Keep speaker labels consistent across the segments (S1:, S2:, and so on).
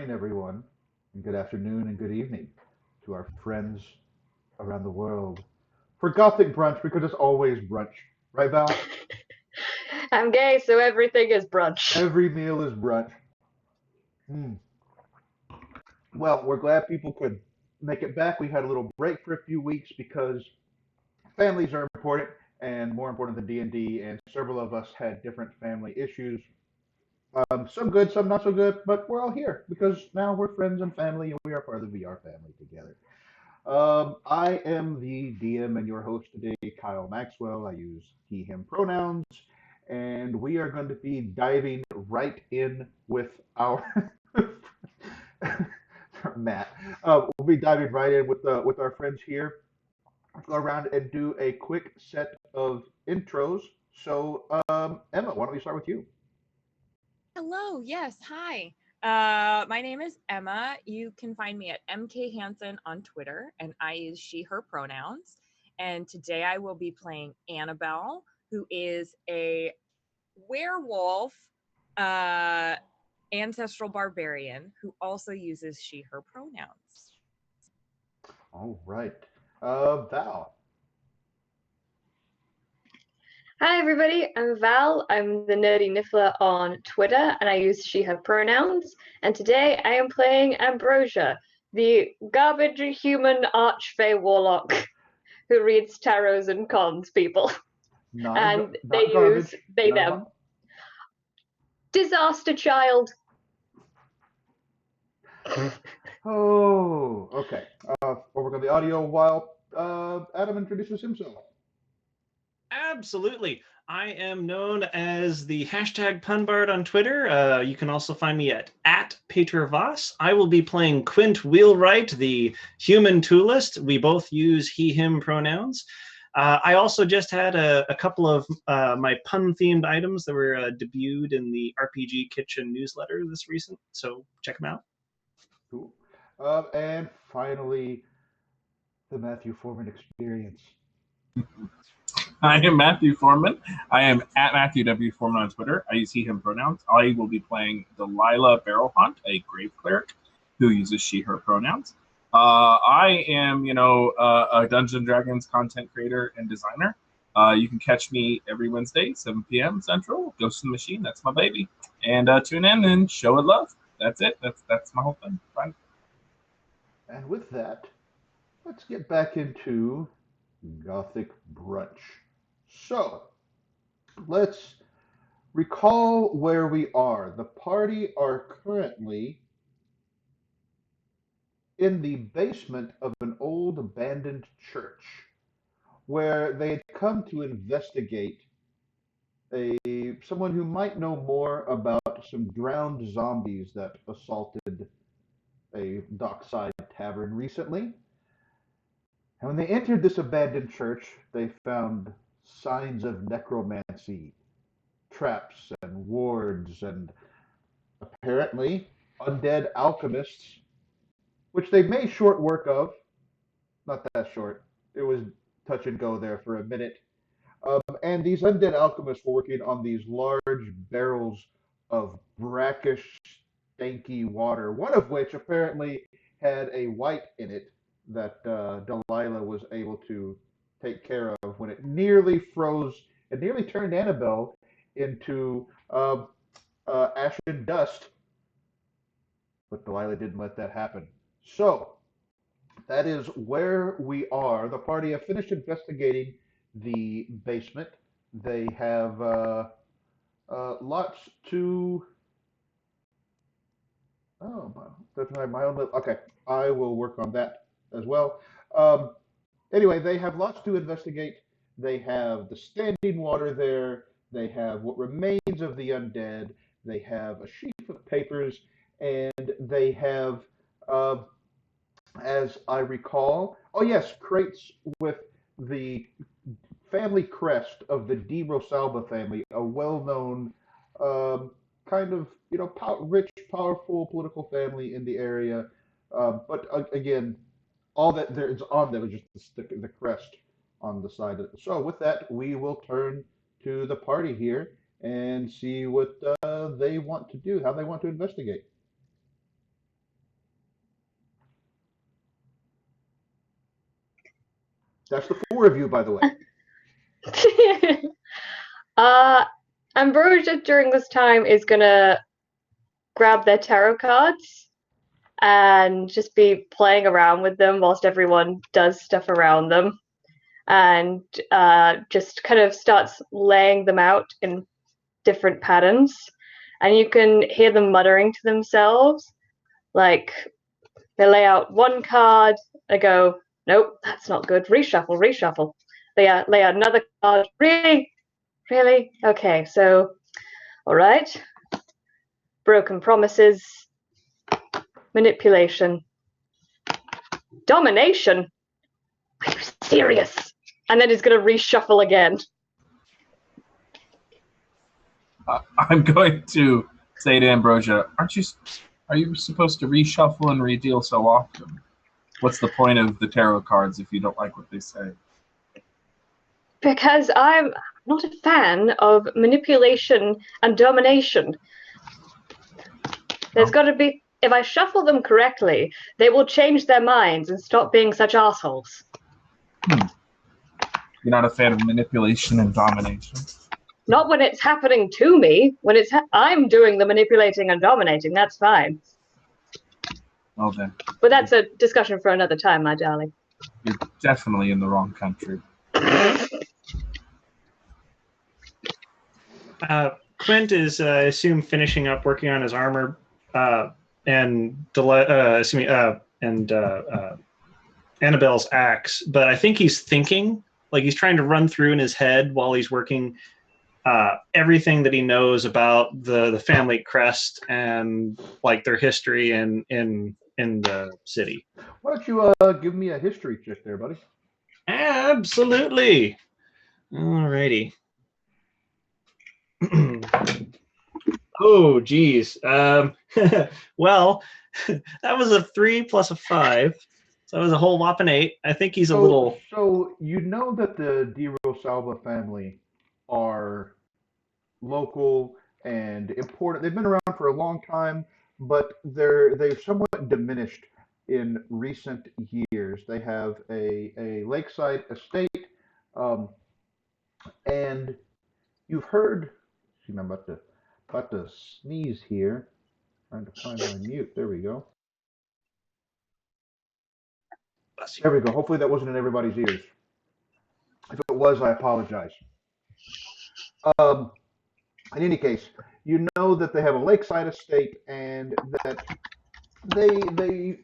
S1: morning, everyone, and good afternoon and good evening to our friends around the world. For Gothic brunch, because it's always brunch, right, Val?
S2: I'm gay, so everything is brunch.
S1: Every meal is brunch. Hmm. Well, we're glad people could make it back. We had a little break for a few weeks because families are important and more important than D&D, and several of us had different family issues. Some good, some not so good, but we're all here because now we're friends and family, and we are part of the VR family together. I am the DM and your host today, Kyle Maxwell. I use he, him pronouns, and we are going to be diving right in with our Matt. We'll be diving right in with our friends here. Go around and do a quick set of intros. So, Emma, why don't we start with you?
S3: Hello, yes, hi. My name is Emma. You can find me at MK Hansen on Twitter, and I use she, her pronouns. And today I will be playing Annabelle, who is a werewolf uh, ancestral barbarian who also uses she, her pronouns.
S1: All right. Val.
S2: Hi, everybody. I'm Val. I'm the Nerdy Niffler on Twitter, and I use she, her pronouns. And today I am playing Ambrosia, the garbage human archfey warlock who reads tarots and cons people. And they
S1: Not
S2: use
S1: garbage.
S2: they,
S1: Not
S2: them. Disaster child.
S1: Oh, okay. We'll work on the audio while Adam introduces himself.
S4: Absolutely. I am known as the hashtag punbard on Twitter. You can also find me at Peter Voss. I will be playing Quint Wheelwright, the human toolist. We both use he, him pronouns. I also just had a couple of my pun-themed items that were debuted in the RPG Kitchen newsletter this recent, so check them out.
S1: Cool. And finally, the Matthew Foreman experience.
S5: I am Matthew Foreman. I am at Matthew W. Foreman on Twitter. I use he, him pronouns. I will be playing Delilah Barrelhunt, a grave cleric who uses she, her pronouns. I am, a Dungeons & Dragons content creator and designer. You can catch me every Wednesday, 7 p.m. Central. Ghost in the Machine, that's my baby. And tune in and show it love. That's it. That's my whole thing. Bye.
S1: And with that, let's get back into Gothic brunch. So, let's recall where we are. The party are currently in the basement of an old abandoned church where they had come to investigate a someone who might know more about some drowned zombies that assaulted a dockside tavern recently. And when they entered this abandoned church, they found signs of necromancy, traps and wards, and apparently undead alchemists, which they made short work of. Not that short. It was touch and go there for a minute. And these undead alchemists were working on these large barrels of brackish, stanky water, one of which apparently had a white in it that Delilah was able to take care of when it nearly froze. It nearly turned Annabelle into ashen dust, but Delilah didn't let that happen. So that is where we are. The party have finished investigating the basement. They have lots to. Oh, that's my own. Okay, I will work on that as well. Um, anyway, they have lots to investigate. They have the standing water there. They have what remains of the undead. They have a sheaf of papers, and they have, uh, as I recall, oh yes, crates with the family crest of the De Rosalba family, a well-known kind of rich, powerful political family in the area. But again, all that there is on them is just the crest on the side of it. So with that, we will turn to the party here and see what they want to do, how they want to investigate. That's the four of you, by the way.
S2: Ambrosia during this time is gonna grab their tarot cards and just be playing around with them whilst everyone does stuff around them, and just kind of starts laying them out in different patterns, and you can hear them muttering to themselves, like they lay out one card, they go, nope, that's not good, reshuffle, reshuffle. They lay out another card, really? Really? Okay, so, all right. Broken promises, manipulation, domination. Are you serious? And then he's going to reshuffle again.
S5: I'm going to say to Ambrosia, are you supposed to reshuffle and redeal so often? What's the point of the tarot cards if you don't like what they say?
S2: Because I'm not a fan of manipulation and domination. There's got to be, if I shuffle them correctly, they will change their minds and stop being such assholes.
S5: You're not a fan of manipulation and domination?
S2: Not when it's happening to me. When I'm doing the manipulating and dominating, that's fine.
S5: Well then.
S2: But that's a discussion for another time, my darling.
S5: You're definitely in the wrong country.
S4: Quint is, I assume, finishing up working on his armor, and Annabelle's axe. But I think he's thinking, like he's trying to run through in his head while he's working everything that he knows about the family crest and like their history in the city.
S1: Why don't you give me a history check there, buddy?
S4: Absolutely. Alrighty. Oh, geez. Well, that was a 3 plus a 5. So that was a whole whopping 8. I think he's a little...
S1: So you know that the Di Rosalva family are local and important. They've been around for a long time, but they've somewhat diminished in recent years. They have a lakeside estate, and you've heard... See, I'm about to sneeze here. Trying to find my mute. There we go. There we go. Hopefully that wasn't in everybody's ears. If it was, I apologize. In any case, you know that they have a lakeside estate and that they're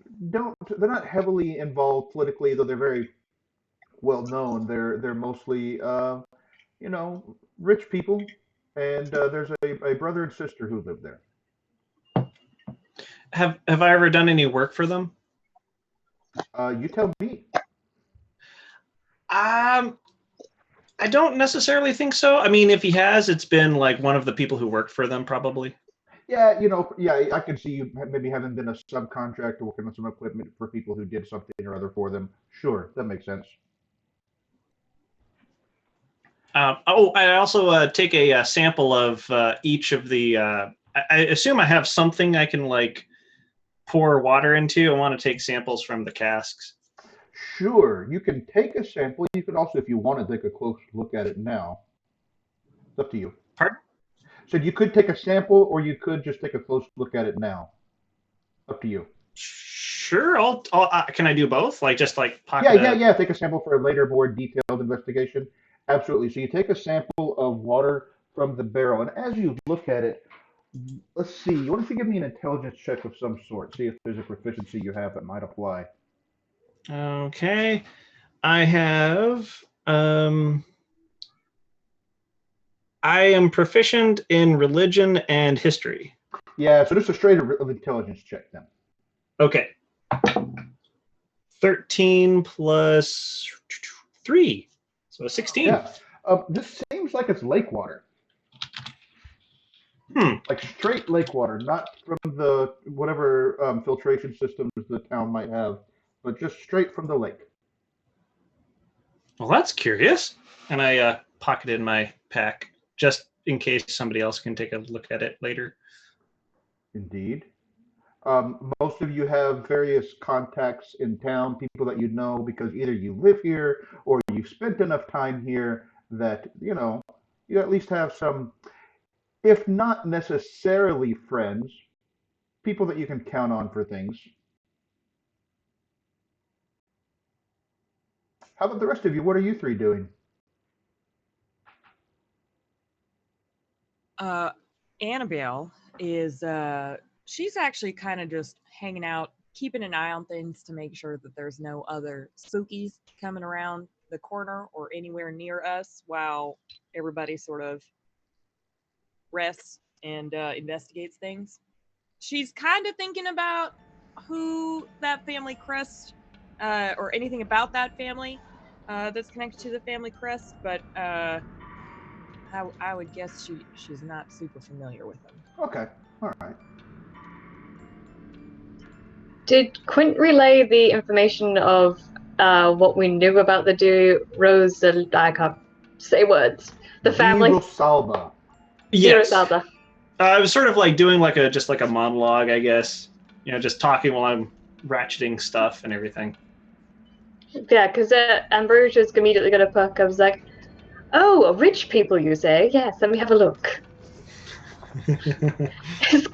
S1: not heavily involved politically, though they're very well known. They're mostly rich people, and there's a brother and sister who live there.
S4: Have I ever done any work for them?
S1: You tell me.
S4: I don't necessarily think so. I mean, if he has, it's been like one of the people who worked for them, probably.
S1: Yeah, I can see you maybe having been a subcontractor working on some equipment for people who did something or other for them. Sure, that makes sense.
S4: I also take a sample of each of the... I assume I have something I can like pour water into. I want to take samples from the casks.
S1: Sure, you can take a sample. You could also, if you want to, take a close look at it now. It's up to you.
S4: Pardon?
S1: So you could take a sample, or you could just take a close look at it now. Up to you.
S4: Sure. Can I do both? Like just like pocket.
S1: Yeah. Take a sample for a later, more detailed investigation. Absolutely. So you take a sample of water from the barrel, and as you look at it, let's see. What if you give me an intelligence check of some sort? See if there's a proficiency you have that might apply.
S4: Okay. I have. I am proficient in religion and history.
S1: Yeah, so just a straight intelligence check then.
S4: Okay. 13 plus 3. So 16.
S1: Yeah. This seems like it's lake water. Like straight lake water, not from the whatever filtration systems the town might have, but just straight from the lake.
S4: Well, that's curious. And I pocket it in my pack just in case somebody else can take a look at it later.
S1: Indeed. Most of you have various contacts in town, people that you know because either you live here or you've spent enough time here that, you at least have some, if not necessarily friends, people that you can count on for things. How about the rest of you? What are you three doing?
S3: Annabelle is she's actually kind of just hanging out, keeping an eye on things to make sure that there's no other spookies coming around the corner or anywhere near us while everybody sort of rests and investigates things. She's kind of thinking about who that family crest or anything about that family that's connected to the family crest, but I would guess she's not super familiar with them.
S1: Okay, all right.
S2: Did Quint relay the information of what we knew about the De Rose? I can't say words. The
S1: Di
S2: family.
S1: Rosalba.
S2: De
S4: Yes.
S2: Rosalba.
S4: I was sort of like doing just like a monologue, I guess. Just talking while I'm ratcheting stuff and everything.
S2: Yeah, because Ambrosia's immediately going to perk. I was like, "Oh, rich people, you say? Yes, let me have a look." He's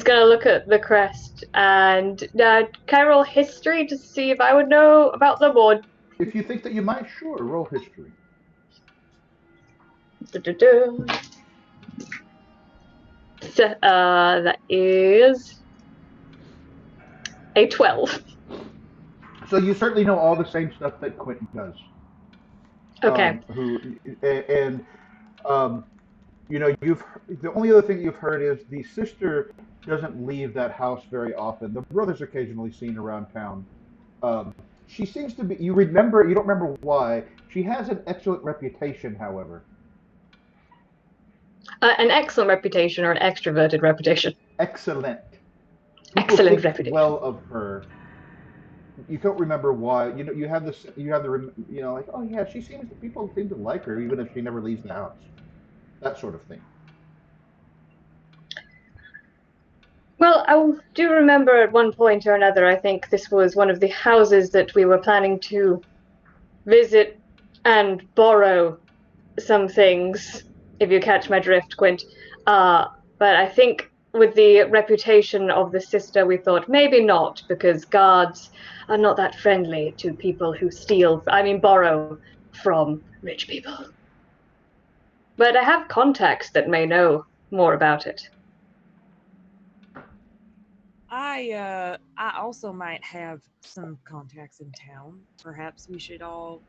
S2: going to look at the crest and can I roll history to see if I would know about them or.
S1: If you think that you might, sure, roll history.
S2: So, that is a 12.
S1: So you certainly know all the same stuff that Quentin does.
S2: Okay.
S1: And um, you've the only other thing you've heard is the sister doesn't leave that house very often. The brother's occasionally seen around town. Um, she seems to be. You don't remember why. She has an excellent reputation, however.
S2: An excellent reputation or an extroverted reputation?
S1: Excellent. People
S2: Excellent
S1: think
S2: reputation.
S1: well of her. You don't remember why. You have this. You have the. Like, oh yeah, people seem to like her even if she never leaves the house. That sort of thing.
S2: Well, I do remember at one point or another, I think this was one of the houses that we were planning to visit and borrow some things, if you catch my drift, Quint. But I think with the reputation of the sister, we thought maybe not, because guards are not that friendly to people who borrow from rich people. But I have contacts that may know more about it.
S3: I also might have some contacts in town. Perhaps we should all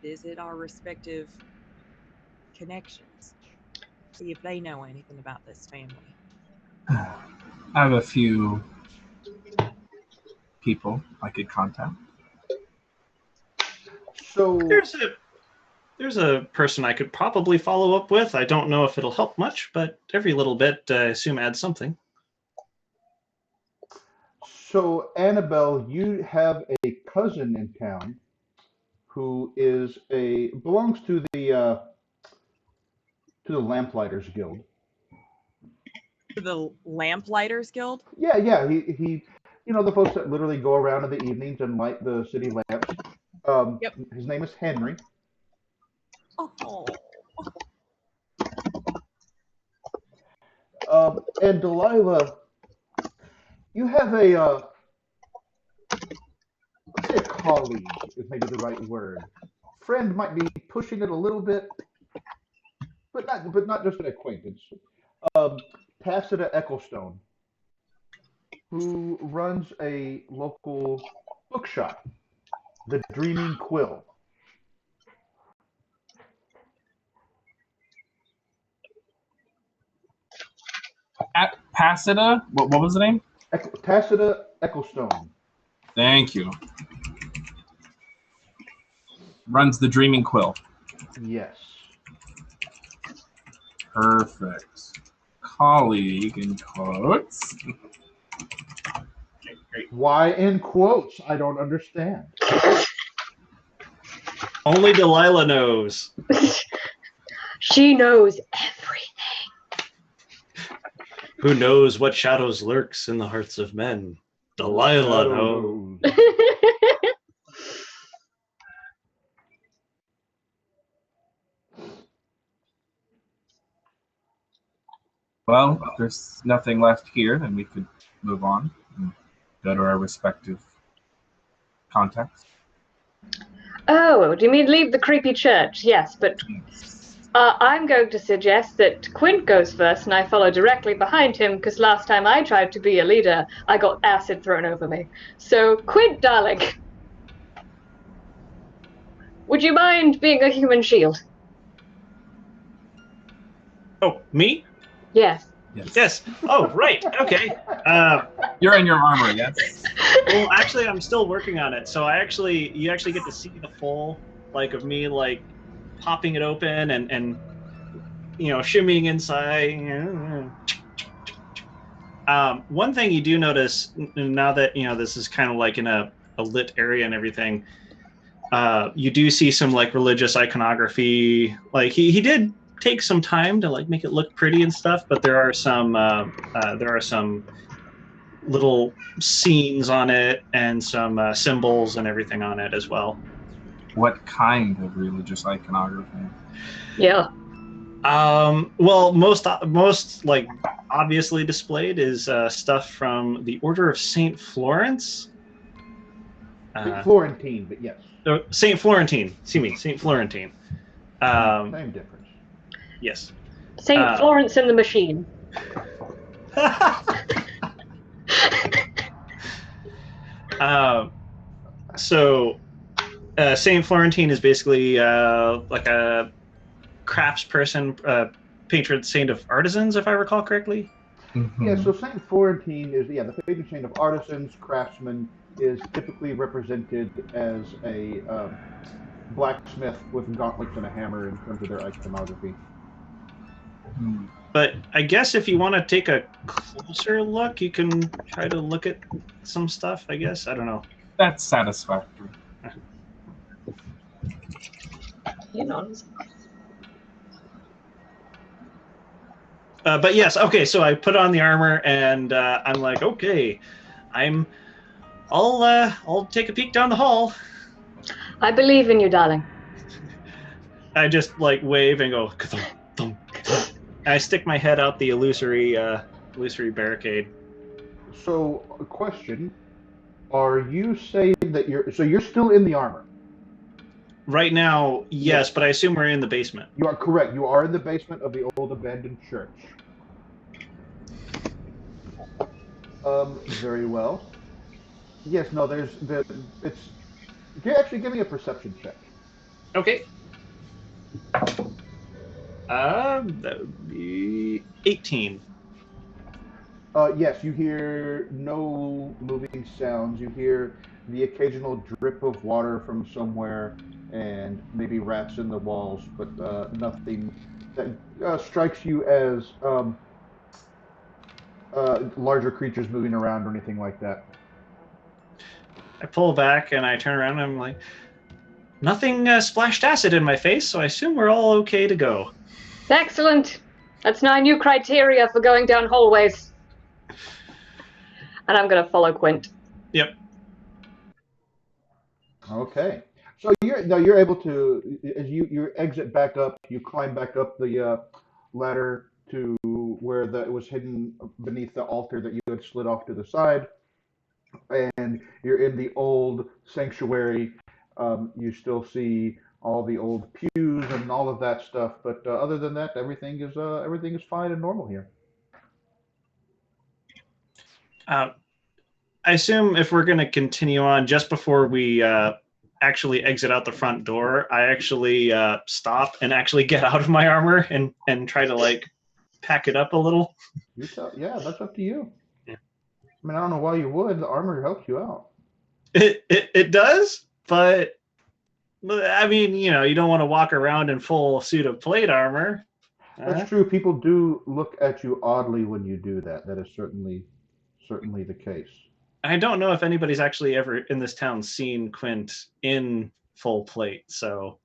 S3: visit our respective connections. See if they know anything about this family.
S5: I have a few people I could contact.
S1: So
S4: there's a person I could probably follow up with. I don't know if it'll help much, but every little bit, I assume, adds something.
S1: So, Annabelle, you have a cousin in town who belongs to the Lamplighters Guild.
S3: The Lamplighters Guild?
S1: Yeah. He the folks that literally go around in the evenings and light the city lamps.
S3: Yep.
S1: His name is Henry.
S3: Oh.
S1: And Delilah, you have say a colleague is maybe the right word. Friend might be pushing it a little bit, but not just an acquaintance. Tacita Ecclestone, who runs a local bookshop, the Dreaming Quill.
S5: At Pasita, what was the name?
S1: Tacita Ecclestone.
S5: Thank you. Runs the Dreaming Quill.
S1: Yes.
S5: Perfect. Colleague in quotes. Okay, great.
S1: Why in quotes? I don't understand.
S4: Only Delilah knows.
S2: She knows everything.
S4: Who knows what shadows lurks in the hearts of men? Delilah knows.
S5: Well, if there's nothing left here, then we could move on and go to our respective contexts.
S2: Oh, do you mean leave the creepy church? Yes, but I'm going to suggest that Quint goes first and I follow directly behind him because last time I tried to be a leader, I got acid thrown over me. So, Quint, darling, would you mind being a human shield?
S4: Oh, me?
S2: Yes.
S4: Yes. Oh, right. Okay.
S5: You're in your armor, yes?
S4: Well, actually, I'm still working on it. So you actually get to see the full, of me, popping it open and shimmying inside. One thing you do notice now that this is kind of like in a lit area and everything, you do see some religious iconography. He did take some time to make it look pretty and stuff, but there are some little scenes on it and some symbols and everything on it as well.
S5: What kind of religious iconography?
S2: Yeah.
S4: Well, most obviously displayed is stuff from the Order of Saint Florence.
S1: Florentine, but yes.
S4: Saint Florentine. Excuse me, Saint Florentine.
S1: Same difference.
S4: Yes.
S2: Saint Florence and the Machine.
S4: So Saint Florentine is basically like a craftsperson, patron saint of artisans, if I recall correctly.
S5: Mm-hmm.
S1: Yeah, so Saint Florentine is the patron saint of artisans, craftsmen, is typically represented as a blacksmith with gauntlets and a hammer in terms of their iconography.
S4: But I guess if you want to take a closer look, you can try to look at some stuff, I guess. I don't know.
S5: That's satisfactory.
S2: You know.
S4: But yes, okay, so I put on the armor and I'm like, okay, I'll take a peek down the hall.
S2: I believe in you, darling.
S4: I just wave and go, ka-thump, thump, thump. I stick my head out the illusory barricade.
S1: So, a question: are you saying that you're still in the armor?
S4: Right now, yes, but I assume we're in the basement.
S1: You are correct. You are in the basement of the old abandoned church. Very well. Yes. No. It's. Actually, give me a perception check.
S4: Okay. That would be 18.
S1: Yes, you hear no moving sounds. You hear the occasional drip of water from somewhere, and maybe rats in the walls, but nothing that strikes you as larger creatures moving around or anything like that.
S4: I pull back and I turn around and I'm like, nothing splashed acid in my face, so I assume we're all okay to go.
S2: Excellent. That's now a new criteria for going down hallways. And I'm going to follow Quint.
S4: Yep.
S1: Okay. So you're able to, as you exit back up, you climb back up the ladder to where it was hidden beneath the altar that you had slid off to the side, and you're in the old sanctuary. You still see all the old pews and all of that stuff, but other than that, everything is fine and normal here.
S4: I assume if we're going to continue on, just before we actually exit out the front door, I actually stop and actually get out of my armor and try to pack it up a little.
S1: Yeah, that's up to you.
S4: Yeah.
S1: I mean, I don't know why you would. The armor helps you out.
S4: It does, but I mean, you don't want to walk around in full suit of plate armor.
S1: That's true. People do look at you oddly when you do that. That is certainly the case.
S4: I don't know if anybody's actually ever in this town seen Quint in full plate, so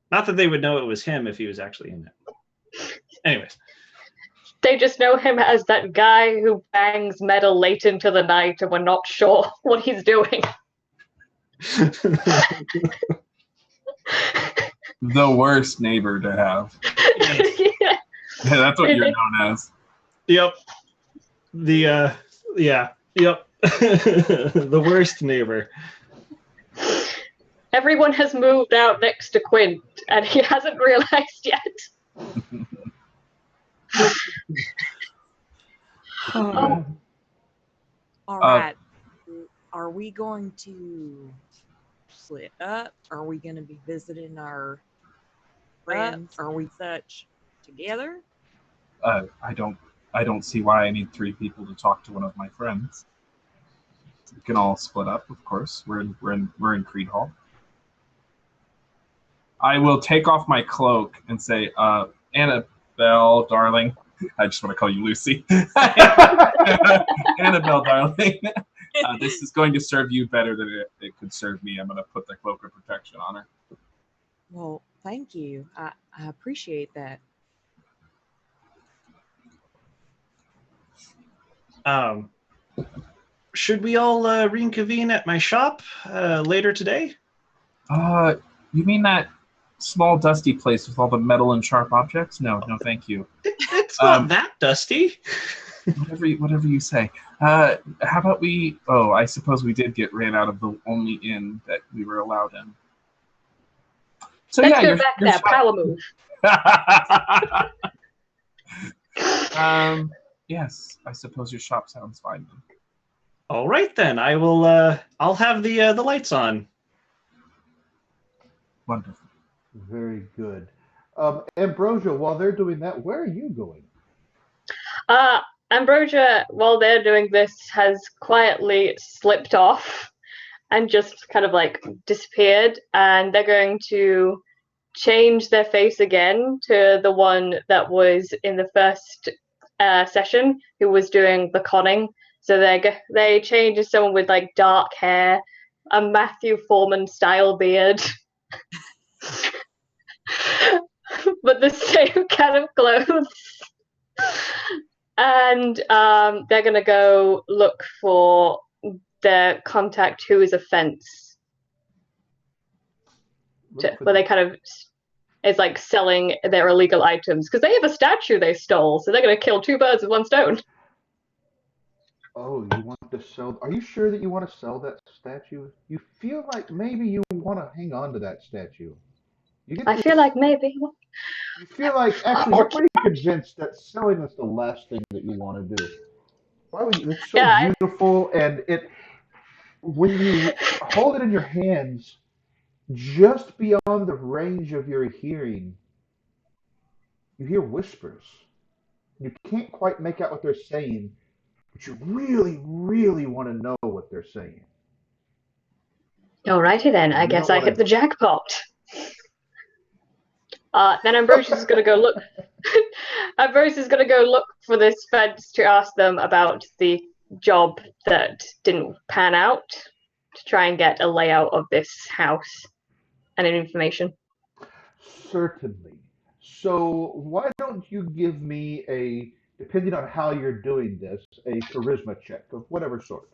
S4: not that they would know it was him if he was actually in it. Anyways.
S2: They just know him as that guy who bangs metal late into the night and we're not sure what he's doing.
S5: The worst neighbor to have.
S4: Yes.
S2: Yeah.
S5: Yeah, that's what you're known as.
S4: Yep. The yeah. Yep. The worst neighbor.
S2: Everyone has moved out next to Quint, and he hasn't realized yet.
S3: All right. Are we going to split up? Are we going to be visiting our friends? Are we such together?
S5: I don't see why I need 3 people to talk to one of my friends. We can all split up, of course. We're in Creed Hall. I will take off my cloak and say, Annabelle, darling. I just want to call you Lucy. Annabelle, darling. This is going to serve you better than it could serve me. I'm going to put the cloak of protection on her.
S3: Well, thank you. I appreciate that.
S4: Should we all reconvene at my shop later today?
S5: You mean that small dusty place with all the metal and sharp objects? No, thank you.
S4: It's not that dusty.
S5: Whatever you say. How about we? Oh, I suppose we did get ran out of the only inn that we were allowed in. So
S2: Let's
S5: yeah,
S2: go back there. Power move.
S5: Yes, I suppose your shop sounds fine then.
S4: All right then. I will. I'll have the lights on.
S5: Wonderful.
S1: Very good. Ambrosia, while they're doing that, where are you going?
S2: Ambrosia, while they're doing this, has quietly slipped off and just kind of like disappeared, and they're going to change their face again to the one that was in the first session, who was doing the conning. So they change to someone with like dark hair, a Matthew Foreman style beard, but the same kind of clothes. And they're gonna go look for their contact who is a fence. Where they kind of is like selling their illegal items because they have a statue they stole, so they're gonna kill 2 birds with 1 stone.
S1: Oh, you want to sell? Are you sure that you want to sell that statue? You feel like maybe you want to hang on to that statue.
S2: I feel like maybe.
S1: You feel like actually you're pretty convinced that selling is the last thing that you want to do. Why would you? It's so beautiful, and when you hold it in your hands, just beyond the range of your hearing, you hear whispers. You can't quite make out what they're saying, but you really, really want to know what they're saying.
S2: Alrighty then, I guess I hit the jackpot. Then Ambrosia's gonna go look. Ambrosia's gonna go look for this fence to ask them about the job that didn't pan out, to try and get a layout of this house and information.
S1: Certainly. So why don't you give me a, depending on how you're doing this, a charisma check of whatever sort.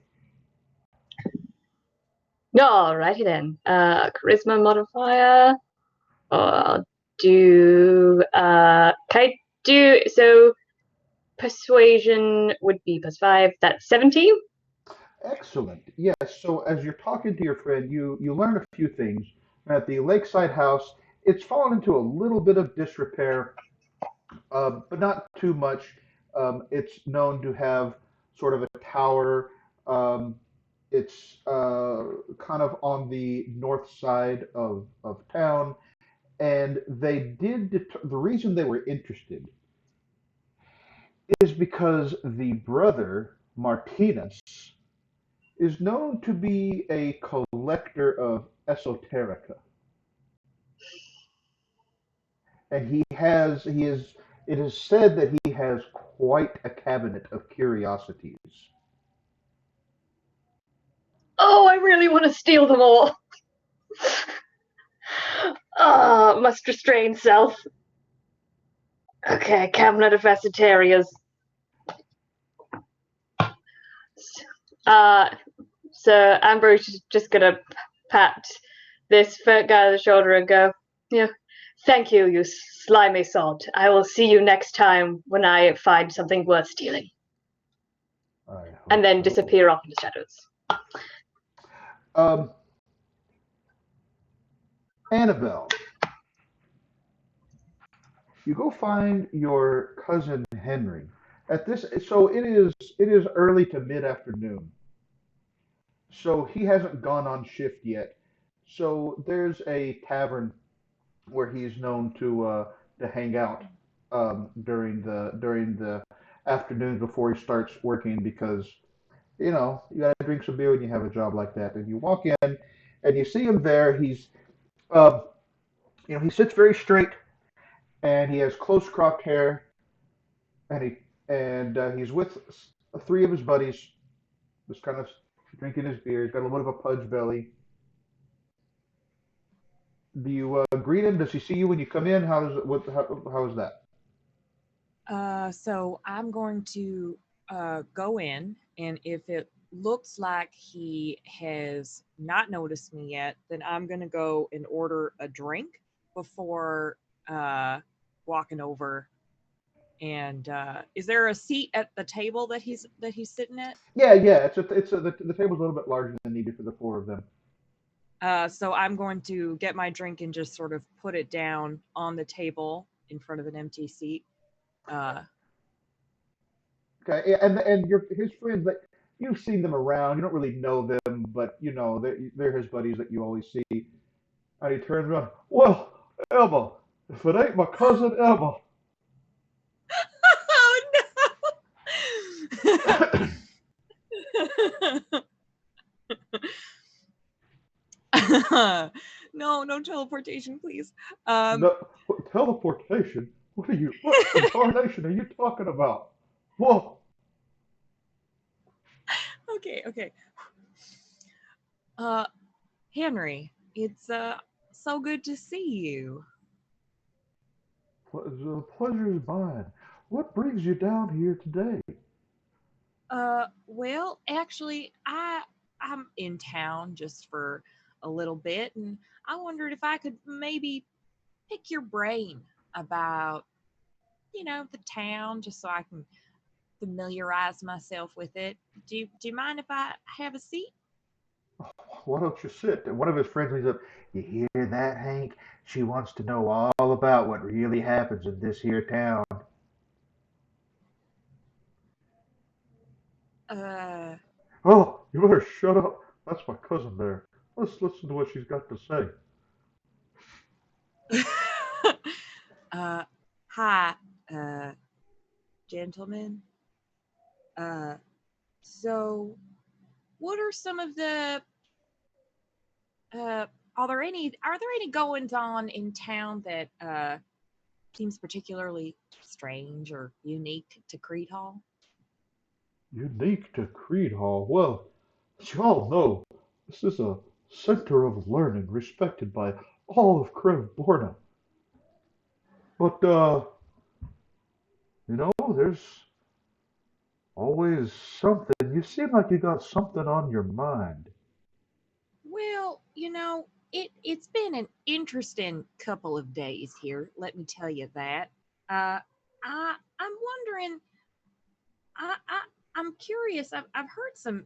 S2: Alrighty then. Charisma modifier. I'll do. Can I do so? Persuasion would be +5. That's 17.
S1: Excellent. Yes. So as you're talking to your friend, you learn a few things. At the lakeside house, it's fallen into a little bit of disrepair, but not too much. It's known to have sort of a tower. It's kind of on the north side of town, and the reason they were interested is because the brother Martinez is known to be a collector of esoterica, and it is said that he has quite a cabinet of curiosities.
S2: Oh, I really want to steal them all. Must restrain self. Okay, cabinet of vegetarians. Uh, so Ambrose is just gonna pat this fat guy on the shoulder and go, yeah, thank you, you slimy sod. I will see you next time when I find something worth stealing.
S1: I
S2: And
S1: hope
S2: then
S1: so.
S2: disappear off in the shadows.
S1: Um, Annabelle, you go find your cousin Henry. So it is early to mid afternoon. So he hasn't gone on shift yet. So there's a tavern where he's known to hang out during the afternoons before he starts working because you got to drink some beer when you have a job like that. And you walk in and you see him there. Um, he sits very straight and he has close cropped hair and he's with three of his buddies, just kind of drinking his beer. He's got a little bit of a pudge belly. Do you greet him? Does he see you when you come in? How is that?
S3: So I'm going to go in, and if it looks like he has not noticed me yet, then I'm going to go and order a drink before uh, walking over. And is there a seat at the table that he's sitting at?
S1: Yeah. The table's a little bit larger than needed for the four of them.
S3: So I'm going to get my drink and just sort of put it down on the table in front of an empty seat. Uh,
S1: Okay, yeah, and his friends that you've seen them around. You don't really know them, but they're his buddies that you always see. And he turns around. Well, Emma, if it ain't my cousin Emma.
S3: oh no! No, no teleportation, please. Um,
S1: No, teleportation? What in tarnation are you talking about? Whoa,
S3: okay, okay. Uh, Henry, it's so good to see you.
S1: the pleasure is mine. What brings you down here today?
S3: Well, actually, I'm in town just for a little bit, and I wondered if I could maybe pick your brain about, the town, just so I can familiarize myself with it. Do you mind if I have a seat?
S1: Why don't you sit? And one of his friends leans up. You hear that, Hank? She wants to know all about what really happens in this here town.
S3: Uh,
S1: Oh, you better shut up. That's my cousin there. Let's listen to what she's got to say.
S3: uh, hi, uh, gentlemen. Uh, so what are some of the uh are there any goings on in town that seems particularly strange or unique to Creed Hall?
S1: Unique to Creed Hall. Well, as you all know, this is a center of learning respected by all of Krivborna. But, there's always something. You seem like you got something on your mind.
S3: Well, it's been an interesting couple of days here, let me tell you that. I'm wondering, I'm curious. I've heard some,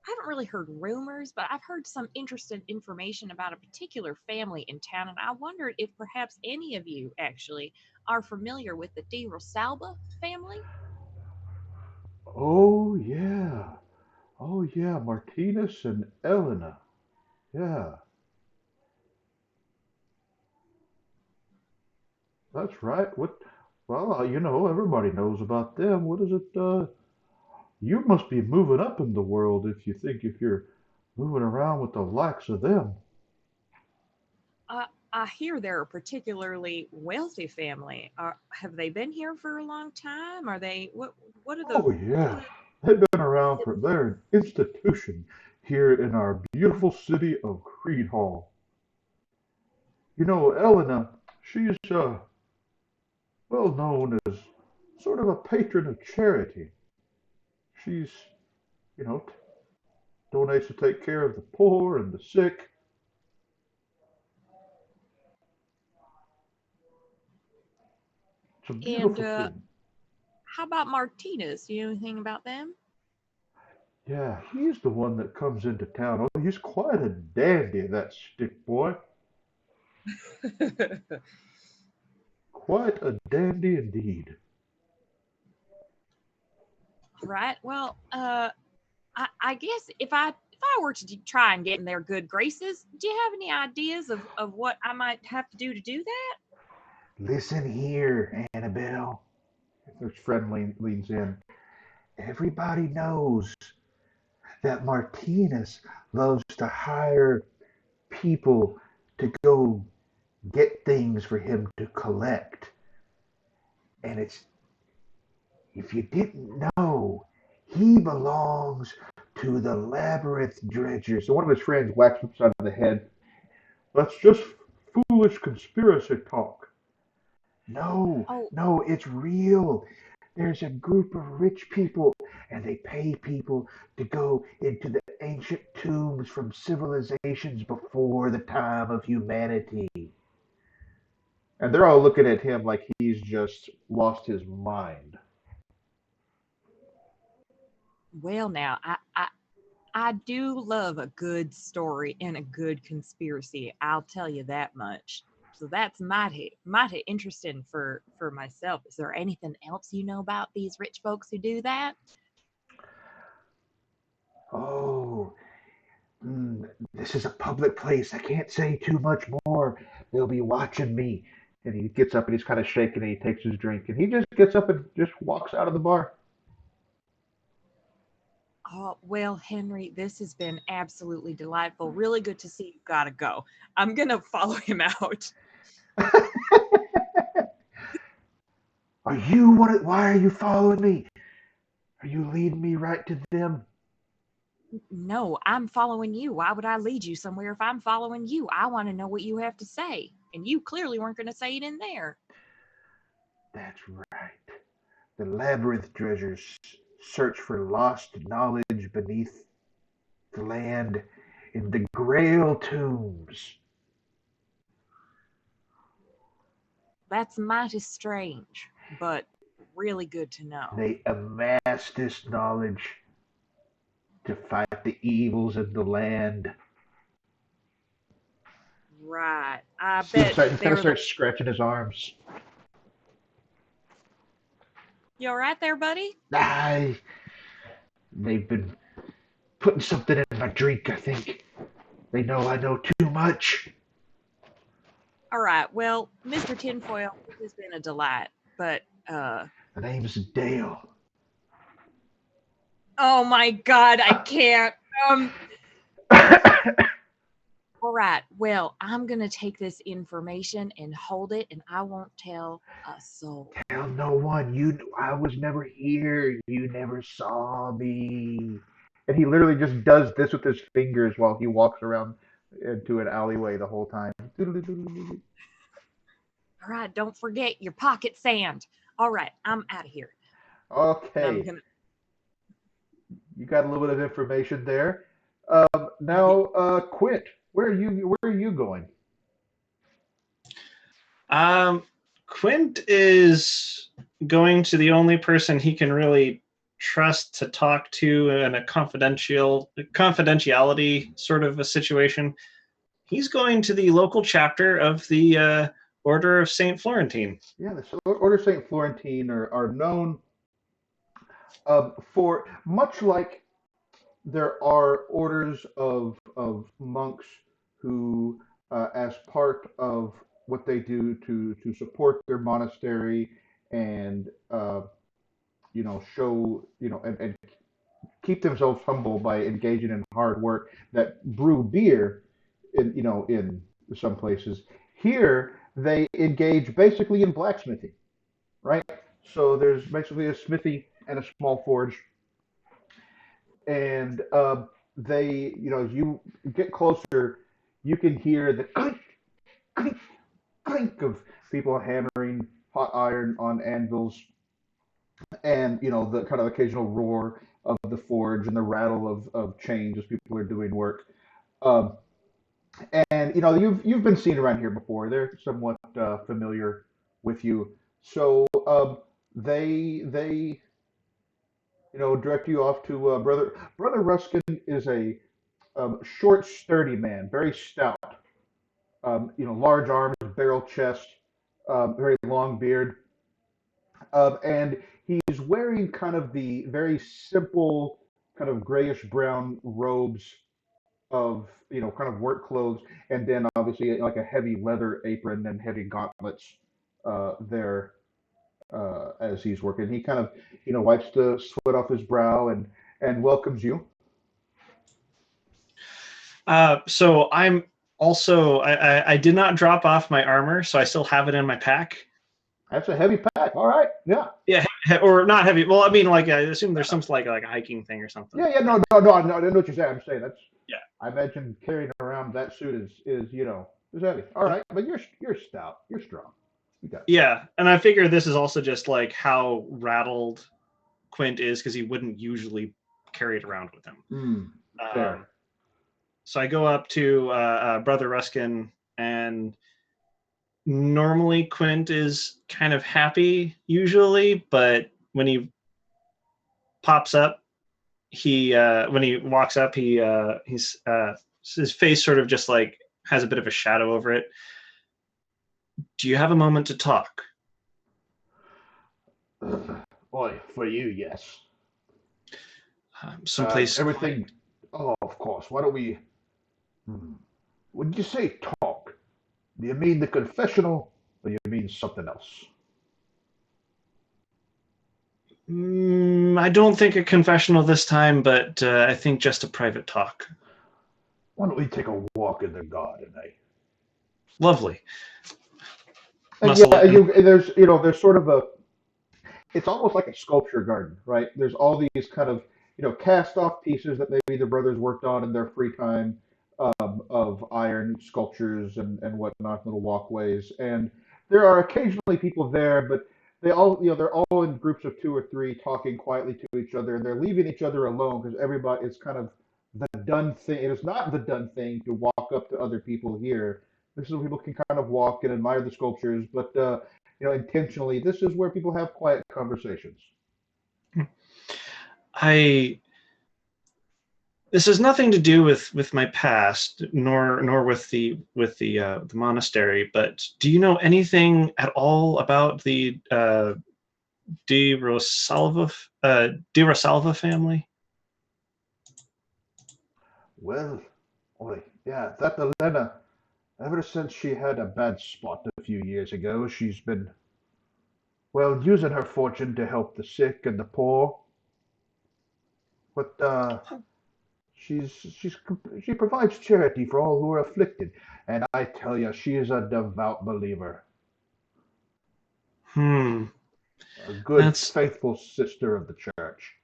S3: I haven't really heard rumors, but I've heard some interesting information about a particular family in town, and I wondered if perhaps any of you actually are familiar with the De Rosalba family.
S1: Oh, yeah. Oh, yeah. Martinez and Elena. Yeah, that's right. Well, everybody knows about them. What is it? You must be moving up in the world if you're moving around with the likes of them.
S3: I hear they're a particularly wealthy family. Have they been here for a long time? Are they what are the
S1: Oh yeah, they've been around for they're an institution here in our beautiful city of Creed Hall. Elena, she's well known as sort of a patron of charity. She's, you know, donates to take care of the poor and the sick. It's a
S3: And
S1: beautiful thing.
S3: how about Martinez? Do you know anything about them?
S1: Yeah, he's the one that comes into town. Oh, he's quite a dandy, that stick boy. Quite a dandy indeed.
S3: Right. Well, I guess if I were to try and get in their good graces, do you have any ideas of what I might have to do that?
S1: Listen here, Annabelle. His friend leans in. Everybody knows that Martinez loves to hire people to go get things for him to collect. And it's, if you didn't know, he belongs to the labyrinth dredgers. So one of his friends whacks him upside the head. That's just foolish conspiracy talk. No,
S3: Oh,
S1: no, it's real. There's a group of rich people, and they pay people to go into the ancient tombs from civilizations before the time of humanity. And they're all looking at him like he's just lost his mind.
S3: well, now I do love a good story and a good conspiracy. I'll tell you that much. So that's mighty interesting for myself. Is there anything else you know about these rich folks who do that?
S1: Oh, this is a public place. I can't say too much more. They'll be watching me. And he gets up and he's kind of shaking and he takes his drink and he just gets up and just walks out of the bar.
S3: Oh, well, Henry, this has been absolutely delightful. Really good to see you gotta go. I'm gonna follow him out.
S1: Are you what? Why are you following me? Are you leading me right to them?
S3: No, I'm following you. Why would I lead you somewhere if I'm following you? I want to know what you have to say. And you clearly weren't going to say it in there.
S1: That's right. The labyrinth treasures search for lost knowledge beneath the land in the Grail tombs.
S3: That's mighty strange, but really good to know.
S1: They amass this knowledge to fight the evils in the land.
S3: Right. I
S1: He
S3: bet
S1: kind of
S3: they're the.
S1: starts scratching his arms.
S3: You all right there, buddy?
S1: I, they've been putting something in my drink, I think. They know I know too much.
S3: All right. Well, Mr. Tinfoil, this has been a delight. But,
S1: The name's Dale.
S3: oh my God, I can't. Um, all right. Well, I'm going to take this information and hold it, and I won't tell a soul.
S1: Tell no one. I was never here. You never saw me. And he literally just does this with his fingers while he walks around into an alleyway the whole time.
S3: All right. Don't forget your pocket sand. All right. I'm out of here. And I'm
S1: Okay,
S3: going to.
S1: you got a little bit of information there.
S3: Yeah.
S1: Now, Quint, where are you going?
S4: Um, Quint is going to the only person he can really trust to talk to in a confidentiality sort of a situation. He's going to the local chapter of the Order of Saint Florentine.
S1: Yeah, the Order of Saint Florentine are known for much like there are orders of monks who, as part of what they do to support their monastery and show and keep themselves humble by engaging in hard work that brew beer in some places. Here they engage basically in blacksmithing, right? So there's basically a smithy and a small forge, and as you get closer, you can hear the clink, clink, clink of people hammering hot iron on anvils, and the kind of occasional roar of the forge and the rattle of chains as people are doing work. Um, and you've been seen around here before. They're somewhat familiar with you. So they direct you off to Brother Ruskin is a short, sturdy man, very stout. Large arms, barrel chest, very long beard, and he's wearing kind of the very simple, kind of grayish brown robes of kind of work clothes, and then obviously like a heavy leather apron and heavy gauntlets there as he's working. He kind of wipes the sweat off his brow and welcomes you.
S4: So I'm also I did not drop off my armor, so I still have it in my pack.
S1: That's a heavy pack. All right, yeah.
S4: Yeah, or not heavy. Well, I mean, like I assume there's some like a hiking thing or something.
S1: Yeah, no, I know what you're saying. I'm saying that's.
S4: Yeah.
S1: I imagine carrying around that suit is heavy. All right, but you're stout. You're strong. You got it.
S4: Yeah, and I figure this is also just like how rattled Quint is because he wouldn't usually carry it around with him.
S1: Fair.
S4: So I go up to Brother Ruskin, and normally Quint is kind of happy usually, but when he pops up, when he walks up, he's his face sort of just like has a bit of a shadow over it. Do you have a moment to talk?
S1: Boy, for you, yes.
S4: Someplace
S1: everything. Oh, of course. Why don't we? When you say talk, do you mean the confessional, or you mean something else?
S4: I don't think a confessional this time, but I think just a private talk.
S1: Why don't we take a walk in the garden, eh?
S4: Lovely.
S1: And there's sort of it's almost like a sculpture garden, right? There's all these kind of, cast off pieces that maybe the brothers worked on in their free time, of iron sculptures and whatnot, little walkways. And there are occasionally people there, but they're all in groups of two or three talking quietly to each other, and they're leaving each other alone because everybody is kind of the done thing. It is not the done thing to walk up to other people here. This is where people can kind of walk and admire the sculptures, but intentionally, this is where people have quiet conversations.
S4: This has nothing to do with my past, nor with the monastery. But do you know anything at all about the De Rosalva family?
S1: Well, yeah, that Elena. Ever since she had a bad spot a few years ago, she's been, well, using her fortune to help the sick and the poor. But she provides charity for all who are afflicted, and I tell you, she is a devout believer. A good, faithful sister of the church.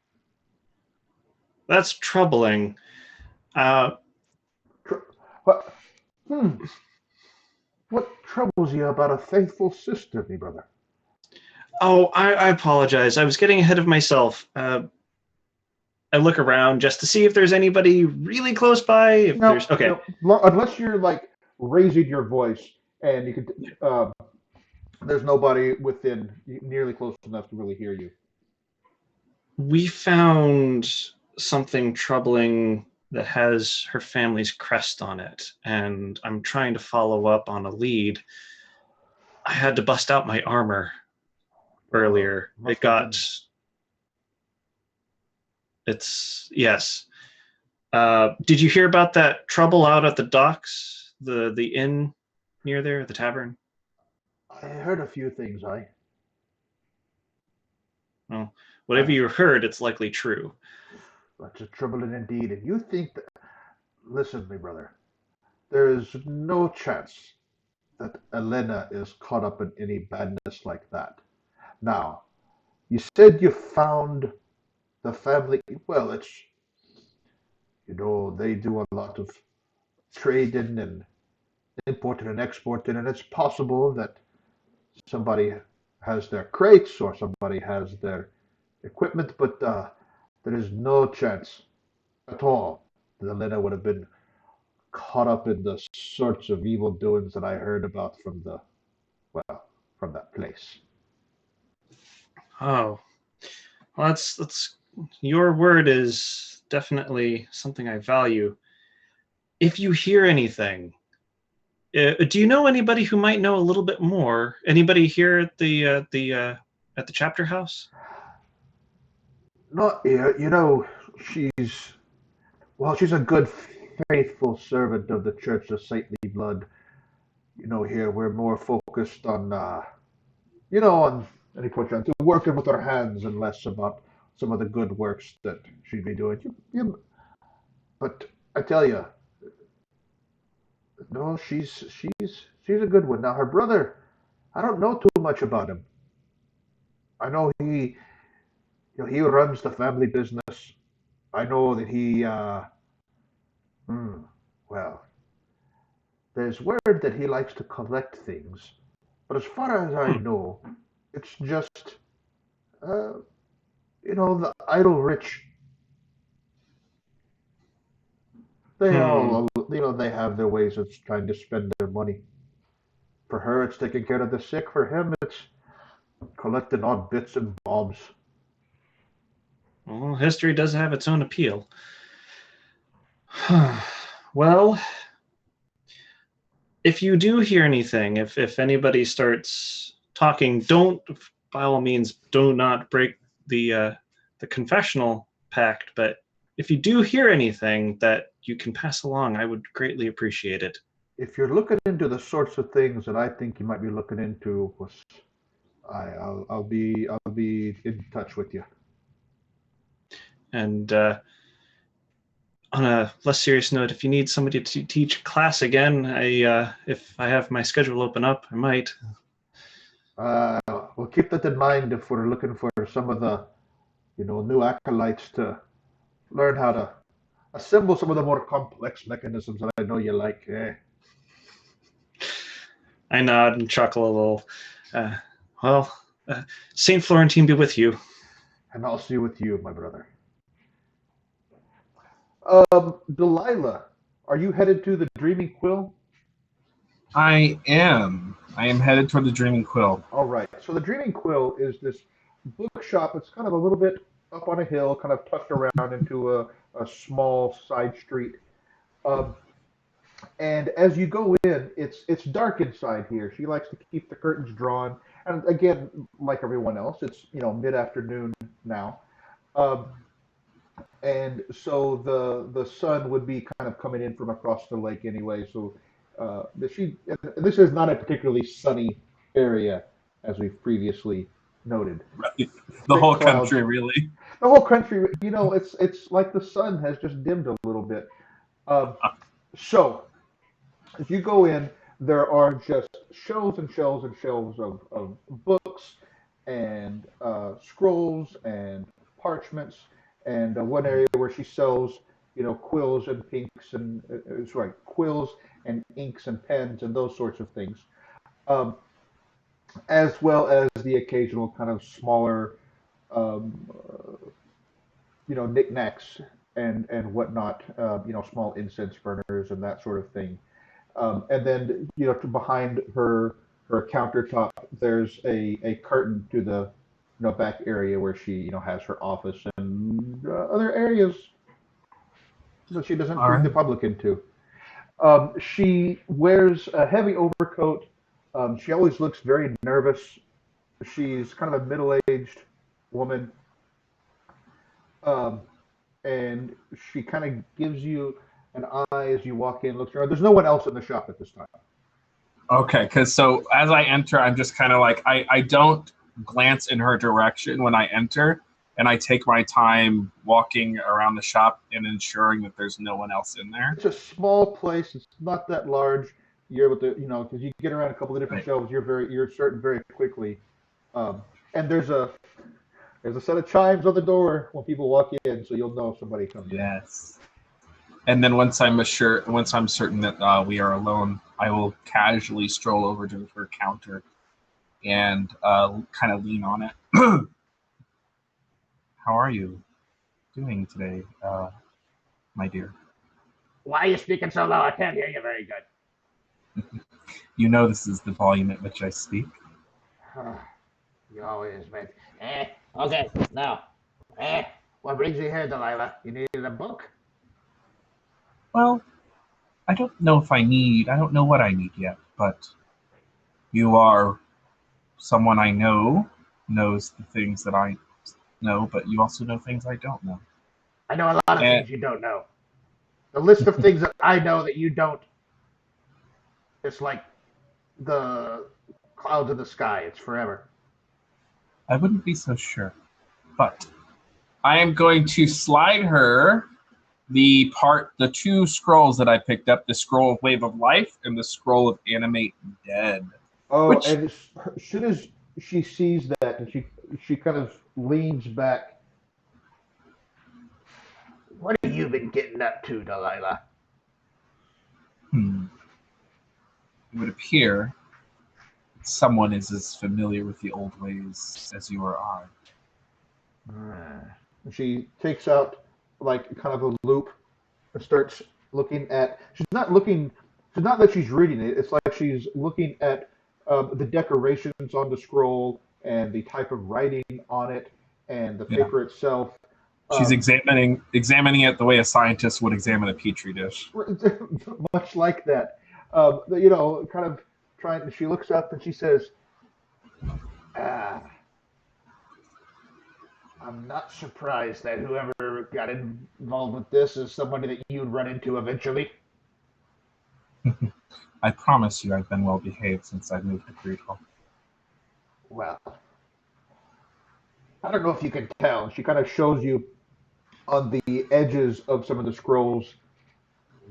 S4: That's troubling.
S1: What troubles you about a faithful sister, me brother?
S4: Oh, I apologize. I was getting ahead of myself. I look around just to see if there's anybody really close by.
S1: Unless you're like raising your voice, and you could, there's nobody within nearly close enough to really hear you.
S4: We found something troubling that has her family's crest on it, and I'm trying to follow up on a lead. I had to bust out my armor earlier. Yes. Did you hear about that trouble out at the docks, the inn near there, the tavern?
S1: I heard a few things.
S4: Well, whatever you heard, it's likely true.
S1: That's a troubling indeed. And you think that? Listen, me brother. There is no chance that Elena is caught up in any badness like that. Now, you said you found the family. Well, it's, they do a lot of trading and importing and exporting, and it's possible that somebody has their crates or somebody has their equipment, but there is no chance at all that Elena would have been caught up in the sorts of evil doings that I heard about from from that place.
S4: Oh, well, that's your word is definitely something I value. If you hear anything, do you know anybody who might know a little bit more? Anybody here at the chapter house?
S1: Not you know, she's she's a good, faithful servant of the Church of Saintly Blood. You know, here we're more focused on on any point to working with our hands and less about some of the good works that she'd be doing. But I tell you, no, she's a good one. Now her brother, I don't know too much about him. I know he runs the family business. I know that hmm, well, there's word that he likes to collect things, but as far as I
S4: Hmm.
S1: know, it's just uh, the idle rich. They
S4: Hmm.
S1: all, they have their ways of trying to spend their money. For her, it's taking care of the sick. For him, it's collecting odd bits and bobs.
S4: Well, history does have its own appeal. Well, if you do hear anything, if anybody starts talking, don't, by all means, do not break the confessional pact. But if you do hear anything that you can pass along, I would greatly appreciate it.
S1: If you're looking into the sorts of things that I think you might be looking into, I'll be in touch with you.
S4: And on a less serious note, if you need somebody to teach class again, if I have my schedule open up, I might.
S1: Uh, we'll keep that in mind if we're looking for some of the new acolytes to learn how to assemble some of the more complex mechanisms that I know you like.
S4: I nod and chuckle a little. Uh, well, Saint Florentine be with you.
S1: And I'll see you with you, my brother. Delilah, are you headed to the Dreaming Quill?
S5: I am. I am headed toward the Dreaming Quill.
S1: All right. So the Dreaming Quill is this bookshop. It's kind of a little bit up on a hill, kind of tucked around into a small side street. Um, and as you go in, it's dark inside here. She likes to keep the curtains drawn. And again, like everyone else, it's mid-afternoon now. Um, and so the sun would be kind of coming in from across the lake anyway. So this is not a particularly sunny area, as we've previously noted.
S5: Right. The
S1: Thick
S5: whole
S1: clouds.
S5: country, really.
S1: The whole country, it's like the sun has just dimmed a little bit. Um, so if you go in, there are just shelves and shelves and shelves of books and scrolls and parchments and one area where she sells, quills and pinks and sorry, quills and inks and pens and those sorts of things, um, as well as the occasional kind of smaller, um, knickknacks and whatnot, small incense burners and that sort of thing. And then, behind her countertop, there's a curtain to the back area where she has her office and other areas that she doesn't
S5: All
S1: bring
S5: right.
S1: the public into. She wears a heavy overcoat. She always looks very nervous. She's kind of a middle-aged woman, um, and she kind of gives you an eye as you walk in. Looks around. There's no one else in the shop at this time.
S5: Okay, because so as I enter, I'm just kind of like, I don't glance in her direction when I enter, and I take my time walking around the shop and ensuring that there's no one else in there.
S1: It's a small place. It's not that large. You're able to, because you get around a couple of different
S5: Right.
S1: shelves. You're certain very quickly. And there's a set of chimes on the door when people walk in, so you'll know if somebody comes in.
S5: Yes. And then once I'm certain that we are alone, I will casually stroll over to her counter and kind of lean on it. How are you doing today, my dear?
S1: Why are you speaking so low? I can't hear you very good.
S5: You know this is the volume at which I speak.
S1: You always meant. Okay, now. What brings you here, Delilah? You needed a book?
S5: Well, I don't know what I need yet, but you are someone I knows the things that I know, but you also know things I don't know.
S1: I know a lot of
S5: And
S1: things you don't know. The list of things that I know that you don't, it's like the clouds in the sky. It's forever.
S5: I wouldn't be so sure. But I am going to slide her the two scrolls that I picked up, the scroll of Wave of Life and the scroll of Animate Dead.
S1: Oh,
S5: Which,
S1: and as soon as she sees that, and she kind of leans back. What have you been getting up to, Delilah?
S5: it would appear someone is as familiar with the old ways as you or I.
S1: She takes out like kind of a loop and starts looking at. She's not looking. It's not that she's reading it. It's like she's looking at the decorations on the scroll and the type of writing on it and the
S5: Yeah.
S1: paper itself.
S5: She's examining it the way a scientist would examine a petri dish.
S1: Much like that. You know, kind of trying. She looks up and she says, "Ah, I'm not surprised that whoever got involved with this is somebody that you'd run into eventually."
S5: I promise you I've been well behaved since I moved to Creedville.
S1: Well, I don't know if you can tell. She kind of shows you on the edges of some of the scrolls.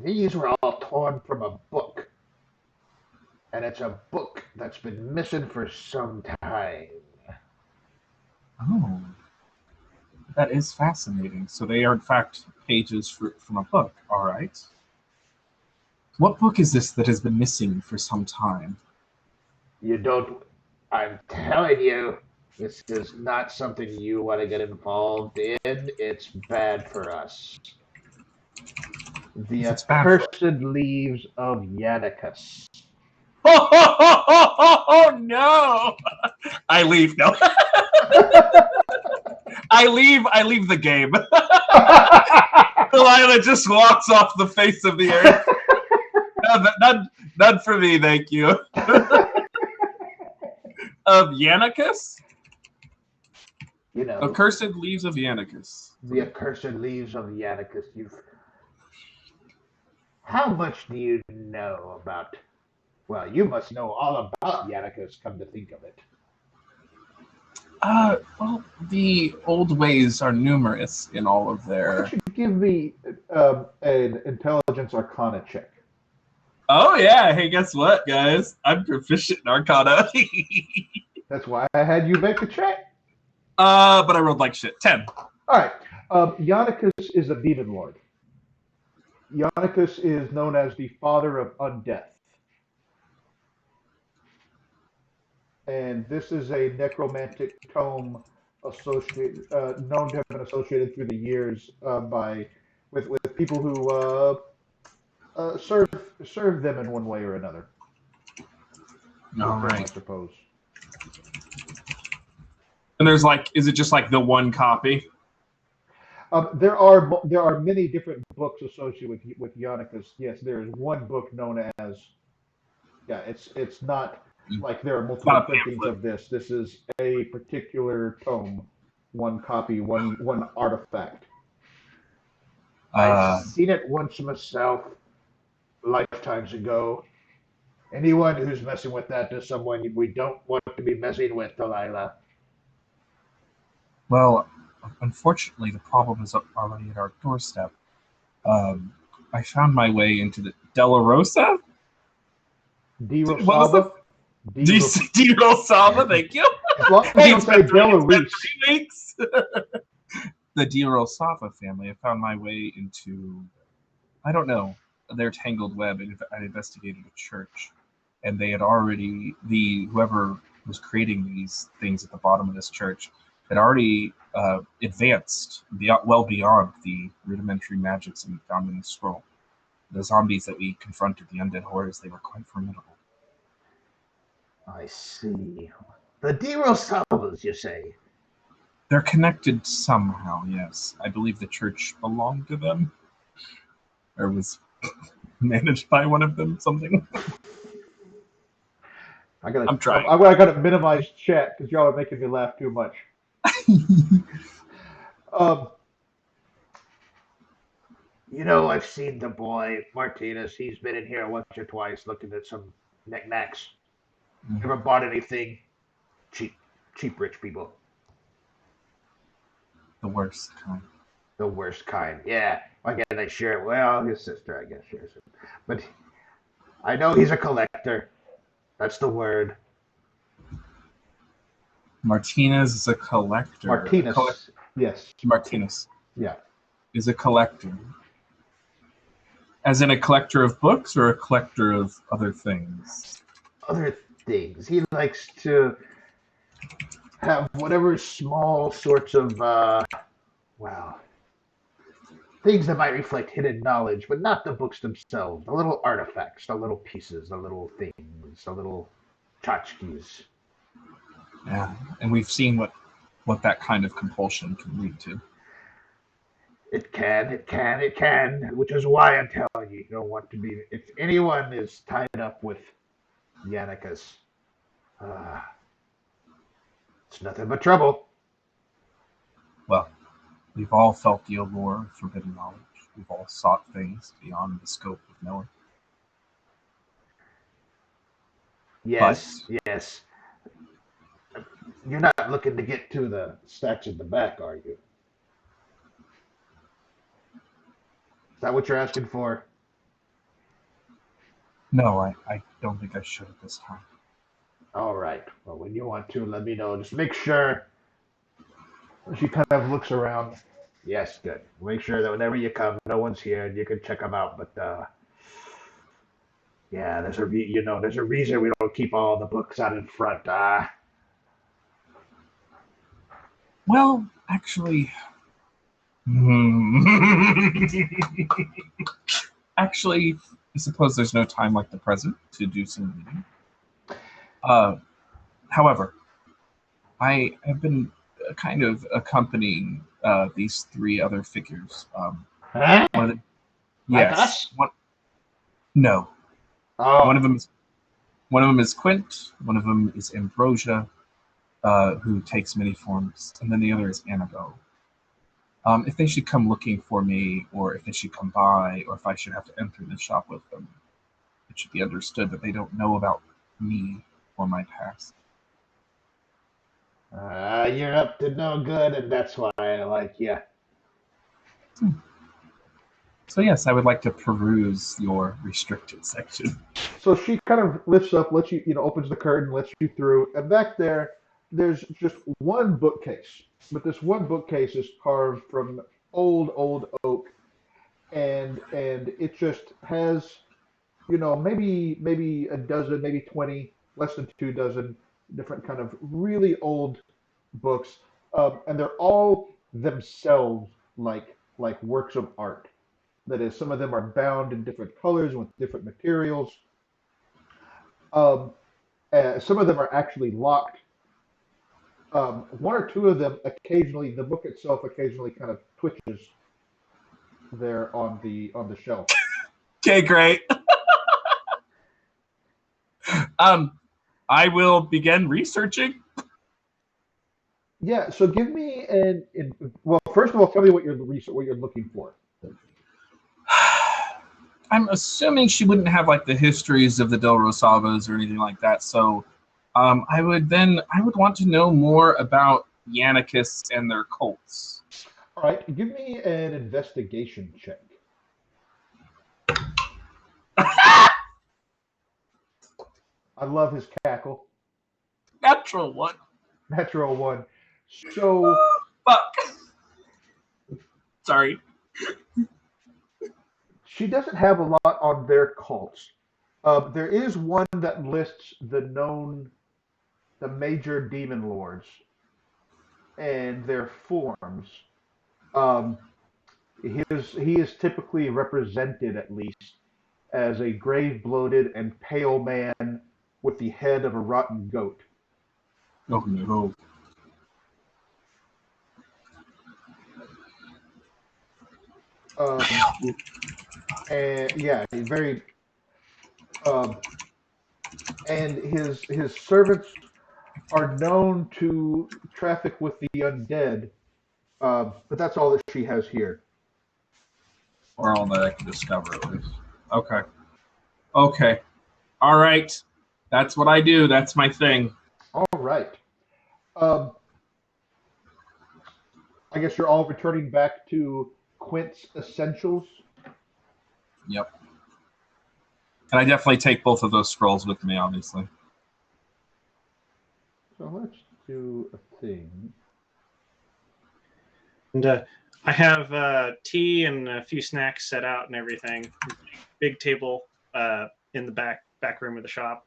S1: These were all torn from a book. And it's a book that's been missing for some time.
S5: Oh, that is fascinating. So they are, in fact, pages from a book. All right. What book is this that has been missing for some time?
S1: You don't. I'm telling you, this is not something you want to get involved in. It's bad for us. The
S5: If it's bad for
S1: accursed leaves of Yannicus.
S5: Oh no! I leave. No. I leave the game. Delilah just walks off the face of the earth. None for me, thank you. Of Yannicus?
S1: You know,
S5: Accursed leaves of Yannicus.
S1: the accursed leaves of Yannicus. How much do you know about? Well, you must know all about Yannicus, come to think of it.
S5: Well, the old ways are numerous in all of
S1: Why
S5: their.
S1: don't you give me an intelligence arcana check?
S5: Oh yeah! Hey, guess what, guys? I'm proficient in Arcana.
S1: That's why I had you make a check.
S5: But I rolled like shit. 10.
S1: All right. Yannicus is a demon lord. Yannicus is known as the father of undeath. And this is a necromantic tome associated, known to have been associated through the years with people who serve them in one way or another.
S5: All
S1: With them, I
S5: right.
S1: suppose.
S5: And there's like, is it just like the one copy?
S1: There are many different books associated with Yannicus. Yes, there is one book known as. Yeah, it's not like there are multiple printings of this. This is a particular tome, one copy, one artifact. I've seen it once myself, lifetimes ago. Anyone who's messing with that is someone we don't want to be messing with, Delilah.
S5: Well, unfortunately, the problem is already at our doorstep. I found my way into the Della Rosa?
S1: D.
S5: What was
S1: Rosalba?
S5: D. Rosalba, thank you.
S1: As long as you don't say Della Reese.
S5: 3 weeks. The Di Rosalba family. I found my way into, I don't know, their tangled web, and I investigated a church. And they had already, whoever was creating these things at the bottom of this church had already advanced well beyond the rudimentary magics found in the scroll. The zombies that we confronted, the undead horrors, they were quite formidable.
S1: I see. The Salvos, you say?
S5: They're connected somehow, yes. I believe the church belonged to them. Or was managed by one of them, something. I'm trying.
S1: I gotta minimize chat because y'all are making me laugh too much. I've seen the boy Martinez. He's been in here once or twice looking at some knickknacks. Ever bought anything? Cheap rich people.
S5: The worst kind.
S1: The worst kind. Yeah. Why can't they share it? Well, his sister, I guess, shares it. But I know he's a collector. That's the word.
S5: Martinez is a collector.
S1: Martinez. Yes.
S5: Martinez.
S1: Yeah.
S5: Is a collector. As in a collector of books or a collector of other things?
S1: Other things. He likes to have whatever small sorts of, things that might reflect hidden knowledge, but not the books themselves. The little artifacts, the little pieces, the little things, the little tchotchkes.
S5: Yeah, and we've seen what that kind of compulsion can lead to.
S1: It can, which is why I'm telling you, you don't want to be, if anyone is tied up with Yannicus, it's nothing but trouble.
S5: Well, we've all felt the allure of forbidden knowledge. We've all sought things beyond the scope of knowing.
S1: Yes. You're not looking to get to the stacks at the back, are you? Is that what you're asking for?
S5: No, I don't think I should at this time.
S1: All right. Well, when you want to, let me know. Just make sure. She kind of looks around. Yes, good. Make sure that whenever you come, no one's here, and you can check them out. But yeah, there's a reason we don't keep all the books out in front.
S5: Well, actually, actually, I suppose there's no time like the present to do some reading. However, I have been kind of accompanying these three other figures.
S1: Huh?
S5: One of the,
S1: Like
S5: yes.
S1: us?
S5: No.
S1: Oh.
S5: One of them is Quint. One of them is Ambrosia, who takes many forms, and then the other is Annabelle. If they should come looking for me, or if they should come by, or if I should have to enter the shop with them, it should be understood that they don't know about me or my past.
S1: You're up to no good, and that's why I like you.
S5: So yes, I would like to peruse your restricted section.
S1: So she kind of lifts up, lets you, opens the curtain, lets you through, and back there's just one bookcase. But this one bookcase is carved from old oak, and it just has, maybe a dozen, maybe 20, less than 2 dozen different kind of really old books, and they're all themselves like works of art. That is, some of them are bound in different colors with different materials. Um, some of them are actually locked. One or two of them occasionally, the book itself occasionally kind of twitches there on the shelf.
S5: Okay, great. I will begin researching.
S1: Yeah. So give me well, first of all, tell me what you're looking for.
S5: I'm assuming she wouldn't have like the histories of the Del Rosavas or anything like that. So I would want to know more about Yannicus and their cults.
S1: All right, give me an investigation check. I love his cackle.
S5: Natural one.
S1: Natural one. So
S5: fuck. Sorry.
S1: She doesn't have a lot on their cults. There is one that lists the known the major demon lords and their forms. Um, he is typically represented, at least, as a grave bloated and pale man with the head of a rotten goat.
S5: Oh no.
S1: Um, and yeah, very. Um, and his servants are known to traffic with the undead, but that's all that she has here.
S5: Or all that I can discover at least. Okay. Okay. All right. That's what I do. That's my thing.
S1: All right. Um, I guess you're all returning back to Quint's Essentials.
S5: Yep. And I definitely take both of those scrolls with me, obviously.
S1: So let's do a thing.
S4: And I have tea and a few snacks set out and everything. Big table in the back room of the shop.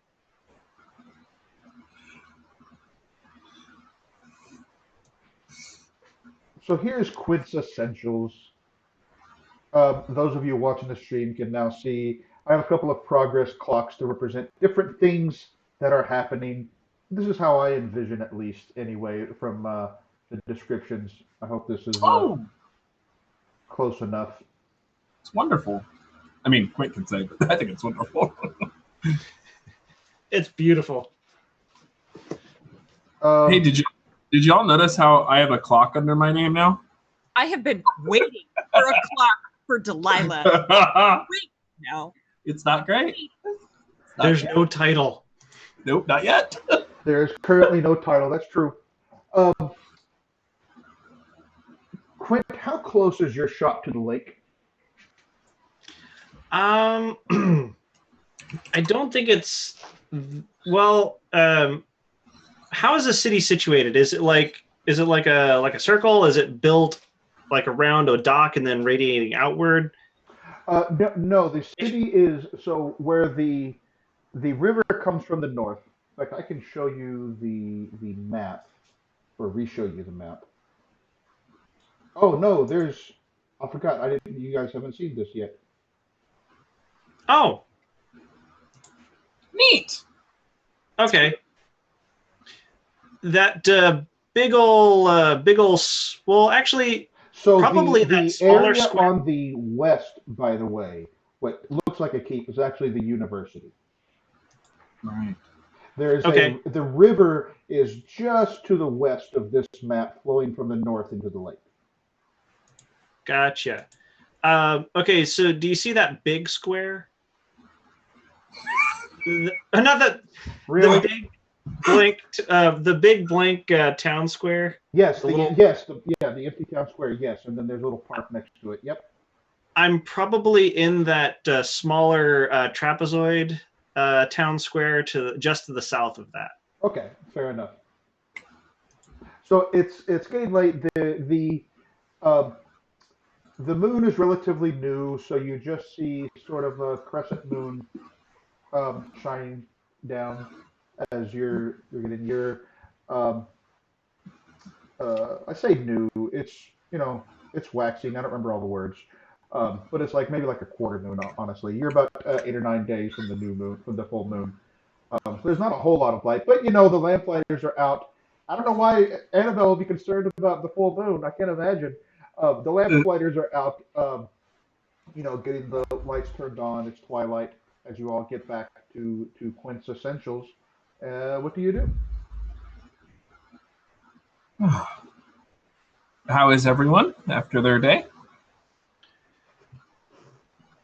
S1: So here's Quint's Essentials. Those of you watching the stream can now see I have a couple of progress clocks to represent different things that are happening. This is how I envision, at least, anyway, from the descriptions. I hope this is
S5: Oh,
S1: close enough.
S5: it's wonderful. I mean, Quint can say, but I think it's wonderful.
S4: It's beautiful.
S5: Hey, did y'all notice how I have a clock under my name now?
S3: I have been waiting for a clock for Delilah. Wait, no.
S5: It's not great.
S4: There's no title.
S5: Nope, not yet.
S1: There's currently no title. That's true. Quint, how close is your shop to the lake?
S4: I don't think it's well. How is the city situated? Is it like a circle? Is it built like around a dock and then radiating outward?
S1: No, the city is so where the river comes from the north. In fact, I can show you the map or re-show you the map. Oh no, there's. I forgot. I didn't. You guys haven't seen this yet.
S4: Oh,
S5: Neat.
S4: okay. That big ol' well, actually,
S1: So
S4: probably that
S1: the
S4: smaller
S1: area
S4: square.
S1: on the west, by the way, what looks like a keep is actually the university.
S5: Right.
S1: There's
S4: Okay,
S1: the river is just to the west of this map, flowing from the north into the lake.
S4: gotcha. Okay, so do you see that big square? Not that
S1: Really?
S4: the big blank town square.
S1: Yes,
S4: The little.
S1: the empty town square, yes, and then there's a little park next to it. Yep.
S4: I'm probably in that smaller trapezoid town square just to the south of that.
S1: Okay, fair enough. So it's getting late. Uh, the moon is relatively new, so you just see sort of a crescent moon shining down as you're getting your um, I say new. It's it's waxing. I don't remember all the words, but it's like maybe like a quarter moon. Honestly, you're about 8 or 9 days from the new moon, from the full moon. So there's not a whole lot of light, but the lamplighters are out. I don't know why Annabelle would be concerned about the full moon. I can't imagine. The lamplighters are out. Getting the lights turned on. It's twilight as you all get back to Quint's Essentials. What do you do?
S5: How is everyone after their day?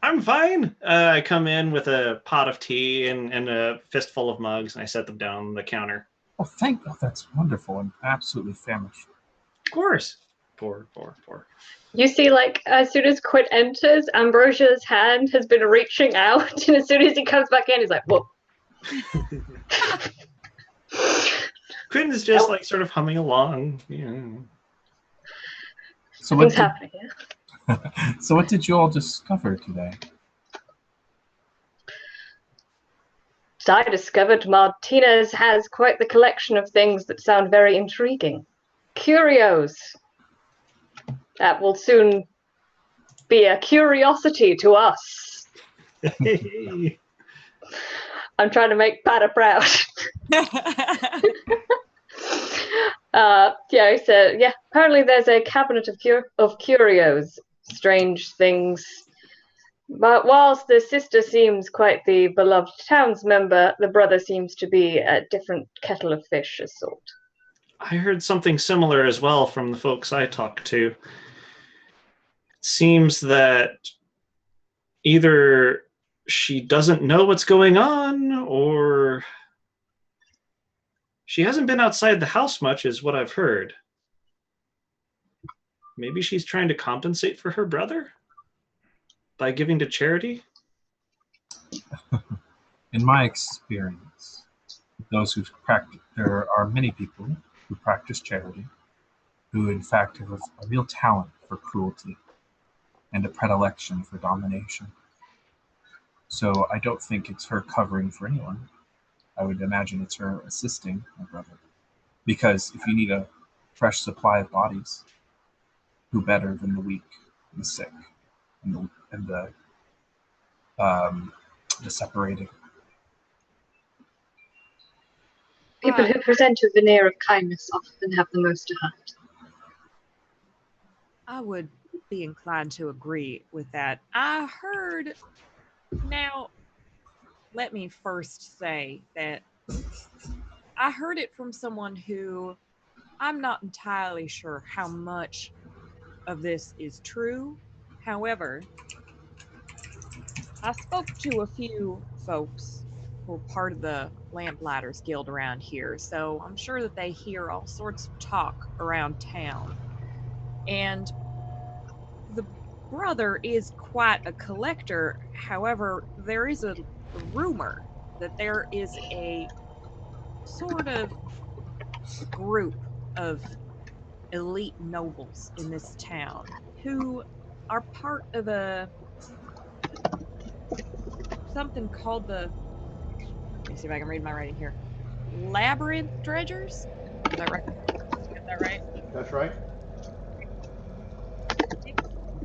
S4: I'm fine. I come in with a pot of tea and a fistful of mugs, and I set them down on the counter.
S5: Oh, that's wonderful. I'm absolutely famished.
S4: Of course. Pour.
S2: You see, like, as soon as Quint enters, Ambrosia's hand has been reaching out, and as soon as he comes back in, he's like, whoa.
S4: Quinn is just like sort of humming along.
S5: So
S2: Things happening, yeah.
S5: So what did you all discover today?
S2: I discovered Martinez has quite the collection of things that sound very intriguing. Curios. That will soon be a curiosity to us.
S4: Hey.
S2: I'm trying to make Pata proud. Apparently there's a cabinet of curios, strange things. But whilst the sister seems quite the beloved townsmember, the brother seems to be a different kettle of fish of sort.
S4: I heard something similar as well from the folks I talked to. It seems that either she doesn't know what's going on, or she hasn't been outside the house much, is what I've heard. Maybe she's trying to compensate for her brother by giving to charity?
S5: In my experience, there are many people who practice charity who, in fact, have a real talent for cruelty and a predilection for domination. So I don't think it's her covering for anyone. I would imagine it's her assisting my brother. Because if you need a fresh supply of bodies, who better than the weak, and the sick, and the separated?
S2: People who present a veneer of kindness often have the most to hide.
S3: I would be inclined to agree with that. I heard. Now, let me first say that I heard it from someone who I'm not entirely sure how much of this is true. However, I spoke to a few folks who are part of the Lamplighters Guild around here, so I'm sure that they hear all sorts of talk around town. And the brother is quite a collector. However, there is a rumor that there is a sort of group of elite nobles in this town who are part of something called the, let me see if I can read my writing here, labyrinth dredgers. Is that right? Is that right?
S1: That's right.
S3: They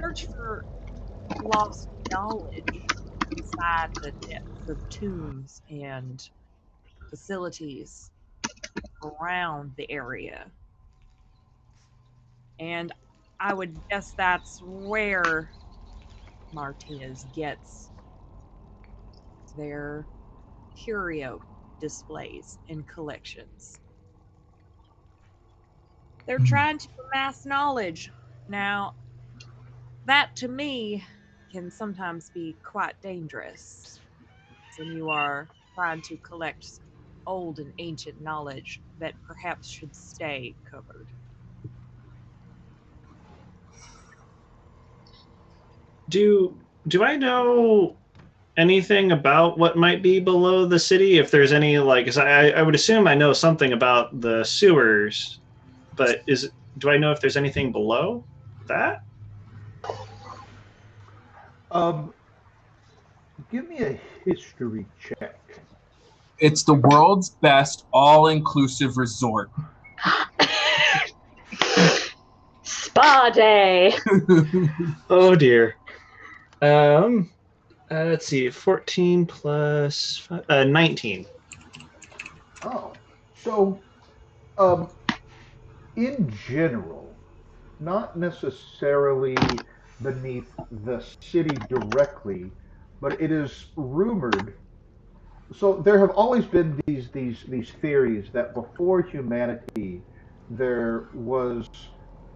S3: search for lost knowledge inside the depths of tombs and facilities around the area. And I would guess that's where Martinez gets their curio displays and collections. They're trying to amass knowledge. Now, that to me can sometimes be quite dangerous when you are trying to collect old and ancient knowledge that perhaps should stay covered.
S4: Do I know anything about what might be below the city? If there's any, like, 'cause I would assume I know something about the sewers, but do I know if there's anything below that?
S1: Um, Give me a history check.
S5: It's the world's best all-inclusive resort.
S2: Spa day.
S4: Oh dear. Let's see, 14 plus 19.
S1: Oh, so um, in general, not necessarily beneath the city directly, but it is rumored. So there have always been these theories that before humanity there was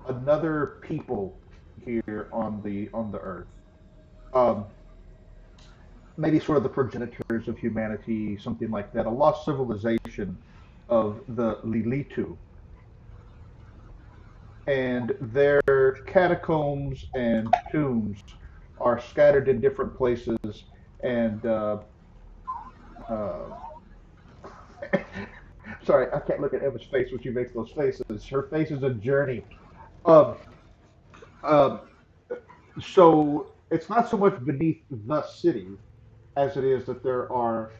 S1: another people here on the earth. Um, Maybe sort of the progenitors of humanity, something like that, a lost civilization of the Lilitu. And their catacombs and tombs are scattered in different places. And uh, sorry, I can't look at Emma's face when she makes those faces. Her face is a journey. Um, um, so it's not so much beneath the city as it is that there are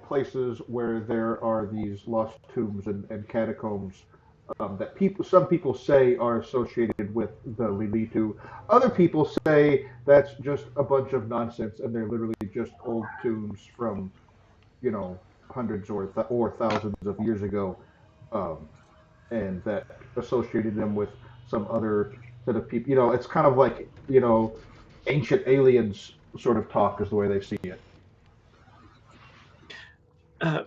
S1: places where there are these lost tombs and catacombs that some people say are associated with the Lilitu. Other people say that's just a bunch of nonsense, and they're literally just old tombs from hundreds or thousands of years ago, um, and that associated them with some other set of people. It's kind of like ancient aliens sort of talk is the way they see it.
S4: Uh,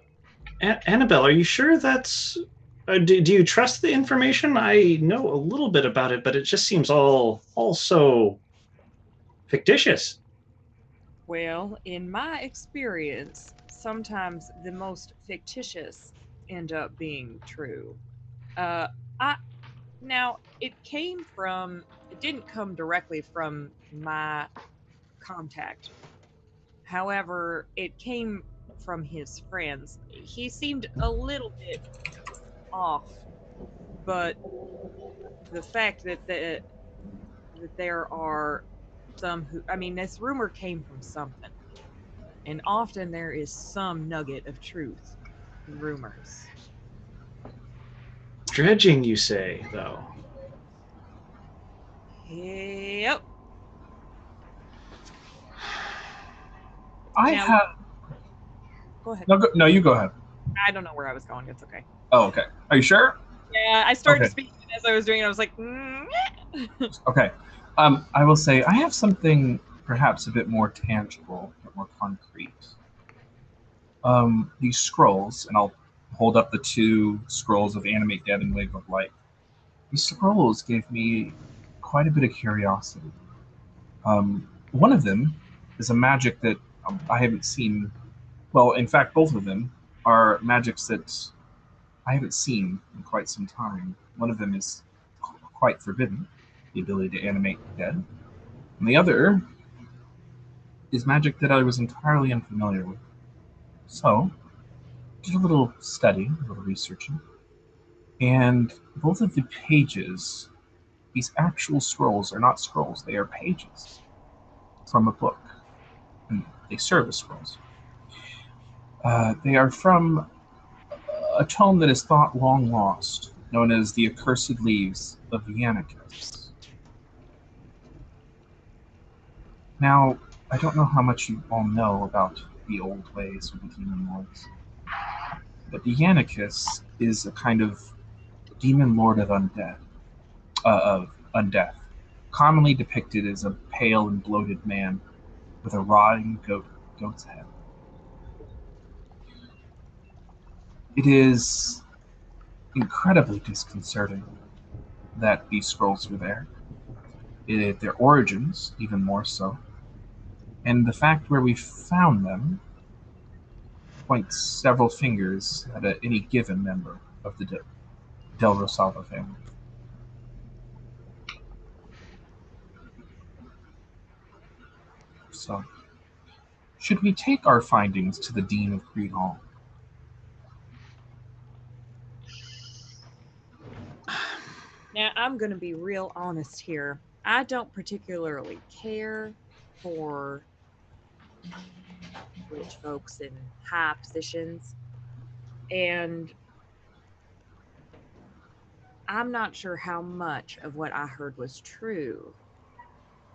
S4: Annabelle, are you sure that's? Do you trust the information? I know a little bit about it, but it just seems all so fictitious.
S3: Well, in my experience, sometimes the most fictitious end up being true. Uh, I Now it didn't come directly from my contact. However, it came from his friends. He seemed a little bit off, but the fact that there are some who, I mean, this rumor came from something, and often there is some nugget of truth in rumors.
S4: Dredging, you say, though.
S3: Yep.
S5: I
S3: Now,
S5: have.
S3: go ahead.
S5: No, you go ahead.
S3: I don't know where I was going. It's okay.
S5: Oh, okay. Are you sure?
S3: Yeah, I started
S5: Okay.
S3: speaking as I was doing it. I was like,
S5: Okay. I will say I have something perhaps a bit more tangible, a bit more concrete. These scrolls, and I'll hold up the two scrolls of Animate Dead and Wave of Light. These scrolls gave me quite a bit of curiosity. One of them is a magic that I haven't seen. Well, in fact, both of them are magics that I haven't seen in quite some time. One of them is quite forbidden, the ability to animate dead. And the other is magic that I was entirely unfamiliar with. So, did a little study, a little researching, and both of the pages, these actual scrolls are not scrolls, they are pages from a book. And they serve as scrolls. They are from a tome that is thought long lost, known as the Accursed Leaves of the Anarchists. Now, I don't know how much you all know about the old ways of the demon lords, but the Yannicus is a kind of demon lord of undeath, commonly depicted as a pale and bloated man with a rotting goat's head. It is incredibly disconcerting that these scrolls were there. Their origins, even more so, and the fact where we found them points several fingers at any given member of the Del Rosalva family. So, should we take our findings to the Dean of Creed Hall?
S3: now I'm going to be real honest here. I don't particularly care for rich folks in high positions, and I'm not sure how much of what I heard was true,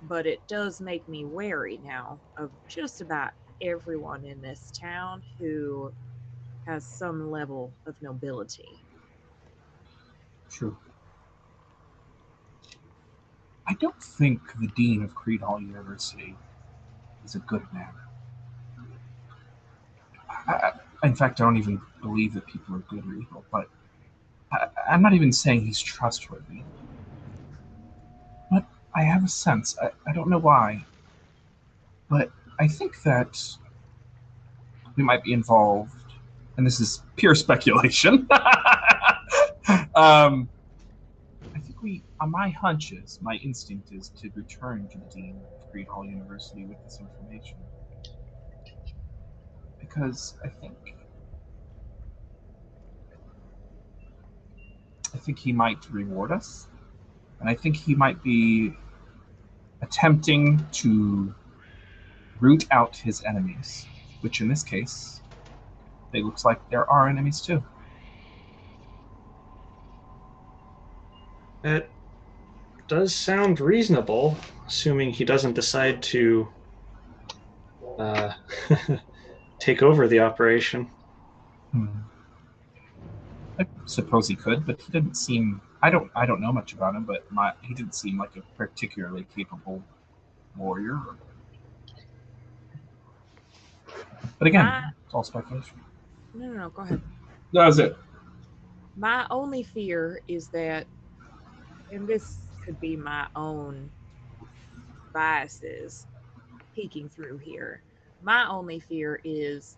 S3: but it does make me wary now of just about everyone in this town who has some level of nobility.
S5: True. I don't think the Dean of Creed Hall University is a good man. In fact, I don't even believe that people are good or evil, but I'm not even saying he's trustworthy. But I have a sense, I don't know why, but I think that we might be involved, and this is pure speculation. I think my hunch is, my instinct is to return to the Dean of Creed Hall University with this information. Because I think he might reward us, and I think he might be attempting to root out his enemies, which in this case It looks like there are enemies too.
S4: That does sound reasonable, assuming he doesn't decide to take over the operation.
S5: I suppose he could, but he didn't seem. I don't know much about him, but he didn't seem like a particularly capable warrior. But again, it's all speculation.
S3: No, go ahead.
S5: That was it.
S3: My only fear is that, and this could be my own biases peeking through here. My only fear is,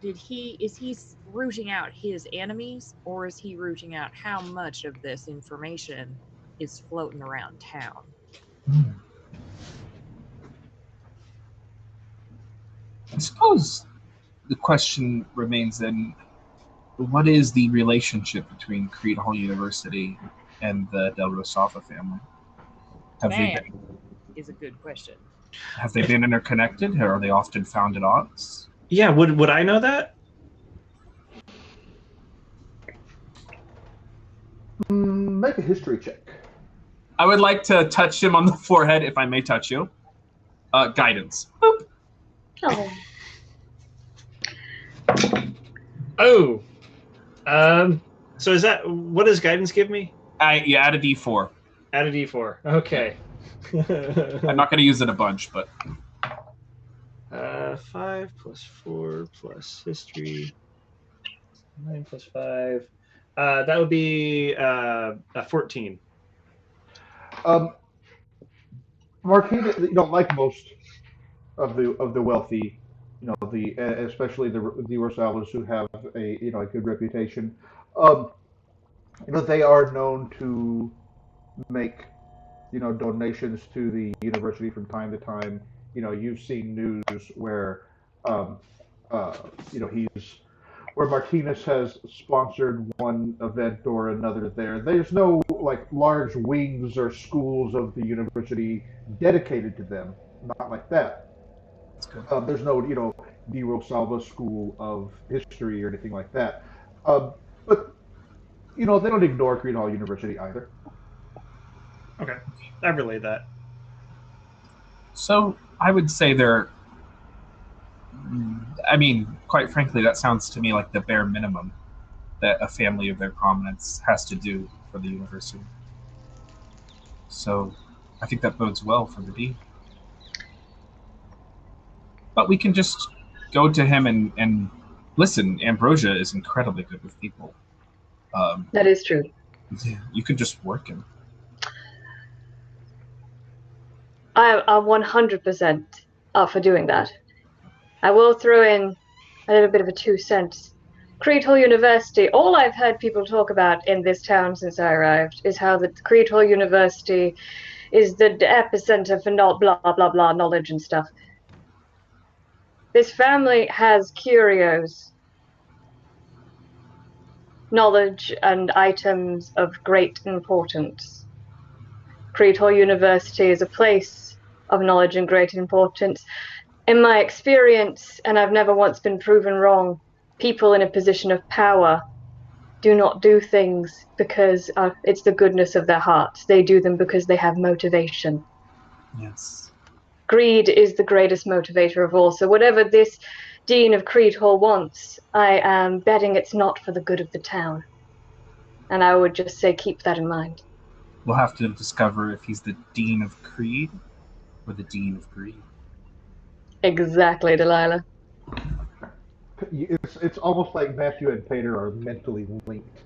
S3: is he rooting out his enemies, or is he rooting out how much of this information is floating around town?
S5: I suppose the question remains then, what is the relationship between Creed Hall University and the Del Rosafa family?
S3: That is a good question.
S5: Have they been interconnected, or are they often found at odds?
S4: Yeah, would I know that?
S1: Make a history check.
S5: I would like to touch him on the forehead, if I may touch you. Guidance. Boop.
S4: Oh. So is that, what does guidance give me?
S5: You add a D4.
S4: Add a D4. Okay.
S5: I'm not going to use it a bunch, but
S4: 5 plus 4 plus history. 9 plus 5. That would be a 14.
S1: Marquina, like most of the wealthy, especially the Rosalas who have a good reputation, they are known to make donations to the university from time to time. You've seen news where he's where Martinez has sponsored one event or another there. There's no like large wings or schools of the university dedicated to them. Not like that.
S5: that's good.
S1: There's no, De Rosalva School of History or anything like that. But, they don't ignore Creed Hall University either.
S4: Okay. I relay that.
S5: So I would say quite frankly, that sounds to me like the bare minimum that a family of their prominence has to do for the university. So I think that bodes well for the dean. But we can just go to him and listen. Ambrosia is incredibly good with people.
S2: That is true.
S5: You can just work him.
S2: I'm 100% up for doing that. I will throw in a little bit of a 2 cents. Creed Hall University, all I've heard people talk about in this town since I arrived is how the Creed Hall University is the epicenter for blah, blah, blah knowledge and stuff. This family has curios, knowledge and items of great importance. Creed Hall University is a place of knowledge and great importance. In my experience, and I've never once been proven wrong, people in a position of power do not do things because it's the goodness of their hearts. They do them because they have motivation.
S5: Yes.
S2: Greed is the greatest motivator of all. So whatever this Dean of Creed Hall wants, I am betting it's not for the good of the town. And I would just say keep that in mind.
S5: We'll have to discover if he's the Dean of Creed or the Dean of Greed.
S2: Exactly, Delilah.
S1: It's almost like Matthew and Peter are mentally linked.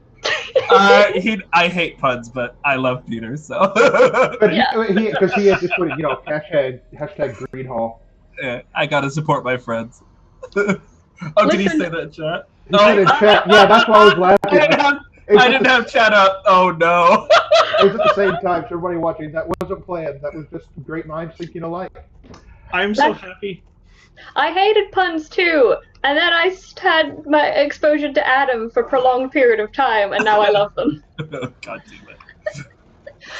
S5: I hate puns, but I love Peter, so.
S1: But because he has just put hashtag Green Hall.
S5: Yeah, I gotta support my friends. Did he say that in chat?
S1: He said in chat. Yeah, that's why I was laughing.
S5: I didn't have chat up. Oh no.
S1: It was at the same time, so everybody watching, that wasn't planned. That was just great minds thinking alike.
S4: I'm so happy.
S2: I hated puns too, and then I had my exposure to Adam for a prolonged period of time, and now I love them.
S5: God damn it.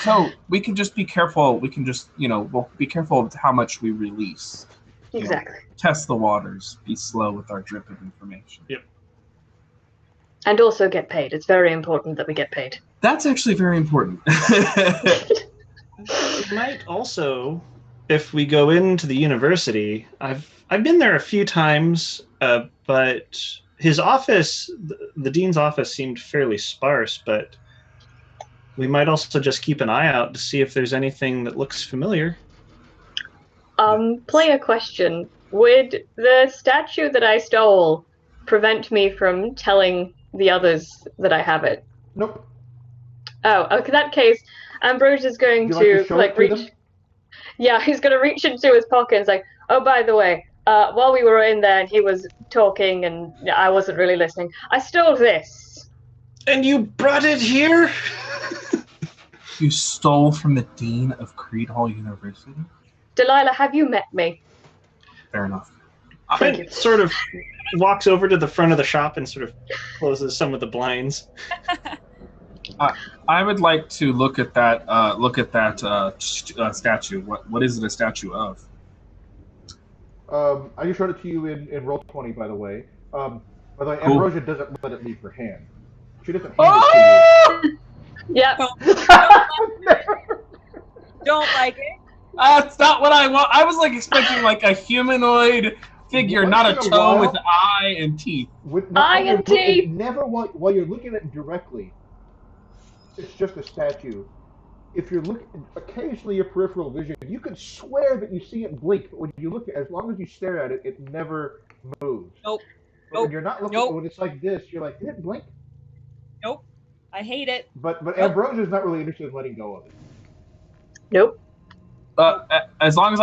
S5: So we can just be careful. We can just, we'll be careful with how much we release.
S2: Exactly.
S5: Test the waters. Be slow with our drip of information.
S4: Yep.
S2: And also get paid. It's very important that we get paid.
S5: That's actually very important.
S4: We might also, if we go into the university, I've been there a few times, but his office, the dean's office, seemed fairly sparse. But we might also just keep an eye out to see if there's anything that looks familiar.
S2: Player question. Would the statue that I stole prevent me from telling the others that I have it?
S1: Nope.
S2: Oh, okay, in that case, Ambrosia's going
S1: Would you like to show it to
S2: reach.
S1: them?
S2: Yeah, he's gonna reach into his pocket and say, "Oh, by the way, while we were in there and he was talking and I wasn't really listening, I stole this."
S4: And you brought it here?
S5: You stole from the dean of Creed Hall University?
S2: Delilah, have you met me?
S5: Fair enough.
S2: Thank you.
S4: Quint sort of walks over to the front of the shop and sort of closes some of the blinds.
S5: I would like to look at that. Statue. What is it a statue of?
S1: I just showed it to you in Roll20, by the way. By the way,
S5: Cool.
S1: Ambrosia doesn't let it leave her hand. She doesn't hand it to you.
S2: Yep.
S3: Don't like it.
S5: That's not what I want. I was like expecting like a humanoid figure,
S1: Once
S5: not a
S1: in a
S5: toe
S1: while-
S5: with eye and teeth.
S2: Eye and teeth.
S1: Never while you're looking at it directly. It's just a statue. If you're looking, occasionally your peripheral vision, you can swear that you see it blink, but when you look at it, as long as you stare at it, it never moves.
S3: Nope.
S1: But when you're not looking,
S3: Nope.
S1: when it's like this, you're like, did it blink?
S3: Nope. I hate it.
S1: But
S3: Nope.
S1: Ambrosia's not really interested in letting go of it.
S2: Nope.
S5: As long as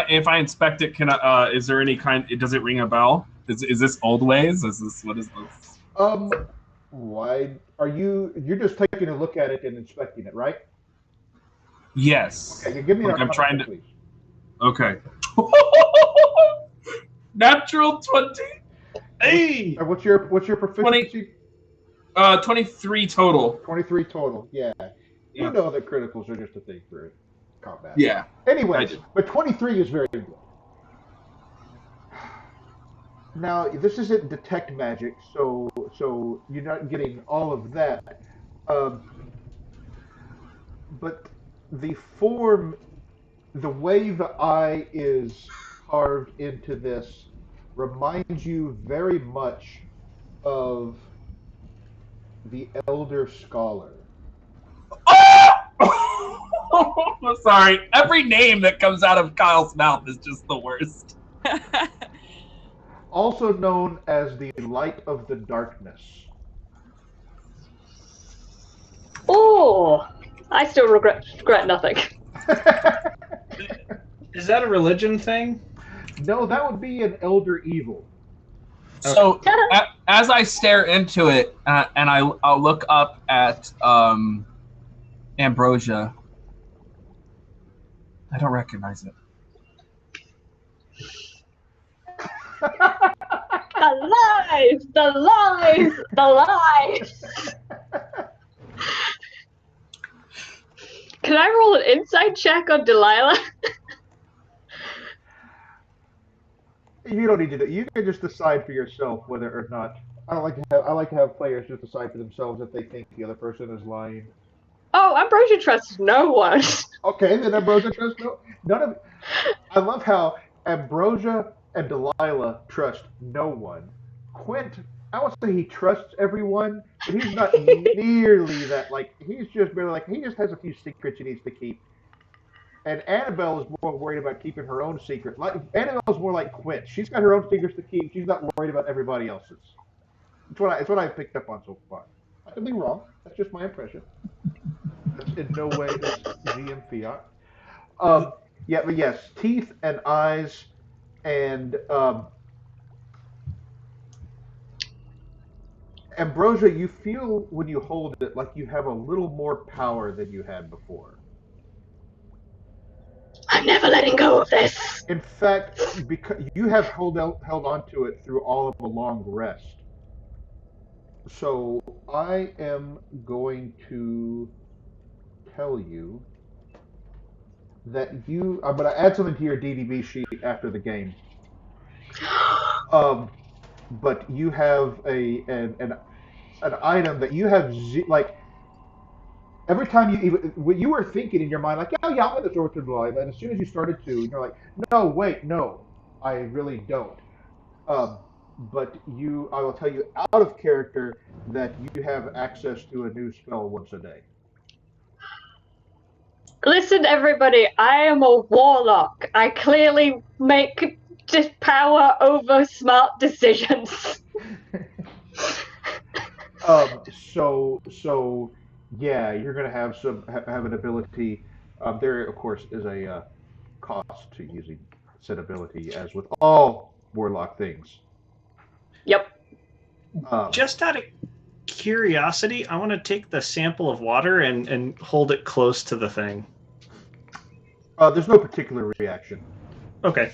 S5: if I inspect it, can I, is there any kind? Does it ring a bell? Is this old ways? What is this?
S1: Why are you're just taking a look at it and inspecting it, right?
S5: Yes.
S1: Okay, give me
S5: Like
S1: an
S5: I'm trying
S1: Arcana,
S5: to.
S1: please.
S5: Okay. Natural 20.
S4: Hey!
S1: What's your proficiency?
S5: 23 total.
S1: 23 total. Yeah. You
S5: Yeah.
S1: know that criticals are just a thing for combat.
S5: Yeah. I
S1: Anyways,
S5: do.
S1: but 23 is very good. Now, this isn't detect magic, so you're not getting all of that. But the form, the way the eye is carved into this, reminds you very much of the Elder Scholar.
S5: Oh! Sorry. Every name that comes out of Kyle's mouth is just the worst.
S1: Also known as the Light of the Darkness.
S2: Oh, I still regret nothing.
S4: Is that a religion thing?
S1: No, that would be an Elder Evil.
S5: So as I stare into it, and I'll look up at Ambrosia, I don't recognize it.
S2: The lies! The lies! The lies! Can I roll an insight check on Delilah?
S1: You don't need to do. You can just decide for yourself whether or not. I like to have players just decide for themselves if they think the other person is lying.
S2: Oh, Ambrosia trusts no one.
S1: Okay, then Ambrosia trusts none of. I love how Ambrosia and Delilah trust no one. Quint, I won't say he trusts everyone, but he's not nearly that. Like he's just barely like he just has a few secrets he needs to keep. And Annabelle is more worried about keeping her own secret. Like Annabelle's more like Quint. She's got her own secrets to keep. She's not worried about everybody else's. It's what I've picked up on so far. I could be wrong. That's just my impression. That's in no way is GM fiat. Yeah, but yes, teeth and eyes, and Ambrosia. You feel when you hold it like you have a little more power than you had before.
S2: I'm never letting go of this.
S1: In fact, because you have held on to it through all of a long rest. So I am going to tell you that I'm going to add something to your DDB sheet after the game. But you have an item that you have like every time when you were thinking in your mind like yeah I'm gonna throw it to Delilah, and as soon as you started to, you're like no wait no I really don't. Um, but I will tell you out of character that you have access to a new spell once a day.
S2: Listen, everybody, I am a warlock. I clearly make just power over smart decisions.
S1: So yeah, you're gonna have have an ability. There of course is a cost to using said ability, as with all warlock things.
S2: Yep.
S4: Just out of curiosity, I want to take the sample of water and hold it close to the thing.
S1: There's no particular reaction.
S4: Okay.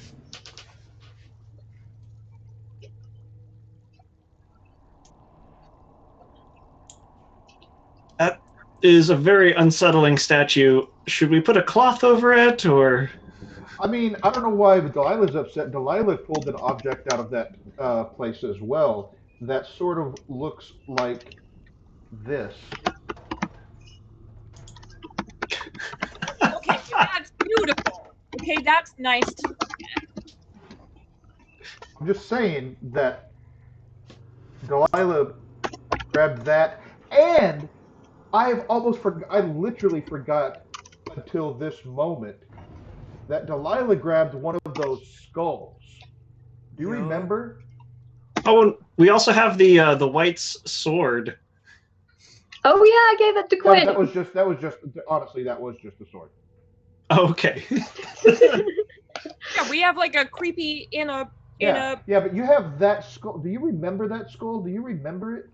S4: That is a very unsettling statue. Should we put a cloth over it, or?
S1: I mean, I don't know why Delilah's upset. Delilah pulled an object out of that place as well that sort of looks like this.
S3: Okay, that's beautiful. Okay, that's nice to look at.
S1: I'm just saying that Delilah grabbed that, and I literally forgot until this moment that Delilah grabbed one of those skulls. Do you remember?
S4: Oh, and we also have the White's sword.
S2: Oh yeah, I gave that to Quinn.
S1: That was just honestly that was just a sword.
S4: Okay.
S3: Yeah, we have like a creepy
S1: Yeah, but you have that skull. Do you remember that skull? Do you remember it?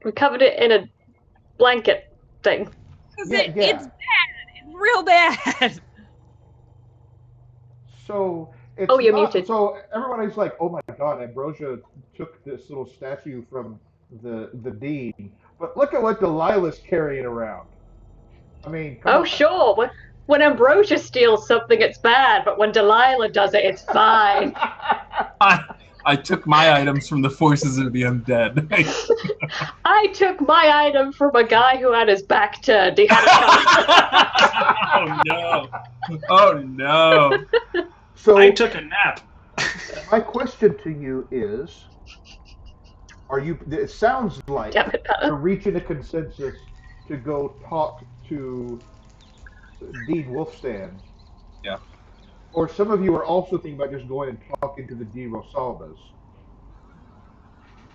S2: We covered it in a blanket thing.
S3: It's
S1: Yeah.
S3: bad. It's real bad.
S1: So it's
S2: Oh, you're
S1: not.
S2: muted.
S1: So everybody's like, "Oh my God, Ambrosia took this little statue from the dean." But look at what Delilah's carrying around. I mean, come
S2: Oh
S1: on.
S2: sure, when Ambrosia steals something, it's bad, but when Delilah does it, it's fine.
S5: I took my items from the forces of the undead.
S2: I took my item from a guy who had his back turned. He had
S5: Oh no! Oh no!
S1: So
S4: I took a nap.
S1: my question to you is: Are you? It sounds like
S2: Damn it,
S1: you're reaching a consensus to go talk to Dean Wolfstand.
S5: Yeah.
S1: Or some of you are also thinking about just going and talking to the D. Rosalvas.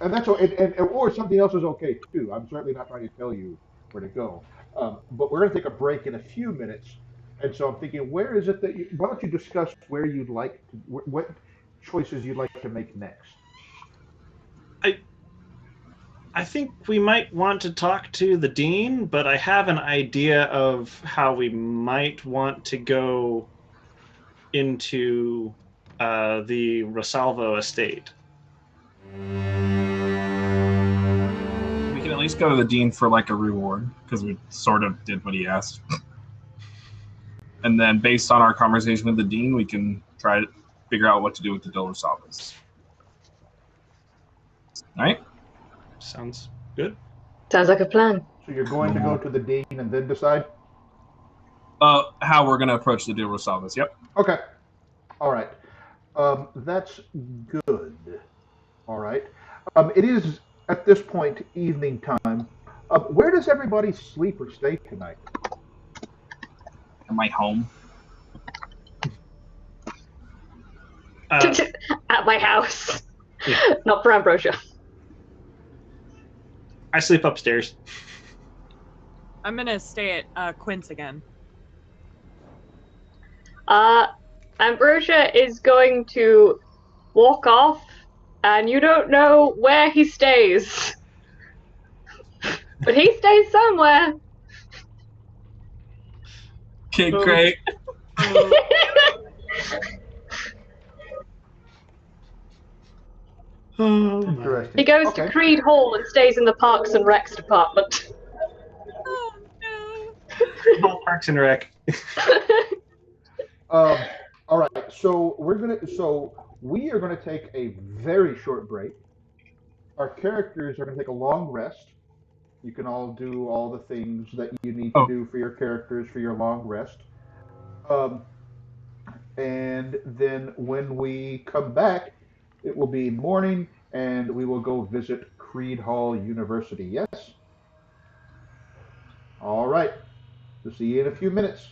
S1: And that's or something else is okay too. I'm certainly not trying to tell you where to go. But we're going to take a break in a few minutes. And so I'm thinking, where is it that why don't you discuss where you'd like to, what choices you'd like to make next?
S4: I think we might want to talk to the dean, but I have an idea of how we might want to go into the Rosalvo estate.
S5: We can at least go to the dean for like a reward because we sort of did what he asked. And then, based on our conversation with the dean, we can try to figure out what to do with the Dilrosalvas. All right.
S4: Sounds good.
S2: Sounds like a plan.
S1: So you're going to go to the dean and then decide?
S5: How we're going to approach the Dilrosalvas. Yep.
S1: Okay. All right. That's good. All right. It is at this point evening time. Where does everybody sleep or stay tonight?
S5: At my home.
S2: At my house.
S4: Yeah.
S2: Not for Ambrosia.
S4: I sleep upstairs.
S3: I'm gonna stay at Quince again.
S2: Ambrosia is going to walk off, and you don't know where he stays. But he stays somewhere.
S5: Okay, great.
S1: Interesting.
S2: He goes to Creed Hall and stays in the Parks and Recs department.
S3: Oh no!
S4: All Parks and Rec.
S1: All right. So we're gonna. So We are going to take a very short break. Our characters are going to take a long rest. You can all do all the things that you need to
S5: Oh,
S1: do for your characters for your long rest. Um, and then when we come back, it will be morning and we will go visit Creed Hall University. Yes? All right. We'll see you in a few minutes.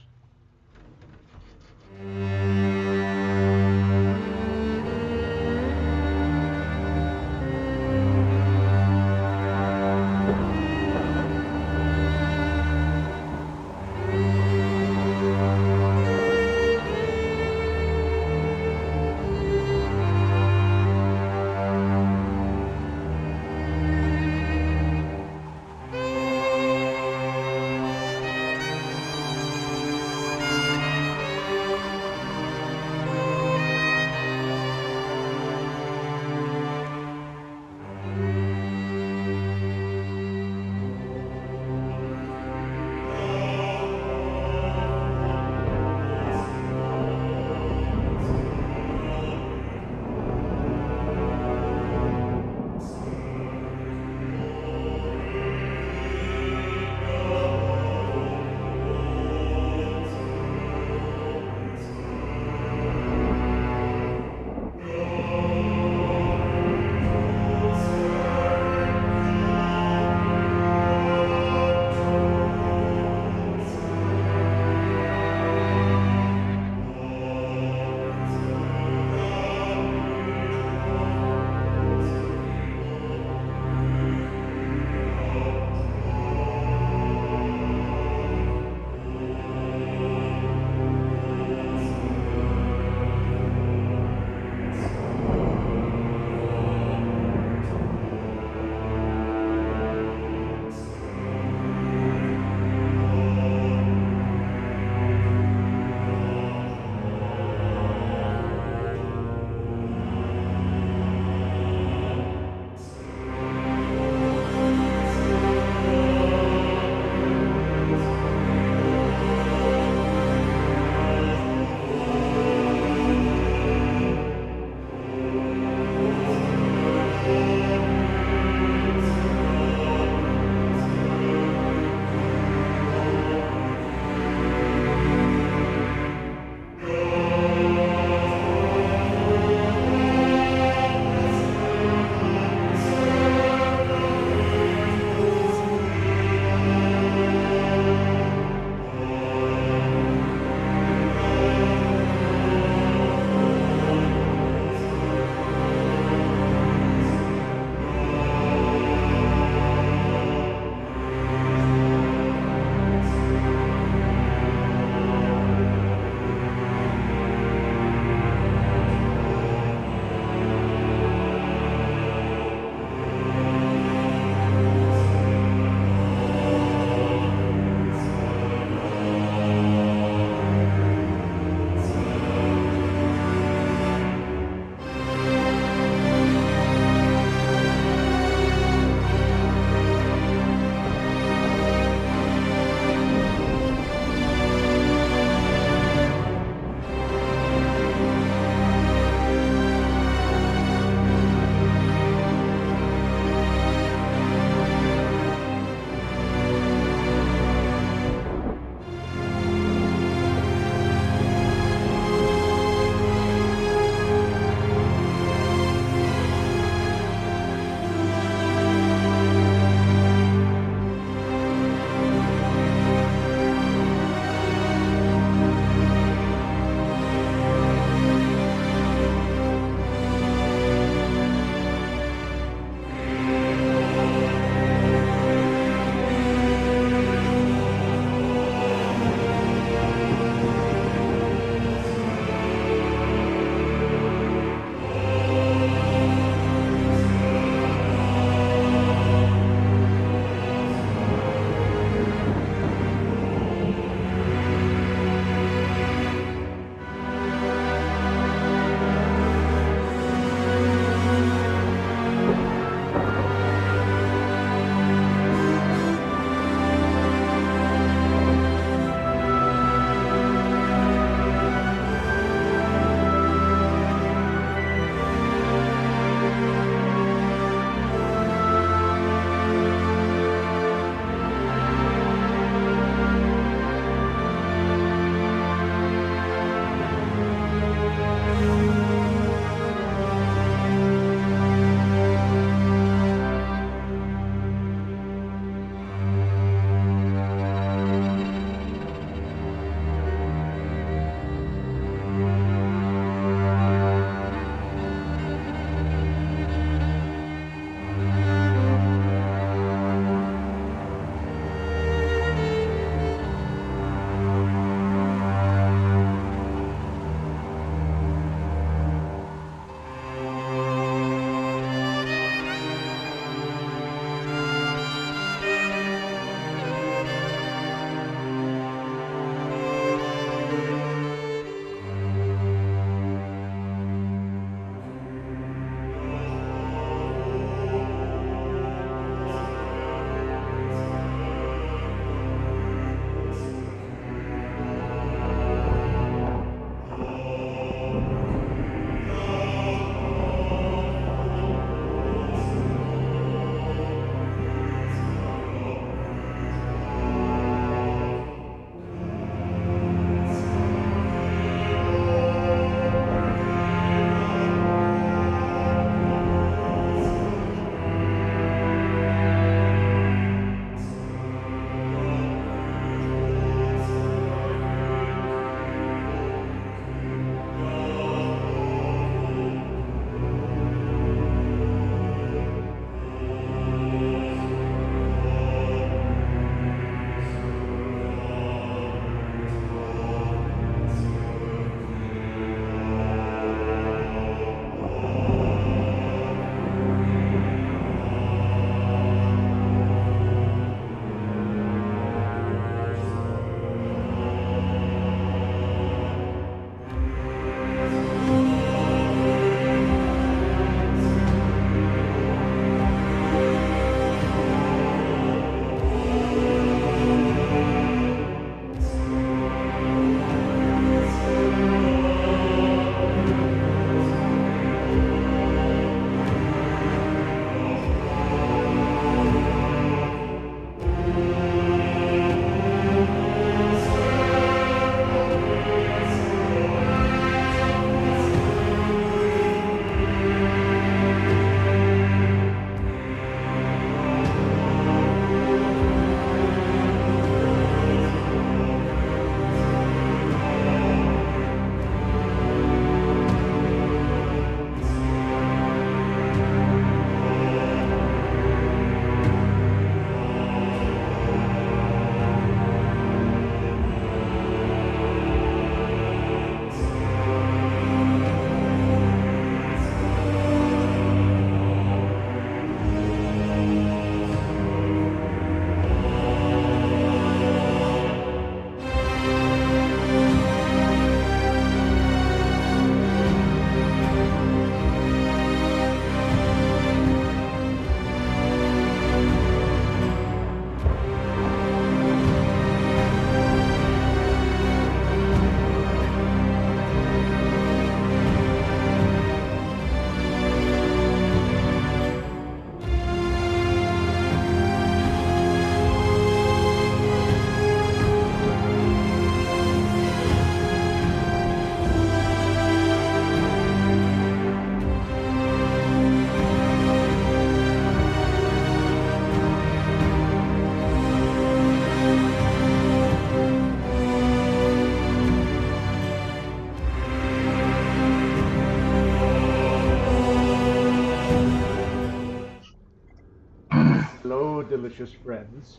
S1: delicious friends.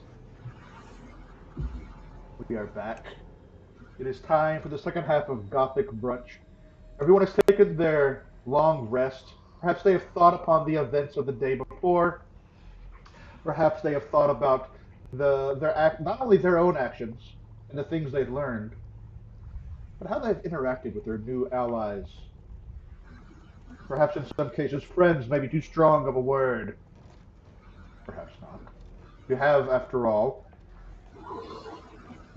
S1: We are back. It is time for the second half of Gothic Brunch. Everyone has taken their long rest. Perhaps they have thought upon the events of the day before. Perhaps they have thought about not only their own actions and the things they've learned, but how they've interacted with their new allies. Perhaps in some cases, friends may be too strong of a word. Perhaps not. You have, after all,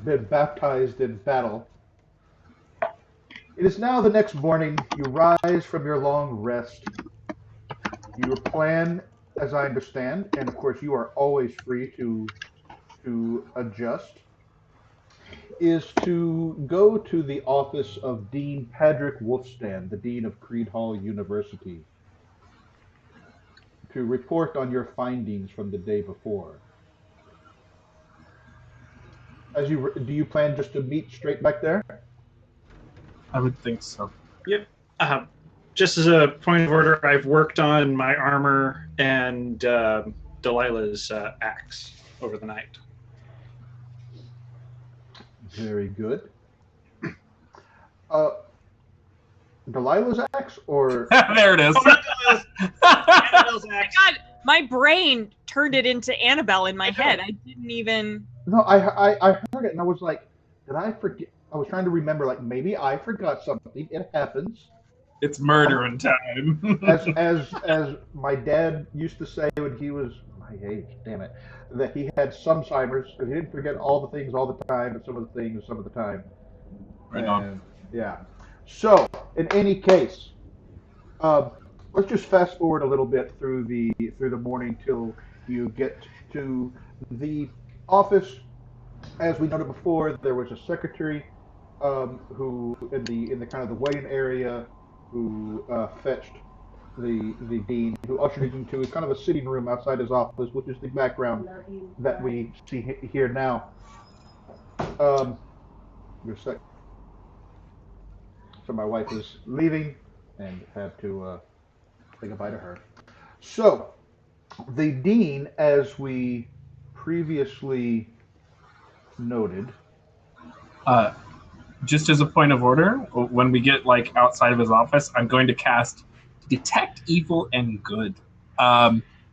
S1: been baptized in battle. It is now the next morning. You rise from your long rest. Your plan, as I understand, and of course you are always free to adjust, is to go to the office of Dean Patrick Wolfstand, the Dean of Creed Hall University, to report on your findings from the day before. Do you plan just to meet straight back there?
S5: I would think so.
S4: Yep. Just as a point of order, I've worked on my armor and Delilah's axe over the night.
S1: Very good. Uh, Delilah's axe, or
S5: There it is.
S4: Oh, not Delilah's. Annabelle's axe.
S3: God, my brain turned it into Annabelle in my head. I didn't even.
S1: no? I heard it and I was like, did I forget? I was trying to remember, like maybe I forgot something. It happens.
S5: It's murdering time.
S1: As my dad used to say when he was my age, damn it, that he had some Alzheimer's and he didn't forget all the things all the time, but some of the things some of the time.
S5: Right on.
S1: Yeah. So in any case, let's just fast forward a little bit through the morning till you get to the office. As we noted before, there was a secretary who in the kind of the waiting area who fetched the dean, who ushered him into kind of a sitting room outside his office, which is the background that we see here now. Just a sec. So my wife is leaving, and have to say goodbye to her. So the dean, as we previously noted,
S5: Just as a point of order, when we get like outside of his office, I'm going to cast Detect Evil and Good.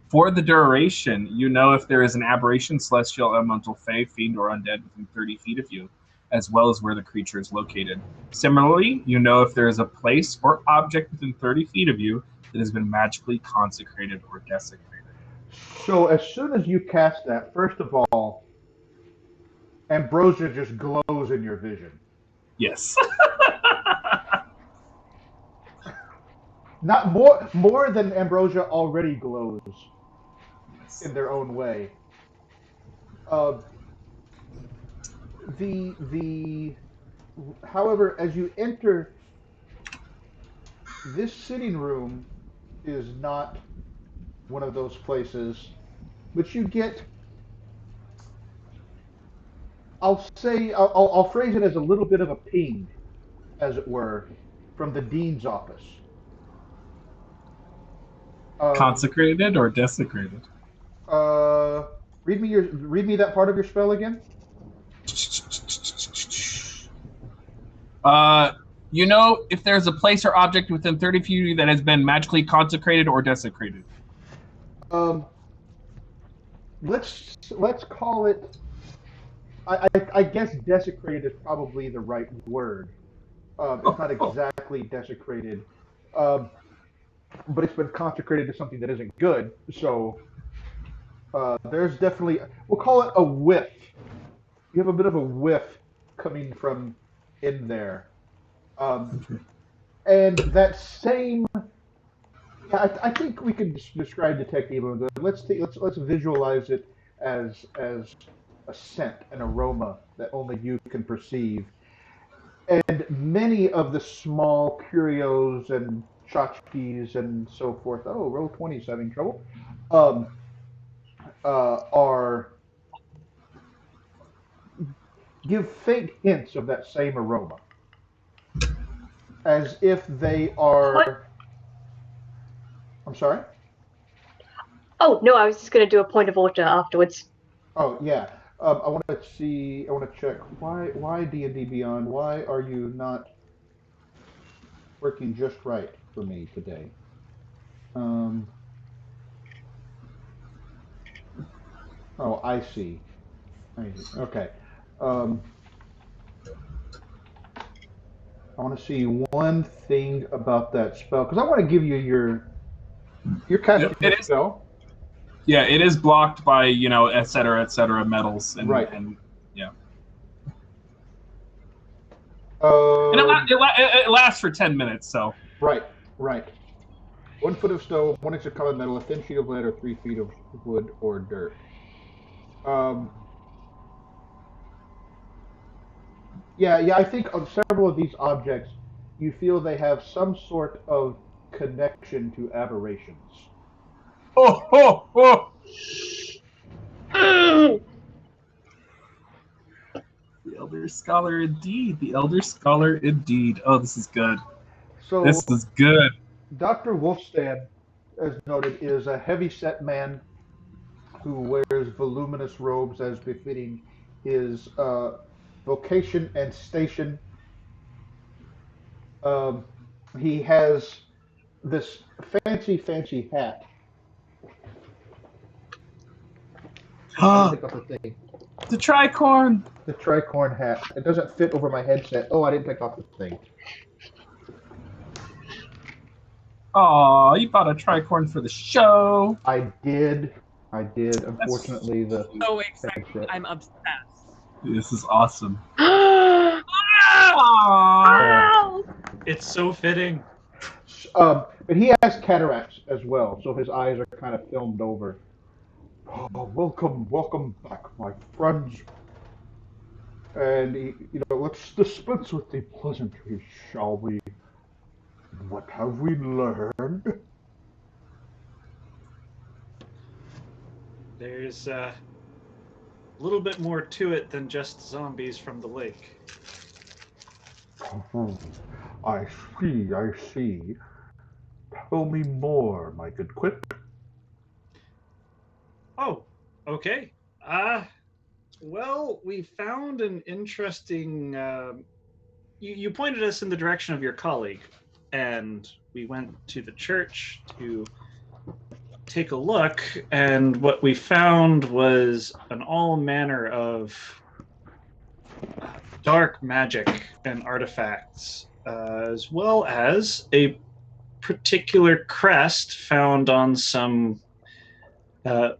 S5: For the duration, you know if there is an aberration, celestial, elemental, fey, fiend, or undead within 30 feet of you, as well as where the creature is located. Similarly, you know if there is a place or object within 30 feet of you that has been magically consecrated or desecrated.
S1: so as soon as you cast that, first of all, ambrosia just glows in your vision.
S5: Yes.
S1: Not more than ambrosia already glows in their own way. Uh, the however, as you enter, this sitting room is not one of those places, but you get. I'll phrase it as a little bit of a ping, as it were, from the dean's office. Um,
S5: Consecrated or desecrated?
S1: uh, read me that part of your spell again.
S5: You know if there's a place or object within 30 feet of you that has been magically consecrated or desecrated.
S1: Um, let's call it. I guess desecrated is probably the right word. It's not exactly desecrated, um, but it's been consecrated to something that isn't good. So there's definitely, we'll call it a whiff. You have a bit of a whiff coming from in there, um, and that same. Yeah, I think we could describe Detect Evil and Good. Let's visualize it as a scent, an aroma that only you can perceive. And many of the small curios and tchotchkes and so forth. Oh, roll 20 is having trouble. Um, are give faint hints of that same aroma, as if they are.
S2: What?
S1: I'm sorry.
S2: Oh, no, I was just going to do a point of order afterwards.
S1: Oh yeah. I want to see. I want to check. Why D&D Beyond? Why are you not working just right for me today? Um. Oh, I see. I see. Okay. Um. I want to see one thing about that spell because I want to give you you're
S5: Yep,
S1: casting a
S5: it is.
S1: spell.
S5: Yeah, it is blocked by et cetera, metals
S1: Right.
S5: and yeah, and
S1: Um.
S5: it lasts for 10 minutes. So
S1: Right. Right. 1 foot of stone, 1 inch of common metal, a thin sheet of lead, or 3 feet of wood or dirt. Um. Yeah. Yeah. I think of several of these objects, you feel they have some sort of connection to aberrations.
S5: oh oh oh,
S2: Mm.
S5: the elder scholar indeed, the elder scholar indeed. Oh, this is good.
S1: So
S5: This is good.
S1: Dr. Wolfstand, as noted, is a heavy-set man who wears voluminous robes as befitting his vocation and station. Um, he has this fancy hat. Oh, I didn't
S5: Ah,
S1: take off the thing.
S5: the tricorn.
S1: The tricorn hat. It doesn't fit over my headset. Oh, I didn't take off the thing.
S5: Oh, you bought a tricorn for the show.
S1: I did. I did.
S5: That's
S1: Unfortunately, the
S3: So excited.
S1: headset.
S3: I'm obsessed.
S5: this is awesome.
S2: Ah!
S5: Aww.
S2: Ow!
S4: It's so fitting.
S1: But he has cataracts as well, so his eyes are kind of filmed over. Oh, welcome back, my friends. And let's dispense with the pleasantries, shall we? What have we learned?
S4: There's a little bit more to it than just zombies from the lake.
S1: Oh, I see, I see. Tell me more, my good Quip.
S4: Oh, okay. Well, we found an interesting. You pointed us in the direction of your colleague, and we went to the church to take a look. And what we found was an all manner of dark magic and artifacts, as well as a particular crest found on some uh,